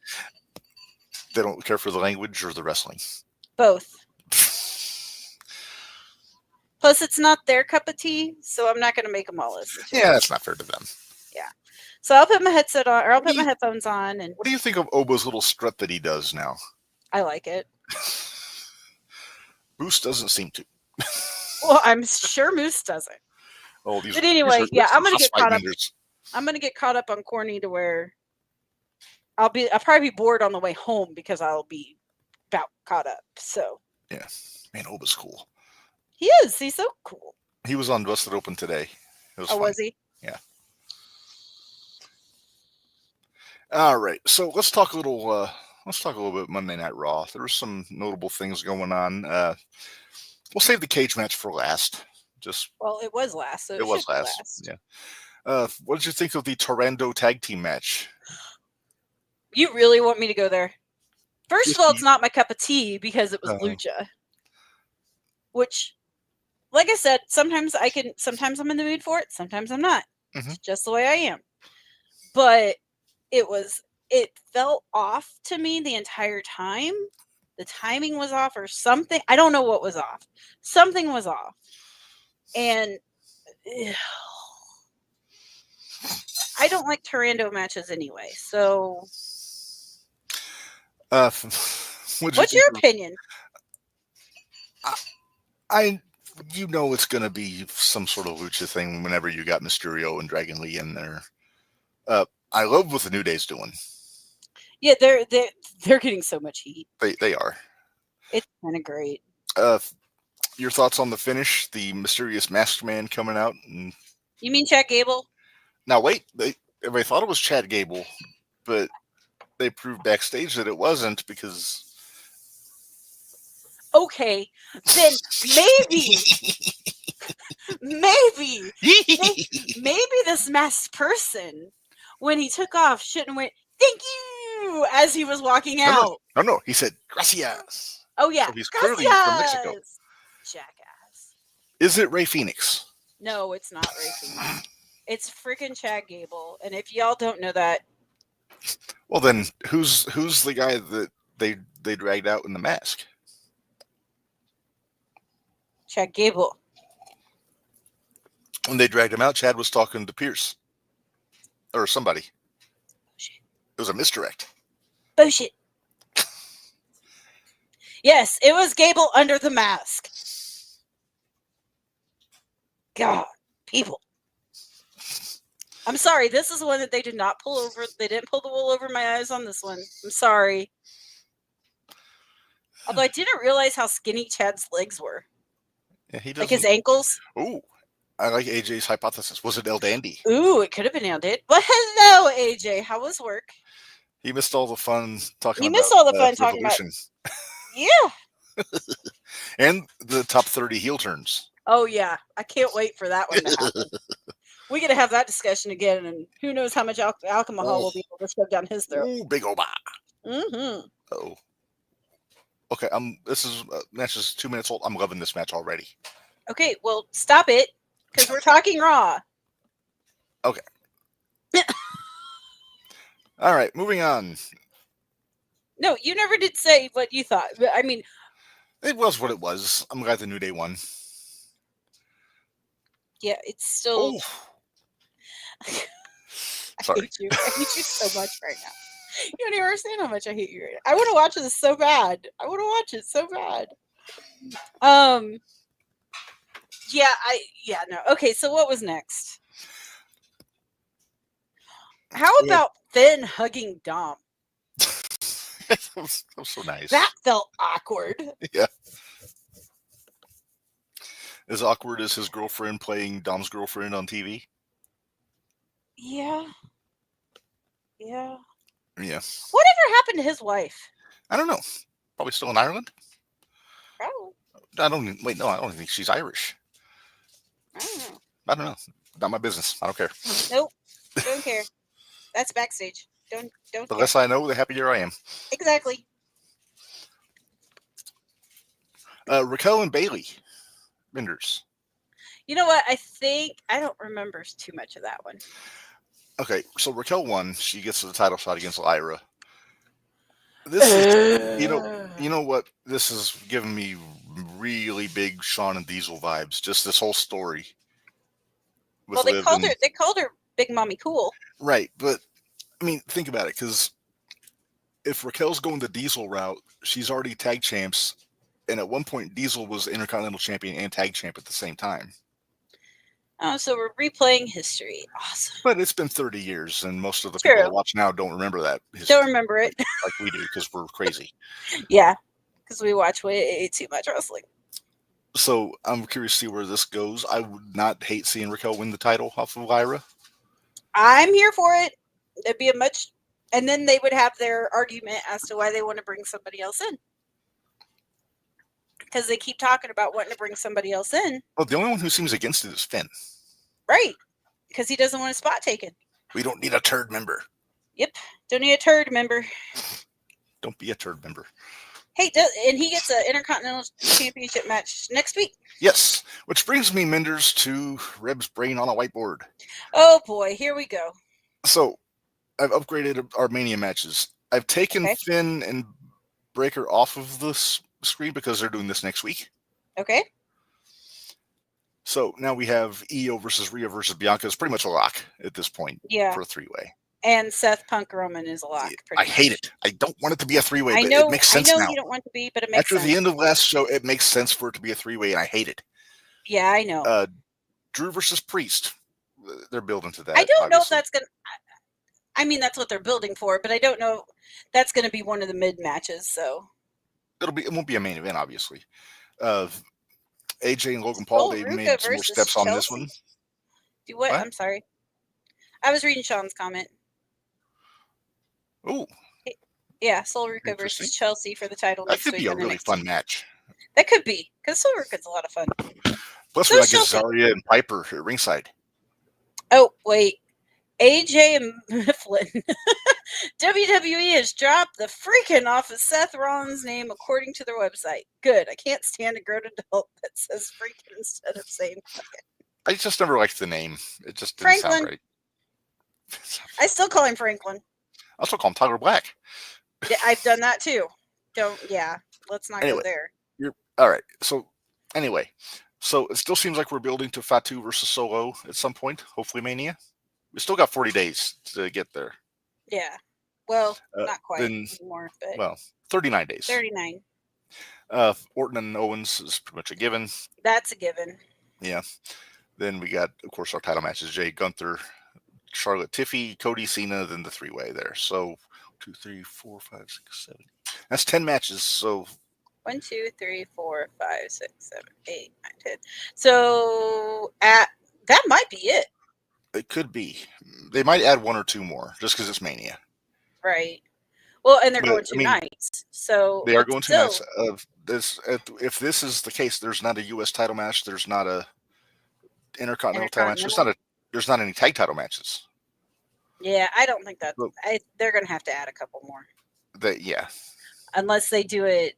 They don't care for the language or the wrestling. Both. Plus, it's not their cup of tea, so I'm not going to make them all listen to it. Yeah, that's not fair to them. Yeah. So I'll put my headset on, or I'll put my headphones on. And what do you think of Obo's little strut that he does now? I like it. Moose doesn't seem to. Well, I'm sure Moose doesn't. Oh, but anyway, I'm going to get caught up. I'm going to get caught up on Corny to where I'll probably be bored on the way home because I'll be about caught up. So. Yeah. Man, Obo's cool. He is. He's so cool. He was on Busted Open today. It was fun. Was he? Yeah. All right. So let's talk a little bit Monday Night Raw. There were some notable things going on. We'll save the cage match for last. Well, it was last. So it was last. Yeah. What did you think of the Torando tag team match? You really want me to go there? First of all, it's not my cup of tea because it was lucha. Which, like I said, sometimes I'm in the mood for it, sometimes I'm not. Mm-hmm. It's just the way I am. But it felt off to me the entire time. The timing was off or something. I don't know what was off. Something was off. And I don't like Torando matches anyway. So what's your opinion? It's going to be some sort of lucha thing whenever you got Mysterio and Dragon Lee in there. I love what the New Day's doing. Yeah, they're getting so much heat. They are. It's kind of great. Your thoughts on the finish? The mysterious masked man coming out? And... You mean Chad Gable? Now wait, everybody thought it was Chad Gable, but they proved backstage that it wasn't because. Okay, then maybe this masked person, when he took off, shouldn't went, "Thank you," as he was walking out. No, he said, "Gracias." Oh, yeah. So he's clearly from Mexico. Jackass. Is it Rey Fenix? No, it's not Rey Fenix. It's freaking Chad Gable. And if y'all don't know that. Well, then, who's the guy that they dragged out in the mask? Chad Gable. When they dragged him out, Chad was talking to Pierce. Or somebody. Bullshit. It was a misdirect. Bullshit. Yes, it was Gable under the mask. God, people. I'm sorry. This is one that they did not pull over. They didn't pull the wool over my eyes on this one. I'm sorry. Although I didn't realize how skinny Chad's legs were. Yeah, he does. Like his ankles. Ooh, I like AJ's hypothesis. Was it El Dandy? Ooh, it could have been El Dandy. Well, hello, AJ. How was work? He missed all the fun talking. He missed all the fun talking about. Yeah. And the top 30 heel turns. Oh yeah, I can't wait for that one to happen. We're gonna have that discussion again, and who knows how much alcohol will be able to shove down his throat. Ooh, big oba. Mm-hmm. Oh. Okay, this is match is 2 minutes old. I'm loving this match already. Okay, well, stop it, because we're talking Raw. Okay. All right, moving on. No, you never did say what you thought. I mean, it was what it was. I'm glad the New Day won. Yeah, it's still. Sorry. I hate you so much right now. You don't even understand how much I hate you right now. I want to watch this so bad. I want to watch it so bad. No. Okay, so what was next? How about Finn hugging Dom? that was so nice. That felt awkward. Yeah. As awkward as his girlfriend playing Dom's girlfriend on TV. Yeah. Yeah. Whatever happened to his wife? I don't know. Probably still in Ireland? Probably. I don't think she's Irish. I don't know. Not my business. I don't care. Nope. Don't care. That's backstage. Don't The less I know, the happier I am. Exactly. Raquel and Bailey. Minderz. You know what? I don't remember too much of that one. Okay, so Raquel won. She gets the title shot against Lyra. This is, you know what? This is giving me really big Shawn and Diesel vibes. Just this whole story. Well, they called her Big Mommy Cool. Right, but I mean, think about it, because if Raquel's going the Diesel route, she's already tag champs, and at one point Diesel was Intercontinental Champion and tag champ at the same time. Oh, so we're replaying history. Awesome. But it's been 30 years, and most of the people that watch now don't remember that history. Don't remember it. Like we do, because we're crazy. Yeah, because we watch way too much wrestling. So I'm curious to see where this goes. I would not hate seeing Raquel win the title off of Lyra. I'm here for it. It'd be and then they would have their argument as to why they want to bring somebody else in. Because they keep talking about wanting to bring somebody else in. Well, the only one who seems against it is Finn. Right. Because he doesn't want a spot taken. We don't need a turd member. Yep. Don't need a turd member. Don't be a turd member. Hey, and he gets an Intercontinental Championship match next week. Yes. Which brings me, Minderz, to Reb's brain on a whiteboard. Oh, boy. Here we go. So, I've upgraded our Mania matches. I've taken Finn and Breaker off of this screen because they're doing this next week. Okay. So now we have Io versus Rhea versus Bianca. It's pretty much a lock at this point for a three-way. And Seth Punk Roman is a lock. I hate it. I don't want it to be a three-way, but it makes sense now. I know you don't want it to be, but it makes sense. After the end of last show, it makes sense for it to be a three-way, and I hate it. Yeah, I know. Drew versus Priest. They're building to that. I don't know if that's going to... I mean, that's what they're building for, but I don't know that's going to be one of the mid matches, so... It won't be a main event, obviously. AJ and Logan Paul, they made some more steps on this one. Do what? I'm sorry. I was reading Sean's comment. Oh. Yeah, Sol Ruca versus Chelsea for the title next week. That could be a really fun match. That could be, because Sol Ruca's a lot of fun. Plus, we might get Zarya and Piper at ringside. Oh, wait. AJ and Mifflin. WWE has dropped the freaking off of Seth Rollins' name according to their website. Good. I can't stand a grown adult that says freaking instead of saying fucking. I just never liked the name. It just didn't sound right. I still call him Franklin. I also call him Tyler Black. Yeah, I've done that too. Let's not go there. All right. So, anyway. So, it still seems like we're building to Fatu versus Solo at some point. Hopefully Mania. We still got 40 days to get there. Yeah. Well, not quite anymore. But well, 39 days. 39. Orton and Owens is pretty much a given. That's a given. Yeah. Then we got, of course, our title matches. Jay Gunther, Charlotte Tiffy, Cody Cena, then the three-way there. So 2, 3, 4, 5, 6, 7. That's 10 matches. So 1, 2, 3, 4, 5, 6, 7, 8, 9, 10. So that might be it. It could be. They might add 1 or 2 more just because it's Mania. Right. Well, and they're going 2 nights. So they are going 2 nights. If this is the case, there's not a U.S. title match. There's not a Intercontinental title match. There's not any tag title matches. Yeah, I don't think that. They're going to have to add a couple more. Unless they do it.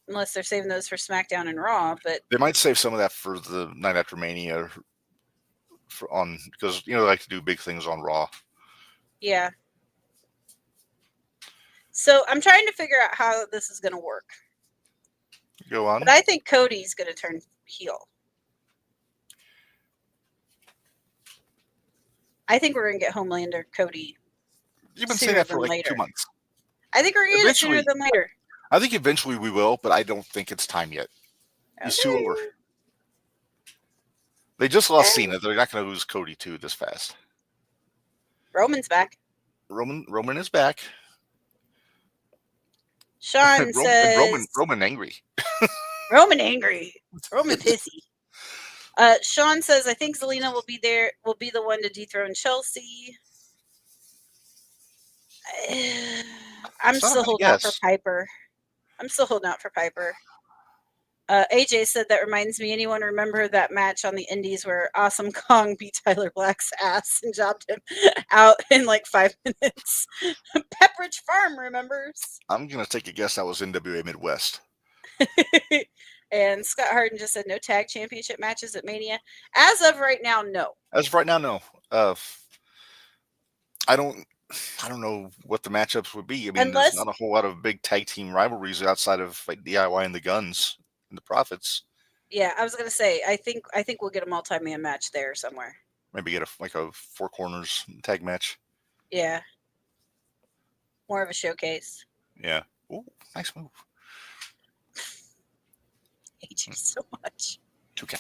Unless they're saving those for SmackDown and Raw, but they might save some of that for the night after Mania. Because they like to do big things on Raw. Yeah. So I'm trying to figure out how this is going to work. Go on. But I think Cody's going to turn heel. I think we're going to get Homelander Cody. You've been saying that for like 2 months. I think we're going to get it sooner than later. I think eventually we will, but I don't think it's time yet. He's too over. They just lost Cena. They're not going to lose Cody too this fast. Roman's back. Roman is back. Sean says Roman angry. Roman angry. Roman pissy. Sean says I think Zelina will be the one to dethrone Chelsea. I'm still holding out for Piper. AJ said that reminds me. Anyone remember that match on the Indies where Awesome Kong beat Tyler Black's ass and jobbed him out in like 5 minutes? Pepperidge Farm remembers. I'm gonna take a guess that was NWA Midwest. And Scott Harden just said no tag championship matches at Mania. As of right now, no. As of right now, no. I don't know what the matchups would be. I mean, there's not a whole lot of big tag team rivalries outside of like DIY and the Guns and the Profits. Yeah, I was gonna say I think we'll get a multi-man match there somewhere. Maybe get a four corners tag match. Yeah. More of a showcase. Yeah. Ooh, nice move. AJ so much. Okay.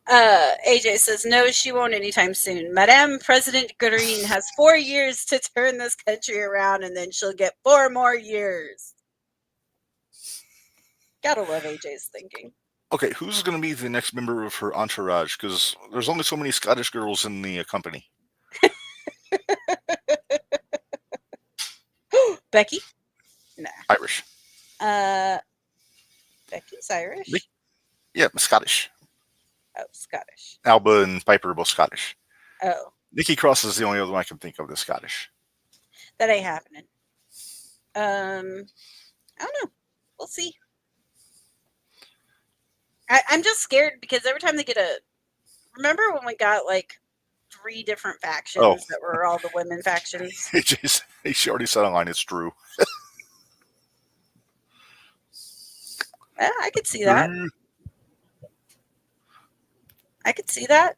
AJ says no, she won't anytime soon. Madame President Green has 4 years to turn this country around, and then she'll get 4 more years. Gotta love AJ's thinking. Okay, who's going to be the next member of her entourage? Because there's only so many Scottish girls in the company. Becky? Nah. Irish. Becky's Irish? Yeah, Scottish. Oh, Scottish. Alba and Piper are both Scottish. Oh. Nikki Cross is the only other one I can think of that's Scottish. That ain't happening. I don't know. We'll see. I'm just scared because every time they get remember when we got like 3 different factions that were all the women factions? She already said online it's Drew. Yeah, I could see that. I could see that.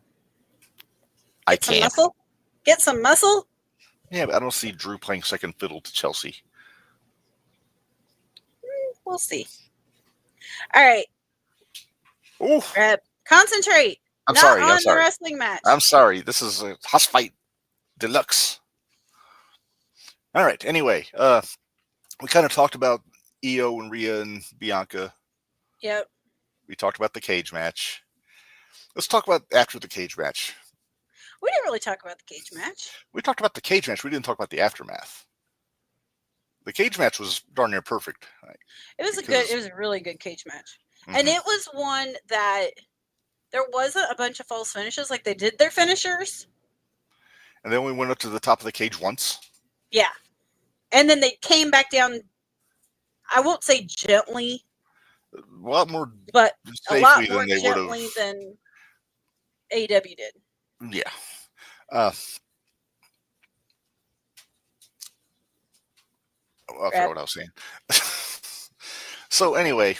I can't. Muscle? Get some muscle? Yeah, but I don't see Drew playing second fiddle to Chelsea. We'll see. All right. Ooh. Concentrate. I'm sorry. The wrestling match. I'm sorry. This is a House Fight Deluxe. All right. Anyway, we kind of talked about Io and Rhea and Bianca. Yep. We talked about the cage match. Let's talk about after the cage match. We didn't really talk about the cage match. We talked about the cage match. We didn't talk about the aftermath. The cage match was darn near perfect. It was a really good cage match. Mm-hmm. And it was one that there wasn't a bunch of false finishes. Like they did their finishers. And they only went up to the top of the cage once. Yeah. And then they came back down, I won't say gently. A lot more but safely a lot more than they gently would have. Than AEW did. Yeah. I forgot what I was saying. So anyway,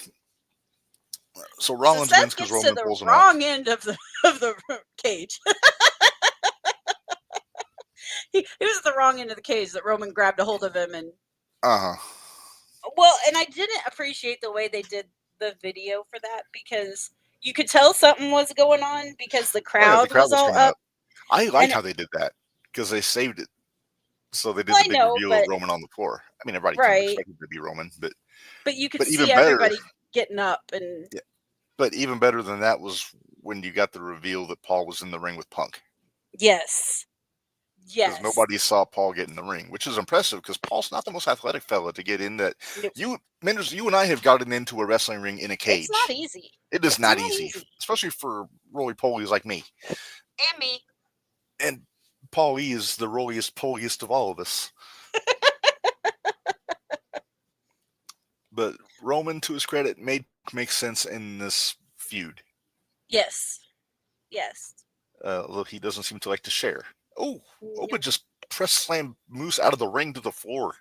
Rollins wins because Roman pulls him out. Wrong end of the cage. he was at the wrong end of the cage that Roman grabbed a hold of him and. Well, and I didn't appreciate the way they did the video for that because you could tell something was going on because the crowd was all up. I like how they did that because they saved it. So they did the big reveal of Roman on the floor. I mean, everybody kind of expected to be Roman, but you could see everybody getting up and. Yeah. But even better than that was when you got the reveal that Paul was in the ring with Punk. Yes. Yes. Because nobody saw Paul get in the ring, which is impressive because Paul's not the most athletic fella to get in that. Nope. Minderz, you and I have gotten into a wrestling ring in a cage. It's not easy. It is not easy. Especially for roly-polies like me. And me. And Paul E is the rolliest, poliest of all of us. But Roman, to his credit, makes sense in this feud. Yes. Yes. Although he doesn't seem to like to share. Oh, Oba just press slam Moose out of the ring to the floor.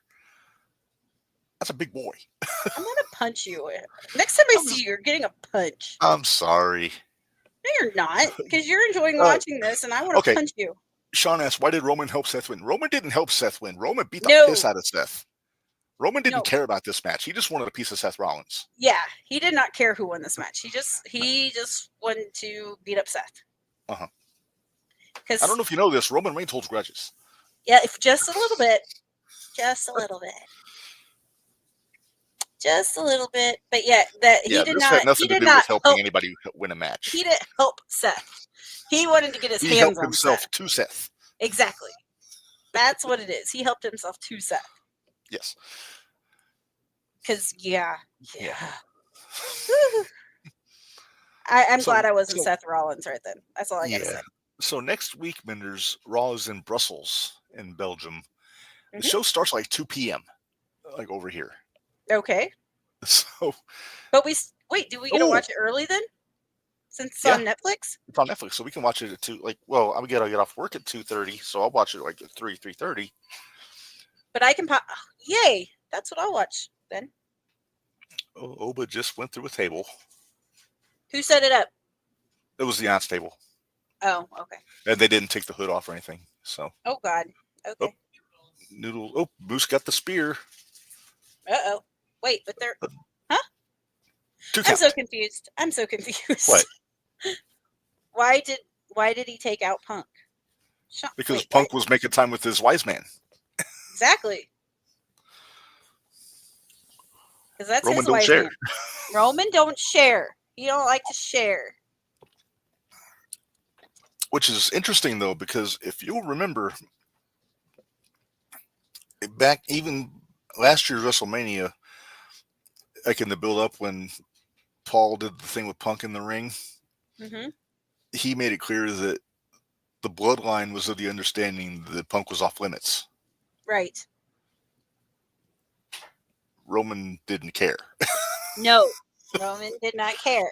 That's a big boy. I'm going to punch you. Next time I see you, you're getting a punch. I'm sorry. No, you're not. Because you're enjoying watching this, and I want to punch you. Sean asked, why did Roman help Seth win? Roman didn't help Seth win. Roman beat the piss out of Seth. Roman didn't care about this match. He just wanted a piece of Seth Rollins. Yeah, he did not care who won this match. He just wanted to beat up Seth. Uh-huh. I don't know if you know this. Roman Reigns holds grudges. Yeah, just a little bit. Just a little bit. Just a little bit. But yeah, he did not. Had nothing to do with helping anybody win a match. He didn't help Seth. He wanted to get his hands on himself Seth. To Seth. Exactly. That's what it is. He helped himself to Seth. Yes. Because I'm glad I wasn't Seth Rollins right then. That's all I gotta say. So next week, Minderz, Raw is in Brussels in Belgium. The show starts like 2 p.m. like over here. Okay. So, But wait, do we get to Oh. watch it early then? Since it's Yeah. on Netflix? it's on Netflix, so we can watch it at 2. Well, I'm gonna get off work at 2:30, so I'll watch it like at 3:30. But I can yay! That's what I'll watch then. Oh, Oba just went through a table. Who set it up? It was the aunt's table, Oh, okay. and they didn't take the hood off or anything. So, Oh God. Okay. Noodle. Oh, Moose got the spear. Uh-oh. Wait, but they're 2 I'm count. so confused. What? Why did he take out Punk? Because wait, Punk what? was making time with his wise man. Exactly. Because that's Roman his don't wise share. man. Roman don't share. He don't like to share. Which is interesting though, because if you'll remember, back even last year's WrestleMania, like in the build-up when Paul did the thing with Punk in the ring, Mm-hmm. he made it clear that the bloodline was of the understanding that Punk was off limits. Right. Roman didn't care. No, Roman did not care.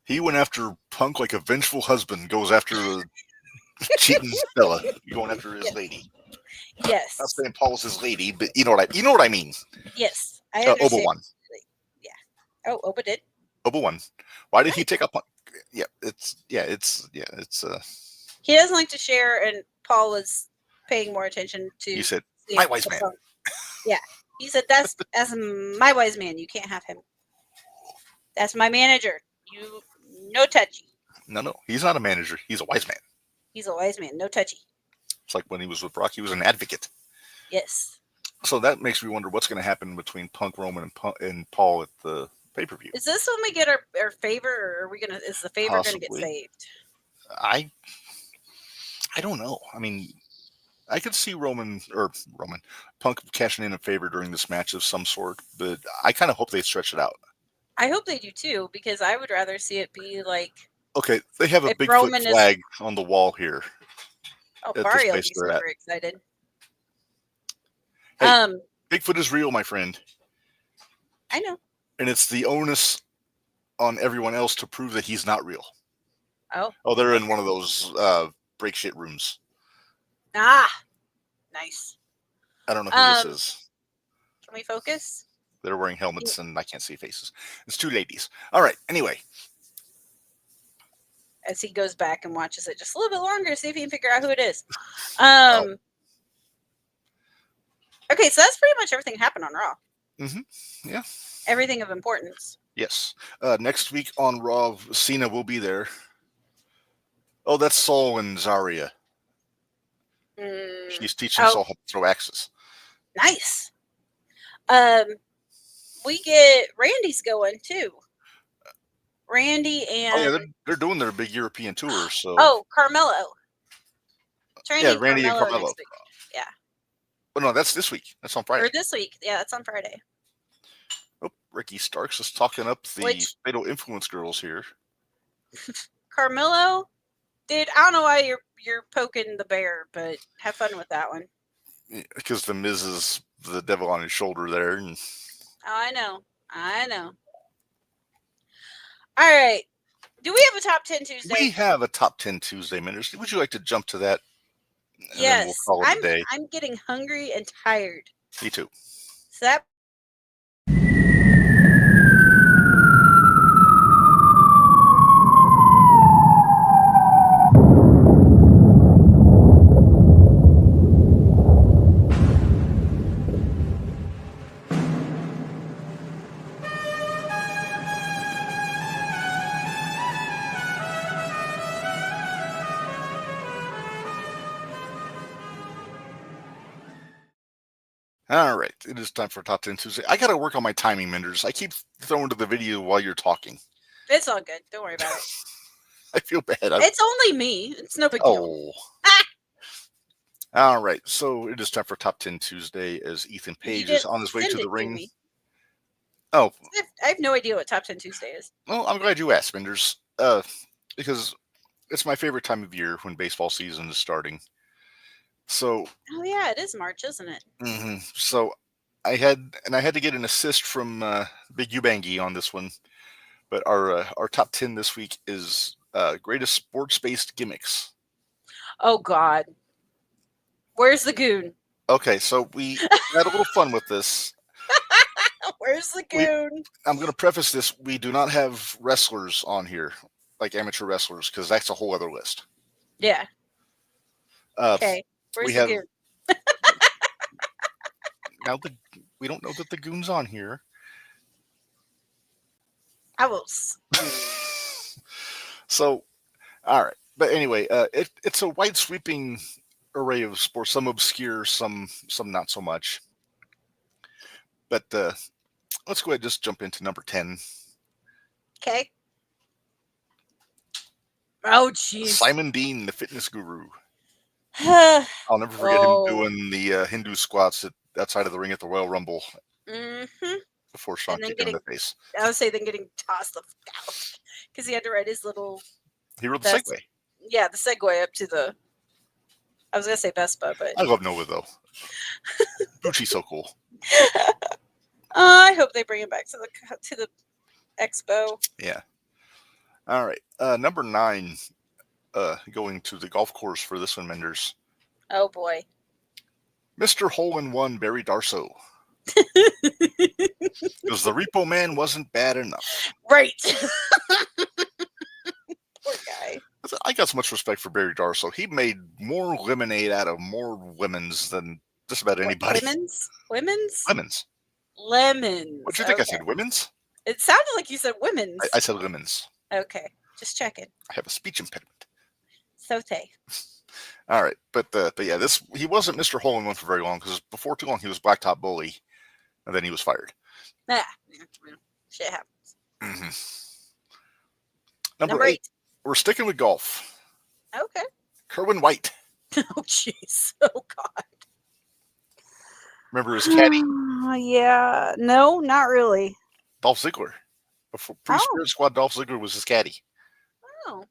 He went after Punk like a vengeful husband goes after a cheating fella, going after his lady. Yes. Not saying Paul's his lady, but you know what I mean. Yes. I Oba understand. won. Oh, Oba did. Oba won. Why did he take up Punk? He doesn't like to share, and Paul was paying more attention to. He said, "My wise man." Yeah, he said that's my wise man. You can't have him. That's my manager. You no touchy. No, he's not a manager. He's a wise man. He's a wise man. No touchy. It's like when he was with Brock, he was an advocate. Yes. So that makes me wonder what's going to happen between Punk, Roman, and Paul at the pay-per-view. Is this when we get our favor, or are we gonna? Is the favor going to get Possibly. saved? I don't know. I mean, I could see Punk cashing in a favor during this match of some sort, but I kind of hope they stretch it out. I hope they do too, because I would rather see it be like. Okay, they have a If Bigfoot Roman flag on the wall here. Oh, at this Barry will place be they're super at. excited. Hey. Bigfoot is real, my friend. I know. And it's the onus on everyone else to prove that he's not real. Oh, they're in one of those break shit rooms. Ah, nice. I don't know who this is. Can we focus? They're wearing helmets and I can't see faces. It's 2 ladies. All right. Anyway. As he goes back and watches it just a little bit longer, see if he can figure out who it is. Okay, so that's pretty much everything that happened on Raw. Mm-hmm. Yeah. Everything of importance. Yes. Next week on Raw, Cena will be there. Oh, that's Saul and Zarya. She's teaching Saul how to throw axes. Nice. We get Randy's going too. Randy and they're doing their big European tour. So Carmelo. Randy and Carmelo. Next week. Yeah. Oh no, that's this week. That's on Friday. Or this week. Yeah, that's on Friday. Oh, Ricky Starks is talking up the Fatal Influence girls here. Carmelo, dude, I don't know why you're poking the bear, but have fun with that one. Because the Miz is the devil on his shoulder there. And... I know. All right. Do we have a top 10 Tuesday? We have a top 10 Tuesday, Minderz. Would you like to jump to that? And yes. Then we'll call it a day. I'm getting hungry and tired. Me too. So that. All right. It is time for Top 10 Tuesday. I got to work on my timing, Minderz. I keep throwing to the video while you're talking. It's all good. Don't worry about it. I feel bad. It's only me. It's no big deal. All right. So it is time for Top 10 Tuesday as Ethan Page is on his way to the ring. Oh. I have no idea what Top 10 Tuesday is. Well, I'm glad you asked, Minderz. Because it's my favorite time of year when baseball season is starting. So. Oh, yeah. It is March, isn't it? Mm-hmm. So I had to get an assist from Big Ubangi on this one. But our top 10 this week is greatest sports-based gimmicks. Oh God, where's the goon? Okay, so we had a little fun with this. Where's the goon? I'm going to preface this: we do not have wrestlers on here, like amateur wrestlers, because that's a whole other list. Yeah. Okay. Where's we the have goon? now we don't know that the goon's on here. I will. So, all right. But anyway, it's a wide sweeping array of sports. Some obscure, some not so much. But let's go ahead and just jump into number 10. Okay. Oh, jeez. Simon Dean, the fitness guru. I'll never forget him doing the Hindu squats outside of the ring at the Royal Rumble. Mm-hmm. Before Sean kicked him in the face. I would say then getting tossed the fuck out because he had to ride his little. He rode the Segway. Yeah, the Segway up to the. I was gonna say Vespa, but I love Nova though. Gucci's so cool. I hope they bring him back to the expo. Yeah. All right. Number 9. Going to the golf course for this one, Minderz. Oh boy. Mr. Hole-in-One Barry Darsow. Because the Repo Man wasn't bad enough. Right. Poor guy. I got so much respect for Barry Darsow. He made more lemonade out of more lemons than just about anybody. Women's? Lemons. Lemons. What do you think I said? Women's? It sounded like you said women's. I said lemons. Okay. Just checking. I have a speech impediment. Saute. All right. But yeah, he wasn't Mr. Hole-in-One for very long because before too long he was Blacktop Bully. And then he was fired. Yeah. Shit happens. Mm-hmm. Number 8. We're sticking with golf. Okay. Kerwin White. Oh, jeez. Oh, God. Remember his caddy? Yeah. No, not really. Dolph Ziggler. Pre-Spirit Squad, Dolph Ziggler was his caddy. Oh.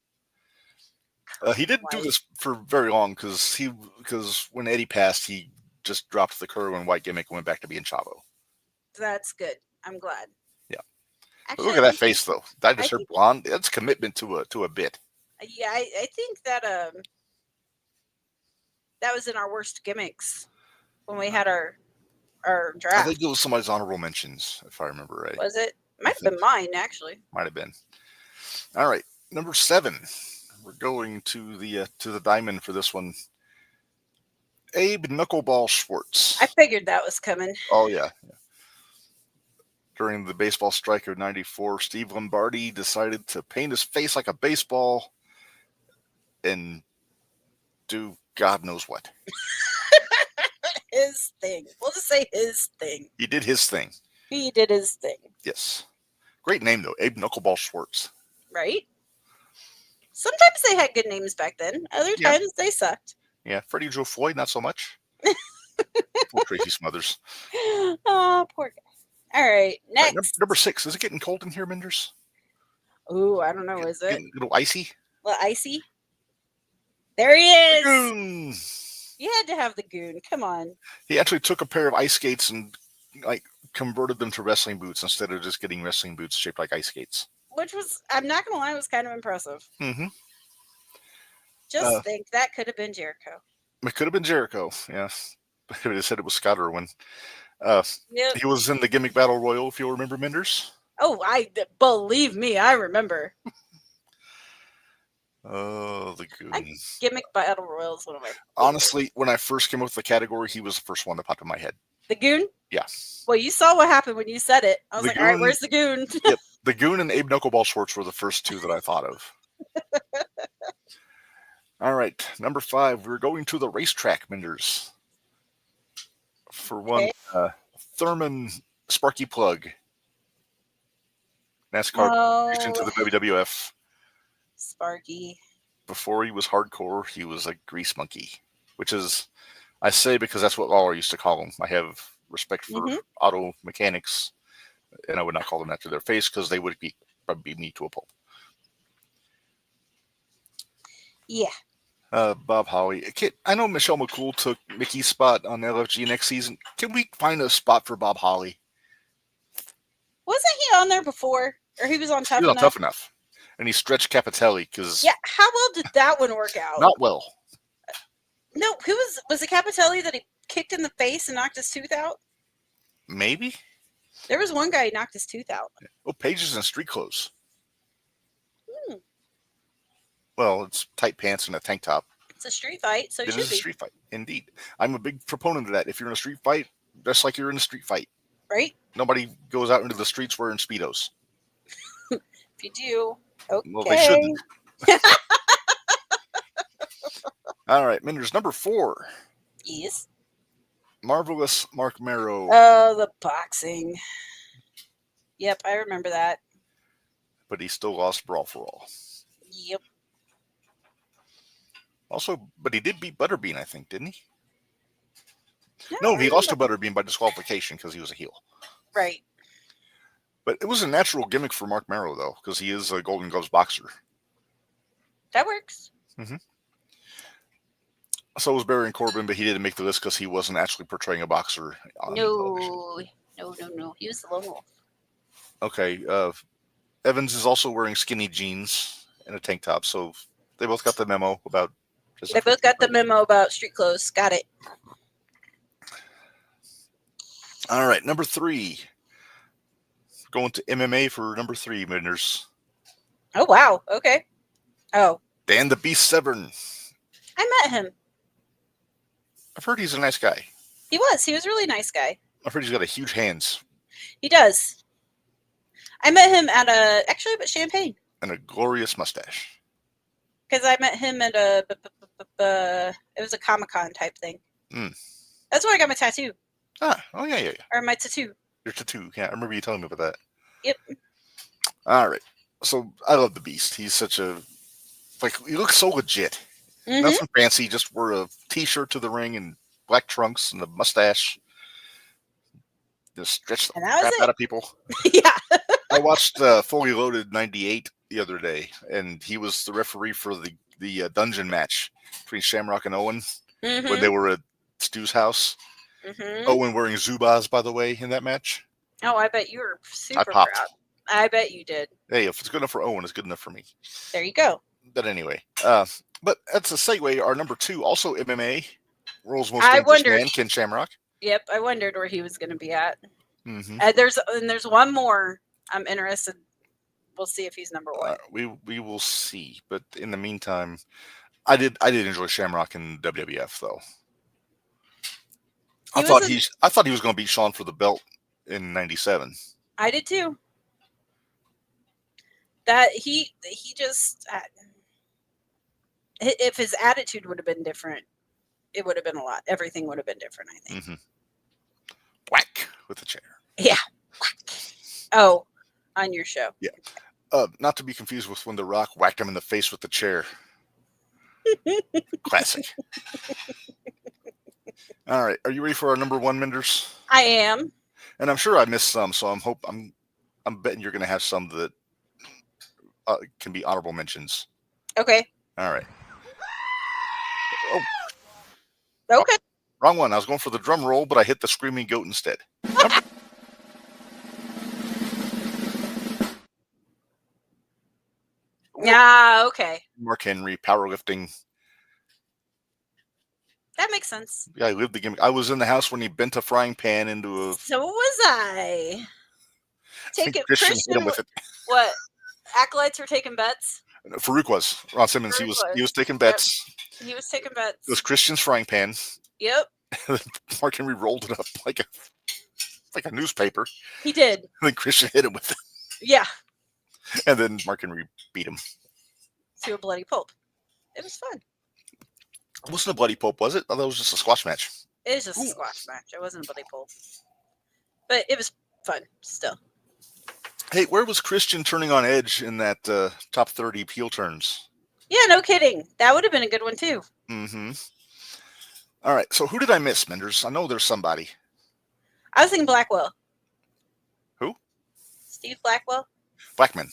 He didn't do this for very long because when Eddie passed, he just dropped the Kerwin White gimmick and went back to being Chavo. That's good. I'm glad. Yeah. Actually, Look at that face, though. That just her blonde. That's commitment to a bit. Yeah, I think that that was in our worst gimmicks when we had our draft. I think it was somebody's honorable mentions, if I remember right. Was it? Might have been mine, actually. Might have been. All right, number 7. We're going to the diamond for this one. Abe Knuckleball Schwartz. I figured that was coming. Oh yeah. During the baseball strike of '94, Steve Lombardi decided to paint his face like a baseball and do God knows what. His thing. We'll just say his thing. He did his thing. He did his thing. Yes. Great name, though. Abe Knuckleball Schwartz. Right? Sometimes they had good names back then. Other times they sucked. Yeah. Freddie Joe Floyd, not so much. Poor Tracy Smothers. Oh, poor guy. All right. Next. Right, number 6. Is it getting cold in here, Minderz? Ooh, I don't know. Is it? Getting a little icy? A little icy? There he is. Goon. You had to have the goon. Come on. He actually took a pair of ice skates and converted them to wrestling boots instead of just getting wrestling boots shaped like ice skates. Which was, I'm not going to lie, was kind of impressive. Mm-hmm. Just think that could have been Jericho. It could have been Jericho, yeah. They said it was Scott Irwin. He was in the Gimmick Battle Royal, if you'll remember, Minderz. Oh, believe me, I remember. Oh, the goon. Gimmick Battle Royal is one of my favorites. Honestly, when I first came up with the category, he was the first one that popped in my head. The goon? Yeah. Well, you saw what happened when you said it. I was The like, all right, goon- where's the goon? Yep. The goon and Abe Knuckleball Schwartz were the first two that I thought of. All right, number 5. We're going to the racetrack, Minderz. For one, Thurman Sparky Plug. NASCAR raced into the WWF. Sparky. Before he was hardcore, he was a grease monkey, which is, I say because that's what Lawler used to call him. I have respect for auto mechanics, and I would not call them after their face because they would probably be me to a pulp. Yeah. Bob Holly. I know Michelle McCool took Mickey's spot on LFG next season. Can we find a spot for Bob Holly? Wasn't he on there before? Or he was on Tough He was Enough? on Tough Enough. And he stretched Capitelli because... Yeah, how well did that one work out? Not well. No, who was it Capitelli that he kicked in the face and knocked his tooth out? Maybe? There was one guy who knocked his tooth out. Oh, Paige is in street clothes. Hmm. Well, it's tight pants and a tank top. It's a street fight, so it It should is a be. street fight, indeed. I'm a big proponent of that. If you're in a street fight, dress like you're in a street fight. Right? Nobody goes out into the streets wearing Speedos. If you do, okay. Well, they shouldn't. All right, Minderz, number 4. Yes. Marvelous Mark Marrow. Oh, the boxing. Yep, I remember that. But he still lost Brawl for All. Yep. Also, but he did beat Butterbean, I think, didn't he? No, No, he lost to Butterbean by disqualification because he was a heel. Right. But it was a natural gimmick for Mark Marrow, though, because he is a Golden Gloves boxer. That works. So was Baron Corbin, but he didn't make the list because he wasn't actually portraying a boxer on television. No. He was the lone wolf. Okay. Evans is also wearing skinny jeans and a tank top, so they both got the memo about... They both got the memo about street clothes. Got it. All right, number 3. Going to MMA for number 3, Minderz. Oh, wow. Okay. Oh. Dan the Beast Severn. I met him. I've heard he's a nice guy. He was a really nice guy. I've heard he's got a huge hands He does. I met him at Champagne. and a glorious mustache. Because I met him at it was a Comic-Con type thing. That's where I got my tattoo. Oh, yeah. Or my tattoo. Your tattoo. Yeah, I remember you telling me about that. Yep. All right. So I love the Beast. He's such a... he looks so legit. Mm-hmm. Nothing fancy. Just wear a t-shirt to the ring and black trunks and a mustache. Just stretch the crap out of people. Yeah. I watched Fully Loaded 98 the other day, and he was the referee for the dungeon match between Shamrock and Owen when they were at Stu's house. Owen wearing Zubaz, by the way, in that match. Oh, I bet you were super popped. proud. I bet you did. Hey, if it's good enough for Owen, it's good enough for me. There you go. But anyway, but that's a segue. Our number 2, also MMA, World's Most I Dangerous wondered. Man, Ken Shamrock. Yep, I wondered where he was going to be at. Mm-hmm. There's one more I'm interested. We'll see if he's number 1. We will see. But in the meantime, I did enjoy Shamrock in WWF though. I thought he was going to beat Shawn for the belt in '97. I did too. That he just if his attitude would have been different, it would have been a lot. Everything would have been different, I think. Mm-hmm. Whack with the chair. Yeah. Oh, on your show. Yeah. Not to be confused with when The Rock whacked him in the face with the chair. Classic. All right. Are you ready for our number 1, Minderz? I am. And I'm sure I missed some, so I'm betting you're going to have some that can be honorable mentions. Okay. All right. Oh. Okay. Wrong one. I was going for the drum roll, but I hit the screaming goat instead. Yeah, okay. Mark Henry, powerlifting. That makes sense. Yeah, I lived the gimmick. I was in the house when he bent a frying pan into a... So was I. Take it, Christian hit him with it. What? Acolytes were taking bets? Farouk was. Ron Simmons, he was taking bets. Yep. He was taking bets. It was Christian's frying pan. Yep. Mark Henry rolled it up like a newspaper. He did. And then Christian hit him with it. Yeah. And then Mark Henry beat him. To a bloody pulp. It was fun. It wasn't a bloody pulp, was it? I thought it was just a squash match. It was just a squash match. It wasn't a bloody pulp. But it was fun still. Hey, where was Christian turning on Edge in that top 30 heel turns? Yeah, no kidding. That would have been a good one too. Mm-hmm. All right, so who did I miss, Minderz? I know there's somebody. I was thinking Blackwell. Who? Steve Blackwell? Blackman.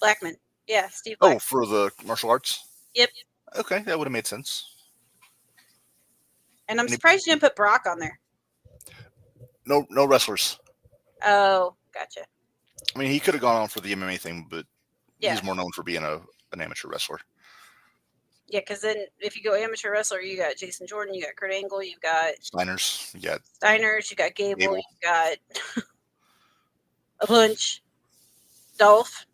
Blackman. Yeah, Steve Blackman. Oh, for the martial arts? Yep. Okay, that would have made sense. And I'm surprised you didn't put Brock on there. No wrestlers. Oh, gotcha. I mean, he could have gone on for the MMA thing, but Yeah. he's more known for being an amateur wrestler. Yeah, because then if you go amateur wrestler, you got Jason Jordan, you got Kurt Angle, you got Steiners, you got Steiners, you got Gable. You got a bunch. Dolph.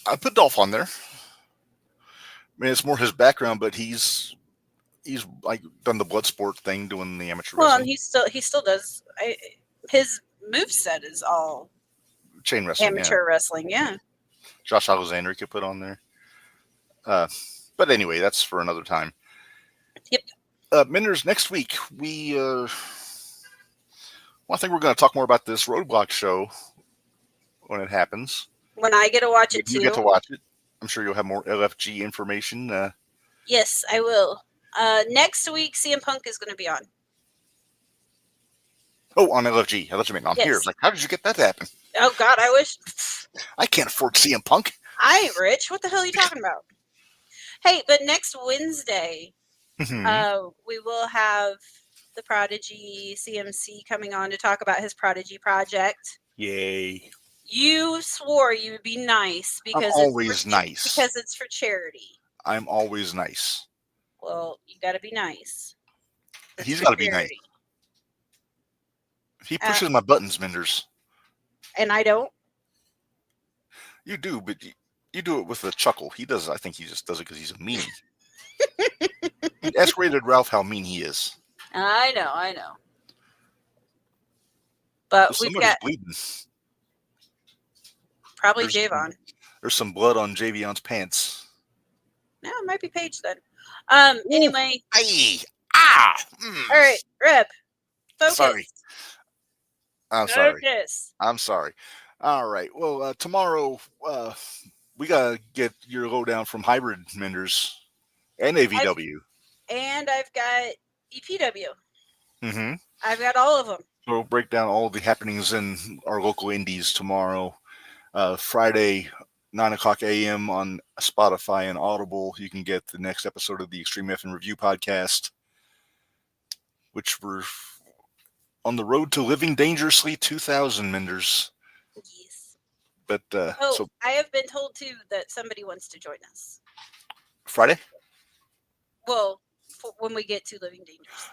I put Dolph on there. I mean, it's more his background, but he's like done the blood sport thing, doing the amateur Well, wrestling. and he still does. His moveset is all Chain wrestling, amateur wrestling. Yeah. Josh Alexander you could put on there. But anyway, that's for another time. Yep. Minderz, next week I think we're going to talk more about this Roadblock show when it happens. When I get to watch it too. You get to watch it. I'm sure you'll have more LFG information. Yes, I will. Next week, CM Punk is going to be on. Oh, on LFG. I thought you meant on here. Like, how did you get that to happen? Oh, God, I wish. I can't afford CM Punk. I ain't rich. What the hell are you talking about? Hey, but next Wednesday, we will have the Prodigy CMC coming on to talk about his Prodigy project. Yay. You swore you would be nice because I'm always nice. Because it's for charity. I'm always nice. Well, you got to be nice. He's got to be nice. He pushes my buttons, Minderz. And I don't. You do, but you do it with a chuckle. He does. I think he just does it because he's a meanie. He ask-rated Ralph how mean he is. I know. But we've got bleeding. Probably Javon. There's some blood on Javion's pants. No, it might be Paige then. Anyway. Aye. All right, Reb. Focus. Sorry. Focus. I'm sorry. All right. Well, tomorrow we gotta get your lowdown from Hybrid Minderz and AVW. I've got EPW. Mm-hmm. I've got all of them. So we'll break down all the happenings in our local indies tomorrow. Friday, 9:00 a.m. on Spotify and Audible. You can get the next episode of the Extreme F and Review podcast, which we're on the road to living dangerously 2000, Minderz. Yes. But so I have been told too that somebody wants to join us. Friday? Well, when we get to Living Dangerous.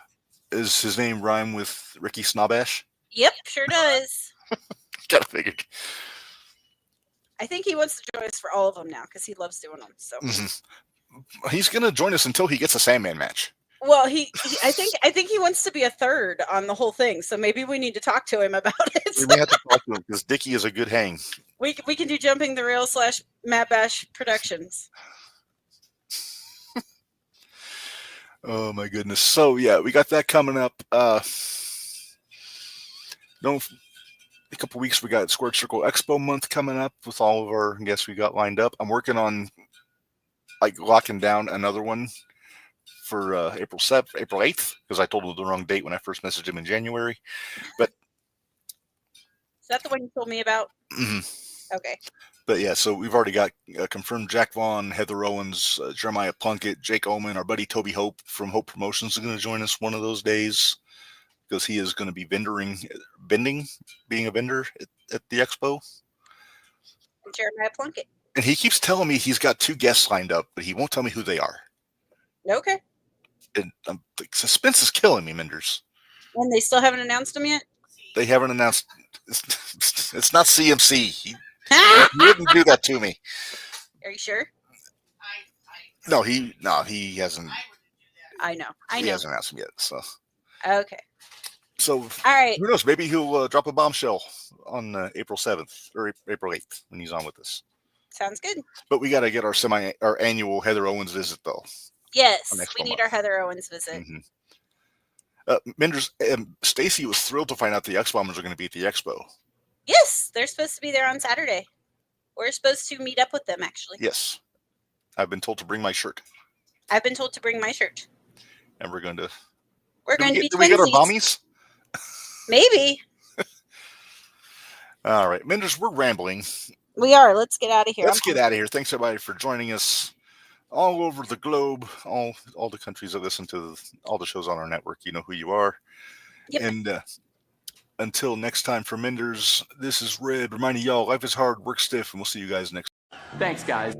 Is his name rhyme with Ricky Snobash? Yep, sure does. Gotta figure. I think he wants to join us for all of them now because he loves doing them. So he's gonna join us until he gets a Sandman match. Well, I think he wants to be a third on the whole thing. So maybe we need to talk to him about it. We may have to talk to him because Dickie is a good hang. We can do Jumping the Rail / Matt Bash Productions. Oh my goodness! So yeah, we got that coming up. A couple weeks we got Squared Circle Expo month coming up with all of our guests we got lined up. I'm working on locking down another one for April 8th because I told him the wrong date when I first messaged him in January. But is that the one you told me about? Mm-hmm. Okay. But yeah, so we've already got confirmed Jack Vaughn, Heather Owens, Jeremiah Plunkett, Jake Ullman, our buddy Toby Hope from Hope Promotions is going to join us one of those days because he is going to be being a vendor at the expo. Jeremiah Plunkett. And he keeps telling me he's got 2 guests lined up, but he won't tell me who they are. Okay. And the suspense is killing me, Minderz. And they still haven't announced them yet? They haven't announced. It's not CMC. He wouldn't do that to me. Are you sure? No, he hasn't. I know. He hasn't announced them yet. So. Okay. So. All right. Who knows? Maybe he'll drop a bombshell on April 7th or April 8th when he's on with us. Sounds good. But we got to get our annual Heather Owens visit though. Yes, we need our Heather Owens visit. Mm-hmm. Minderz, Stacy was thrilled to find out the X-Bombers are going to be at the expo. Yes, they're supposed to be there on Saturday. We're supposed to meet up with them, actually. Yes. I've been told to bring my shirt. I've been told to bring my shirt. And we're going to... be Do we get our bombies? Maybe. All right. Minderz, we're rambling. We are. Let's get out of here. Let's get out of here. Thanks, everybody, for joining us. all over the globe, all the countries that listen to all the shows on our network. You know who you are. Yep. And until next time, for Minderz, this is Reb reminding y'all life is hard, work stiff, and we'll see you guys next. Thanks, guys.